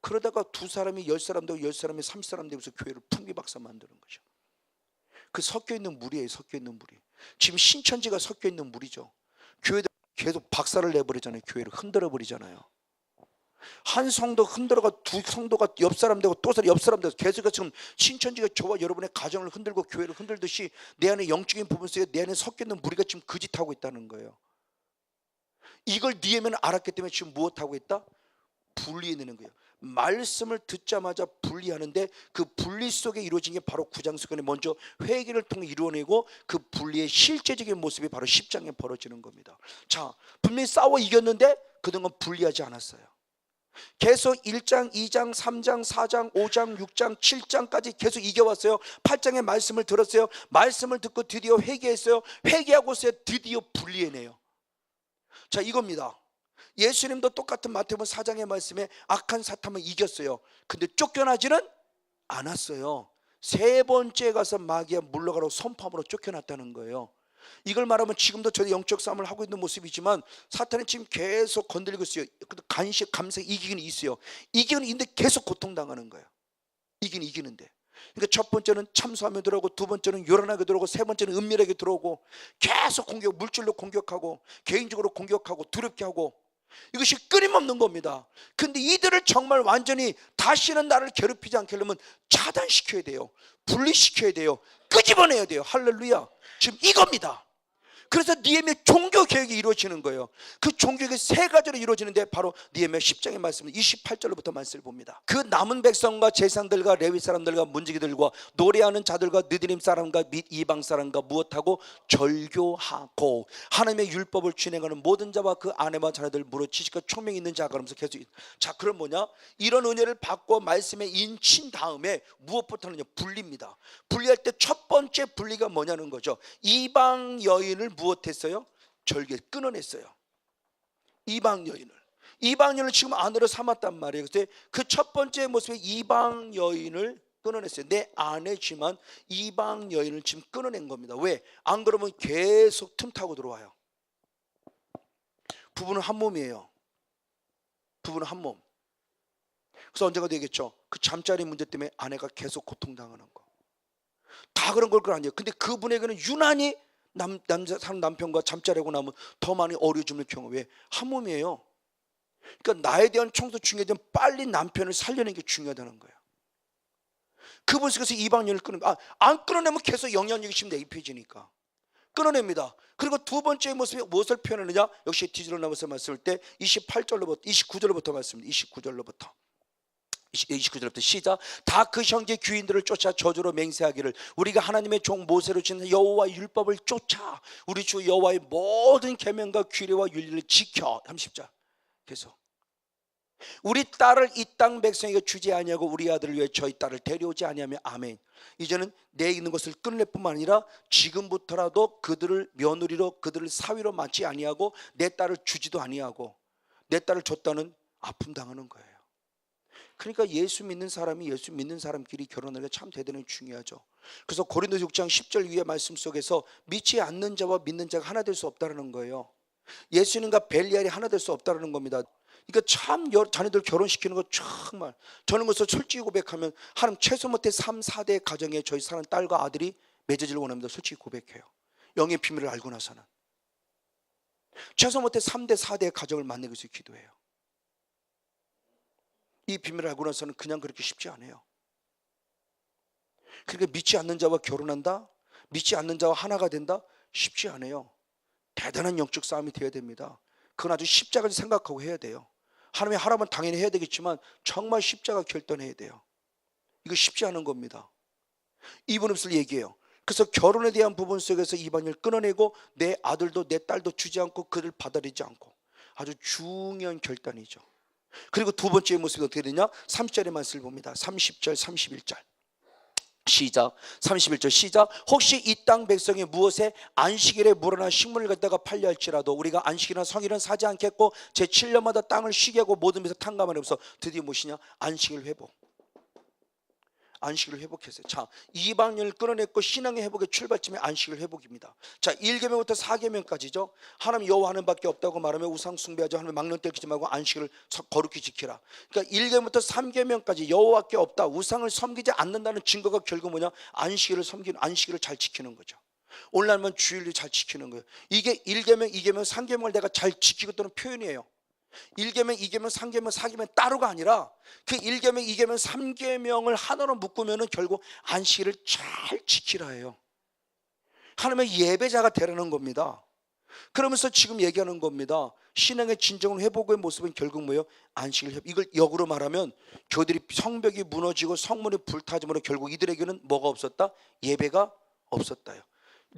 그러다가 두 사람이 10사람 되고 10사람이 30사람 되면서 교회를 풍기박산 만드는 거죠. 그 섞여 있는 무리예요. 섞여 있는 무리. 지금 신천지가 섞여 있는 무리죠. 교회들 계속 박살을 내버리잖아요. 교회를 흔들어 버리잖아요. 한 성도 흔들어가 두 성도가 옆 사람 되고 또 옆 사람 되고 계속 지금 신천지가 저와 여러분의 가정을 흔들고 교회를 흔들듯이 내 안에 영적인 부분 속에 내 안에 섞여 있는 무리가 지금 그 짓하고 있다는 거예요. 이걸 니에면 알았기 때문에 지금 무엇하고 있다? 분리해내는 거예요. 말씀을 듣자마자 분리하는데 그 분리 속에 이루어진 게 바로 9장 속에 먼저 회개를 통해 이루어내고 그 분리의 실제적인 모습이 바로 10장에 벌어지는 겁니다. 자, 분명히 싸워 이겼는데 그동안 분리하지 않았어요. 계속 1장, 2장, 3장, 4장, 5장, 6장, 7장까지 계속 이겨왔어요. 8장의 말씀을 들었어요. 말씀을 듣고 드디어 회개했어요. 회개하고서 드디어 분리해내요. 자, 이겁니다. 예수님도 똑같은 마태복음 4장의 말씀에 악한 사탄을 이겼어요. 근데 쫓겨나지는 않았어요. 세 번째 가서 마귀야 물러가라고 선포함으로 쫓겨났다는 거예요. 이걸 말하면 지금도 저희 영적 싸움을 하고 있는 모습이지만 사탄이 지금 계속 건드리고 있어요. 간식, 감색 이기긴 있어요. 이기는 있는데 계속 고통당하는 거예요. 이기는데. 그러니까 첫 번째는 참소하며 들어오고, 두 번째는 요란하게 들어오고, 세 번째는 은밀하게 들어오고, 계속 공격, 물질로 공격하고, 개인적으로 공격하고, 두렵게 하고, 이것이 끊임없는 겁니다. 근데 이들을 정말 완전히 다시는 나를 괴롭히지 않게 하려면 차단시켜야 돼요. 분리시켜야 돼요. 끄집어내야 돼요. 할렐루야. 지금 이겁니다. 그래서 느헤미야 종교 개혁이 이루어지는 거예요. 그 종교 개혁이 세 가지로 이루어지는데 바로 느헤미야 10장의 말씀 28절로부터 말씀을 봅니다. 그 남은 백성과 제사장들과 레위 사람들과 문지기들과 노래하는 자들과 느드림 사람과 및 이방 사람과 무엇하고 절교하고 하나님의 율법을 진행하는 모든 자와 그 아내와 자녀들 무릇 지식과 총명이 있는 자가, 그러면서 계속. 자, 그럼 뭐냐? 이런 은혜를 받고 말씀에 인친 다음에 무엇부터는요? 분리입니다. 분리할 때 첫 번째 분리가 뭐냐는 거죠. 이방 여인을 무엇했어요? 절개 끊어냈어요. 이방 여인을 지금 아내로 삼았단 말이에요. 그래서 그 첫 번째 모습에 이방 여인을 끊어냈어요. 내 아내지만 이방 여인을 지금 끊어낸 겁니다. 왜? 안 그러면 계속 틈타고 들어와요. 부부는 한 몸이에요. 부부는 한 몸. 그래서 언젠가 되겠죠. 그 잠자리 문제 때문에 아내가 계속 고통당하는 거. 다 그런 걸 아니에요. 근데 그분에게는 유난히 남편과 잠자리하고 나면 더 많이 어려움을 경험. 왜? 한 몸이에요. 그러니까 나에 대한 청소 중요하지만 빨리 남편을 살려내는 게 중요하다는 거예요. 그분 속에서 이방인을 안 끊어내면 계속 영향력이 지금 내입혀지니까 끊어냅니다. 그리고 두 번째 모습이 무엇을 표현하느냐? 역시 뒤로 넘어서 말씀할 때 29절로부터 말씀입니다. 29절부터 시작. 다 그 형제 귀인들을 쫓아 저주로 맹세하기를 우리가 하나님의 종 모세로 준 여호와의 율법을 쫓아 우리 주 여호와의 모든 계명과 규례와 윤리를 지켜. 30절 계속. 우리 딸을 이 땅 백성에게 주지 아니하고 우리 아들을 위해 저희 딸을 데려오지 아니하며. 아멘. 이제는 내 있는 것을 끊을 뿐만 아니라 지금부터라도 그들을 며느리로 그들을 사위로 맞지 아니하고 내 딸을 주지도 아니하고. 내 딸을 줬다는 아픔 당하는 거예요. 그러니까 예수 믿는 사람이 예수 믿는 사람끼리 결혼하는 게 참 대단히 중요하죠. 그래서 고린도서 6장 10절 위의 말씀 속에서 믿지 않는 자와 믿는 자가 하나 될 수 없다는 거예요. 예수님과 벨리알이 하나 될 수 없다는 겁니다. 그러니까 참 자녀들 결혼시키는 거 정말, 저는 그래서 솔직히 고백하면 하나님 최소 못해 3, 4대 가정에 저희 사는 딸과 아들이 맺어지를 원합니다. 솔직히 고백해요. 영의 비밀을 알고 나서는 최소 못해 3대, 4대의 가정을 만나기 위해서 기도해요. 이 비밀을 알고 나서는 그냥 그렇게 쉽지 않아요. 그러니까 믿지 않는 자와 결혼한다, 믿지 않는 자와 하나가 된다, 쉽지 않아요. 대단한 영적 싸움이 되어야 됩니다. 그건 아주 십자가를 생각하고 해야 돼요. 하나님이 하라면 당연히 해야 되겠지만 정말 십자가 결단해야 돼요. 이거 쉽지 않은 겁니다. 이분없을 얘기예요. 그래서 결혼에 대한 부분 속에서 이방인을 끊어내고 내 아들도 내 딸도 주지 않고 그들 받아들이지 않고, 아주 중요한 결단이죠. 그리고 두 번째 모습이 어떻게 되냐? 30절의 말씀을 봅니다. 30절 31절 시작. 31절 시작. 혹시 이 땅 백성이 무엇에 안식일에 물어나 식물을 갖다가 팔려 할지라도 우리가 안식일이나 성일은 사지 않겠고 제 7년마다 땅을 쉬게 하고 모든 데서 탕감하는 없어. 드디어 무엇이냐? 안식일 회복. 안식일을 회복했어요. 자, 이방인을 끊어냈고 신앙의 회복의 출발점이 안식일 회복입니다. 자, 1계명부터 4계명까지죠. 하나님 여호와는 밖에 없다고 말하며 우상 숭배하지 하나님 망령 때리지 말고 안식일을 거룩히 지키라. 그러니까 1계명부터 3계명까지 여호와께 없다, 우상을 섬기지 않는다는 증거가 결국 뭐냐? 안식일을 섬기는, 안식일을 잘 지키는 거죠. 오늘날만 주일을 잘 지키는 거예요. 이게 1계명, 2계명, 3계명을 내가 잘 지키고 있다는 표현이에요. 1계명, 2계명, 3계명, 4계명 따로가 아니라 그 1계명, 2계명, 3계명을 하나로 묶으면 결국 안식일을 잘 지키라 해요. 하나님의 예배자가 되라는 겁니다. 그러면서 지금 얘기하는 겁니다. 신앙의 진정한 회복의 모습은 결국 뭐예요? 안식일 회복. 이걸 역으로 말하면 교들이 성벽이 무너지고 성문이 불타짐으로 결국 이들에게는 뭐가 없었다? 예배가 없었다요.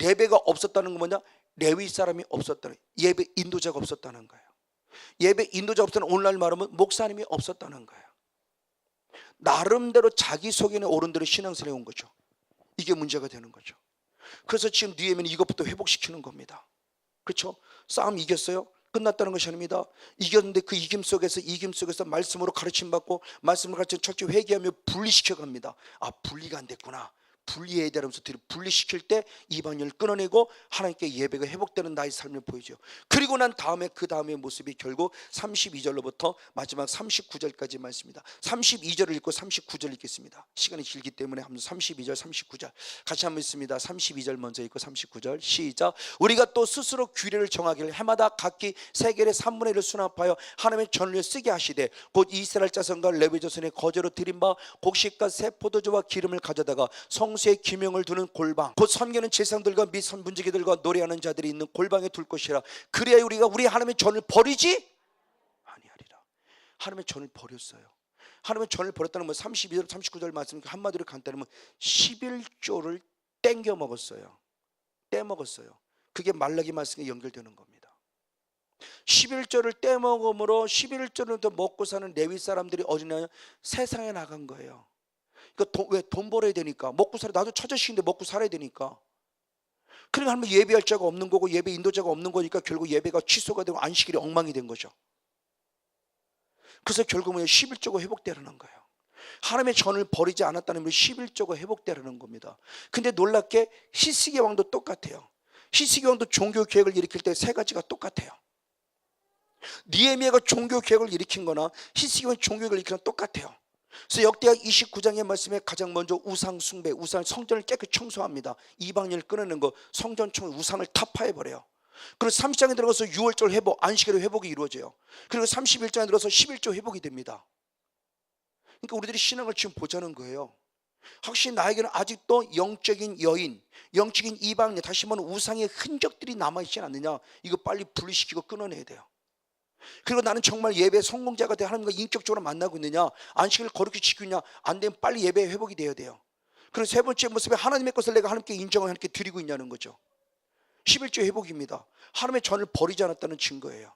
예배가 없었다는 건 뭐냐? 레위 사람이 없었다는, 예배 인도자가 없었다는 거예요. 예배 인도자 없다는, 오늘날 말하면 목사님이 없었다는 거예요. 나름대로 자기 속에는 어른들의 신앙생활에 온 거죠. 이게 문제가 되는 거죠. 그래서 지금 느헤미야는 이것부터 회복시키는 겁니다. 그렇죠? 싸움 이겼어요? 끝났다는 것이 아닙니다. 이겼는데 그 이김 속에서 말씀으로 가르침 받고 말씀을 가르쳐 철저히 회개하며 분리시켜 갑니다. 아, 분리가 안 됐구나. 분리해야 되면서 분리시킬 때 이방인을 끊어내고 하나님께 예배가 회복되는 나의 삶을 보이죠. 그리고 난 다음에 그 다음의 모습이 결국 32절로부터 마지막 39절까지 말씀입니다. 32절을 읽고 39절 읽겠습니다. 시간이 길기 때문에 한번 32절 39절 같이 한번 읽습니다. 32절 먼저 읽고 39절 시작. 우리가 또 스스로 규례를 정하기를 해마다 각기 세겔의 3분의 1을 수납하여 하나님의 전례를 쓰게 하시되 곧 이스라엘 자손과 레위 자손의 거제로 드린 바 곡식과 새 포도주와 기름을 가져다가 성 성수의 기명을 두는 골방, 곧 섬기는 제사장들과 및 문지기들과 노래하는 자들이 있는 골방에 둘 것이라. 그래야 우리가 우리 하나님의 전을 버리지 아니하리라. 하나님의 전을 버렸어요. 하나님의 전을 버렸다는 건 32절 39절 말씀 한마디로 간단하면 11조를 땡겨 먹었어요. 떼먹었어요. 그게 말라기 말씀에 연결되는 겁니다. 11조를 떼먹음으로 11조를 더 먹고 사는 레위 사람들이 어디냐, 세상에 나간 거예요. 그러니까 왜 돈 벌어야 되니까, 먹고 살아. 나도 처자식인데 먹고 살아야 되니까. 그러니까 하면 예배할 자가 없는 거고 예배 인도자가 없는 거니까 결국 예배가 취소가 되고 안식일이 엉망이 된 거죠. 그래서 결국은 11조가 회복되라는 거예요. 하나님의 전을 버리지 않았다는 의미로 11조가 회복되라는 겁니다. 근데 놀랍게 히스기 왕도 똑같아요. 히스기 왕도 종교 개혁을 일으킬 때 세 가지가 똑같아요. 느헤미야가 종교 개혁을 일으킨 거나 히스기 왕이 종교 개혁을 일으킨 건 똑같아요. 그래서 역대하 29장의 말씀에 가장 먼저 우상 숭배, 성전을 깨끗이 청소합니다. 이방인을 끊어내는 거, 성전 청소, 우상을 타파해버려요. 그리고 30장에 들어가서 6월절 회복, 안식일의 회복이 이루어져요. 그리고 31장에 들어서 11조 회복이 됩니다. 그러니까 우리들이 신앙을 지금 보자는 거예요. 확실히 나에게는 아직도 영적인 여인, 영적인 이방인, 다시 말하면 우상의 흔적들이 남아있지 않느냐, 이거 빨리 분리시키고 끊어내야 돼요. 그리고 나는 정말 예배 성공자가 돼 하나님과 인격적으로 만나고 있느냐, 안식을 거룩히 지키느냐, 안 되면 빨리 예배 회복이 돼야 돼요. 그리고 세 번째 모습에 하나님의 것을 내가 하나님께 인정을 하나님께 드리고 있냐는 거죠. 11조 회복입니다. 하나님의 전을 버리지 않았다는 증거예요.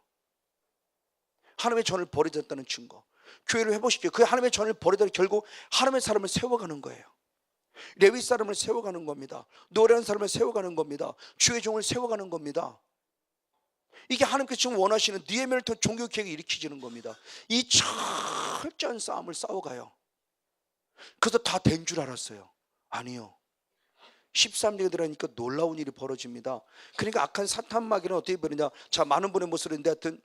하나님의 전을 버리지 않았다는 증거. 교회를 회복시켜요. 그 하나님의 전을 버리다가 결국 하나님의 사람을 세워가는 거예요. 레위 사람을 세워가는 겁니다. 노래하는 사람을 세워가는 겁니다. 주의 종을 세워가는 겁니다. 이게 하나님께서 지금 원하시는 느헤미야를 통해 종교 개혁이 일으키지는 겁니다. 이 철저한 싸움을 싸워가요. 그래서 다 된 줄 알았어요. 아니요. 13절에 들어가니까 놀라운 일이 벌어집니다. 그러니까 악한 사탄 마귀는 어떻게 벌이냐, 자, 많은 분의 모습을 했는데 하여튼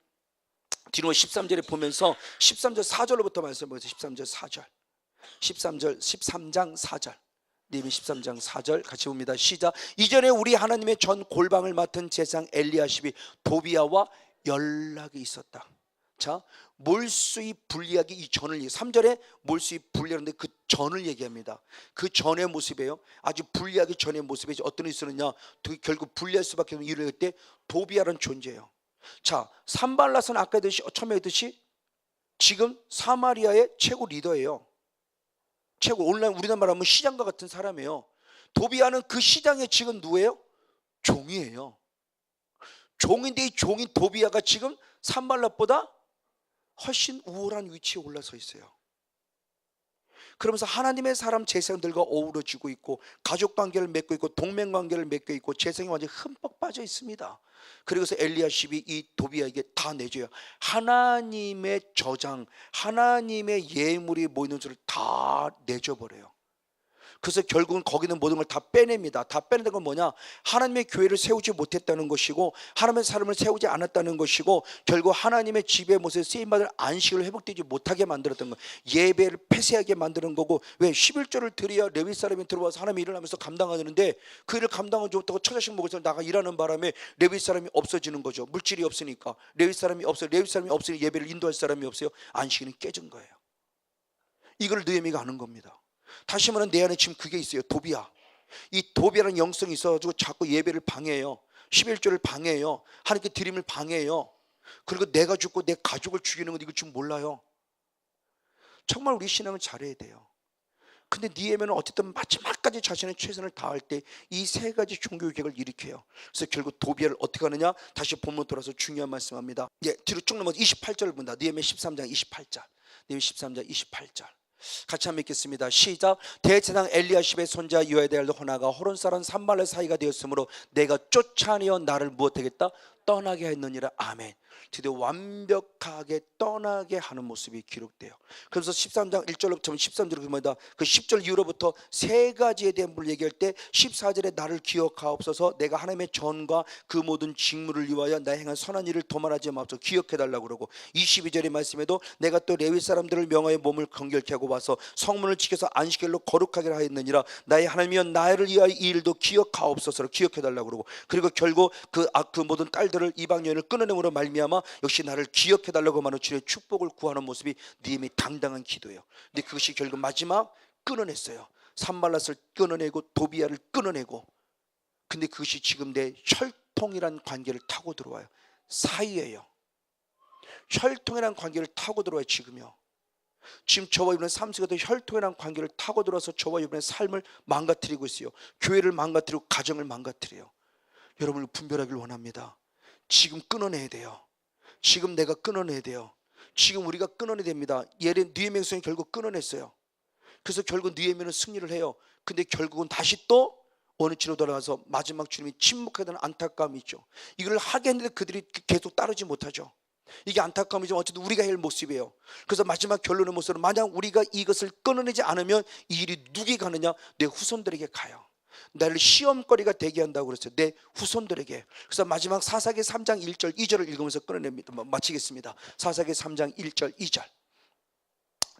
뒤로 13절에 보면서 13절 4절로부터 말씀해보세요. 13절 4절 13장 4절 느헤미야 13장 4절 같이 봅니다. 시작. 이전에 우리 하나님의 전 골방을 맡은 제사장 엘리야십이 도비야와 연락이 있었다. 자, 몰수입 분리하기, 이 전을 3절에 몰수입 분리하는데 그 전을 얘기합니다. 그 전의 모습이에요. 아주 분리하기 전의 모습이 어떤 일이 있었느냐, 결국 분리할 수밖에 없는 이유를 때 도비야라는 존재예요. 자, 산발랏은 아까 처음에 했듯이 지금 사마리아의 최고 리더예요. 최고, 온라인 우리나라 말하면 시장과 같은 사람이에요. 도비야는 그 시장의 지금 누구예요? 종이에요. 종인데 이 종인 도비야가 지금 산발랏보다 훨씬 우월한 위치에 올라서 있어요. 그러면서 하나님의 사람 제사장들과 어우러지고 있고 가족관계를 맺고 있고 동맹관계를 맺고 있고 재성이 완전히 흠뻑 빠져 있습니다. 그래서 엘리야십이 이 도비야에게 다 내줘요. 하나님의 저장, 하나님의 예물이 모이는 줄을 다 내줘버려요. 그래서 결국은 거기는 모든 걸 다 빼냅니다. 다 빼내는 건 뭐냐, 하나님의 교회를 세우지 못했다는 것이고 하나님의 사람을 세우지 않았다는 것이고 결국 하나님의 집의 모습에 쓰임받을 안식을 회복되지 못하게 만들었던 거, 예배를 폐쇄하게 만드는 거고. 왜? 11조를 드려야 레위 사람이 들어와서 하나님이 일을 하면서 감당하는데 그 일을 감당하지 못하고 처자식 먹을 사람 나가 일하는 바람에 레위 사람이 없어지는 거죠. 물질이 없으니까. 레위 사람이 없으니 예배를 인도할 사람이 없어요. 안식일은 깨진 거예요. 이걸 느헤미야가 아는 겁니다. 다시 말하면 내 안에 지금 그게 있어요. 도비야. 이 도비야라는 영성이 있어가지고 자꾸 예배를 방해해요. 11조를 방해해요. 하나님께 드림을 방해해요. 그리고 내가 죽고 내 가족을 죽이는 건 이거 지금 몰라요. 정말 우리 신앙을 잘해야 돼요. 근데 느헤미야는 어쨌든 마지막까지 자신의 최선을 다할 때 이 세 가지 종교 개혁을 일으켜요. 그래서 결국 도비야를 어떻게 하느냐, 다시 본문 돌아서 중요한 말씀합니다. 뒤로 쭉 넘어서 28절을 본다. 느헤미야 13장 28절. 느헤미야 13장 28절. 같이 한번 읽겠습니다. 시작. 대제사장 엘리야십의 손자 요야다의 아들 호나가 호론 사람 산발랏 사이가 되었으므로 내가 쫓아내어 나를 무엇하겠다? 떠나게 했느니라. 아멘. 드디어 완벽하게 떠나게 하는 모습이 기록돼요. 그래서 13장 1절부터 13절로 뭐다, 그 10절 이후로부터 세 가지에 대한 물 얘기할 때 14절에 나를 기억하옵소서, 내가 하나님의 전과 그 모든 직무를 위하여 나 행한 선한 일을 도말하지 마옵소서 기억해달라고 그러고, 22절의 말씀에도 내가 또 레위 사람들을 명하여 몸을 건결케 하고 와서 성문을 지켜서 안식일로 거룩하게 하였느니라. 나의 하나님이여 나를 위하여 이 일도 기억하옵소서로 기억해달라고 그러고, 그리고 결국 그 모든 딸들을 이방 여인을 끊어내므로 말미암아 역시 나를 기억해달라고 하는 주의 축복을 구하는 모습이 느헤미야의 당당한 기도예요. 근데 그것이 결국 마지막 끊어냈어요. 산발랏을 끊어내고 도비아를 끊어내고, 근데 그것이 지금 내 혈통이란 관계를 타고 들어와요. 사이예요. 혈통이란 관계를 타고 들어와요. 지금요. 지금 저와 이번에 삶 속에도 혈통이란 관계를 타고 들어와서 저와 이번에 삶을 망가뜨리고 있어요. 교회를 망가뜨리고 가정을 망가뜨려요. 여러분을 분별하길 원합니다. 지금 끊어내야 돼요. 지금 내가 끊어내야 돼요. 지금 우리가 끊어내야 됩니다. 느헤미야 백성이 결국 끊어냈어요. 그래서 결국 느헤미야는 승리를 해요. 근데 결국은 다시 또 원위치로 돌아가서 마지막 주님이 침묵하게 되는 안타까움이 있죠. 이걸 하게 했는데 그들이 계속 따르지 못하죠. 이게 안타까움이지만 어쨌든 우리가 할 모습이에요. 그래서 마지막 결론의 모습은, 만약 우리가 이것을 끊어내지 않으면 이 일이 누구에게 가느냐? 내 후손들에게 가요. 나를 시험거리가 되게 한다고 그랬어요. 내 후손들에게. 그래서 마지막 사사기 3장 1절 2절을 읽으면서 끊어냅니다. 마치겠습니다. 사사기 3장 1절 2절.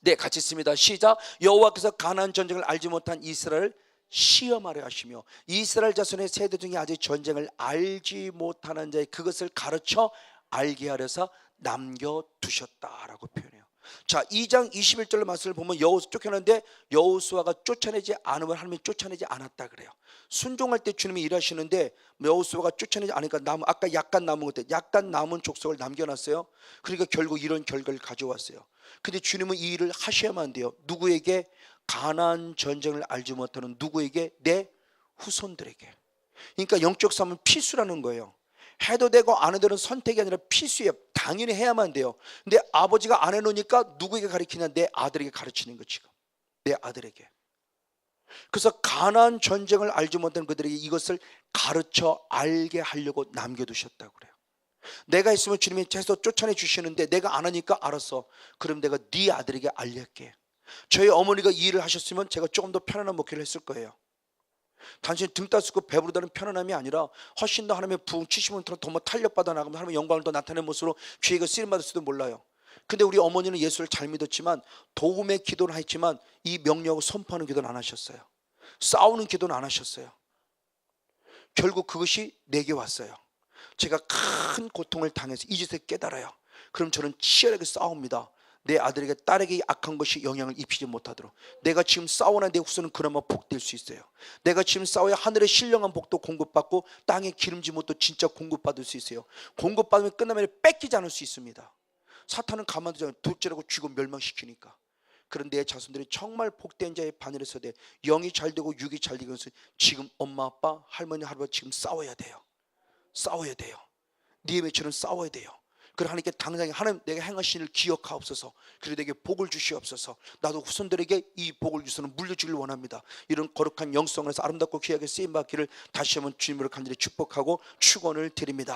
네, 같이 있습니다. 시작. 여호와께서 가나안 전쟁을 알지 못한 이스라엘을 시험하려 하시며 이스라엘 자손의 세대 중에 아직 전쟁을 알지 못하는 자의 그것을 가르쳐 알게 하려서 남겨두셨다라고 표현해요. 자, 2장 21절 말씀을 보면 여호수아 쫓겨났는데 여호수아가 쫓아내지 않으면 하나님이 쫓아내지 않았다 그래요. 순종할 때 주님이 일하시는데 여호수아가 쫓아내지 않으니까 아까 약간 남은 것들, 약간 남은 족속을 남겨놨어요. 그러니까 결국 이런 결과를 가져왔어요. 근데 주님은 이 일을 하셔야만 돼요. 누구에게? 가나안 전쟁을 알지 못하는 누구에게? 내 후손들에게. 그러니까 영적 싸움은 필수라는 거예요. 해도 되고 안 해도 되는 선택이 아니라 필수예요. 당연히 해야만 돼요. 근데 아버지가 안 해놓으니까 누구에게 가르치냐? 내 아들에게 가르치는 거. 지금 내 아들에게. 그래서 가나안 전쟁을 알지 못하는 그들에게 이것을 가르쳐 알게 하려고 남겨두셨다고 그래요. 내가 있으면 주님이 계속 쫓아내 주시는데 내가 안 하니까 알았어. 그럼 내가 네 아들에게 알릴게. 저희 어머니가 이 일을 하셨으면 제가 조금 더 편안한 목회를 했을 거예요. 단순히 등 따스고 배부르다는 편안함이 아니라 훨씬 더 하나님의 부흥 70원 더 탄력받아 나가면 하나님의 영광을 더 나타내는 모습으로 귀에가 쓰임받을지도 몰라요. 근데 우리 어머니는 예수를 잘 믿었지만 도움의 기도는 했지만 이 명령을 선포하는 기도는 안 하셨어요. 싸우는 기도는 안 하셨어요. 결국 그것이 내게 왔어요. 제가 큰 고통을 당해서 이제서 깨달아요. 그럼 저는 치열하게 싸웁니다. 내 아들에게 딸에게 악한 것이 영향을 입히지 못하도록. 내가 지금 싸우나 내 후손은 그나마 복될 수 있어요. 내가 지금 싸워야 하늘의 신령한 복도 공급받고 땅의 기름진 못도 진짜 공급받을 수 있어요. 공급받으면 끝나면 뺏기지 않을 수 있습니다. 사탄은 가만두지 않아요. 둘째라고 쥐고 멸망시키니까. 그런 내 자손들이 정말 복된 자의 반열에 서되 영이 잘 되고 육이 잘 되는 것은 지금 엄마 아빠 할머니 할아버지 지금 싸워야 돼요. 싸워야 돼요. 느헤미야처럼 싸워야 돼요. 그리고 하나님께 당장에 하나님 내가 행하신 일을 기억하옵소서. 그리고 내게 복을 주시옵소서. 나도 후손들에게 이 복을 주소는 물려주길 원합니다. 이런 거룩한 영성에서 아름답고 귀하게 쓰임받기를 다시 한번 주님으로 간절히 축복하고 축원을 드립니다.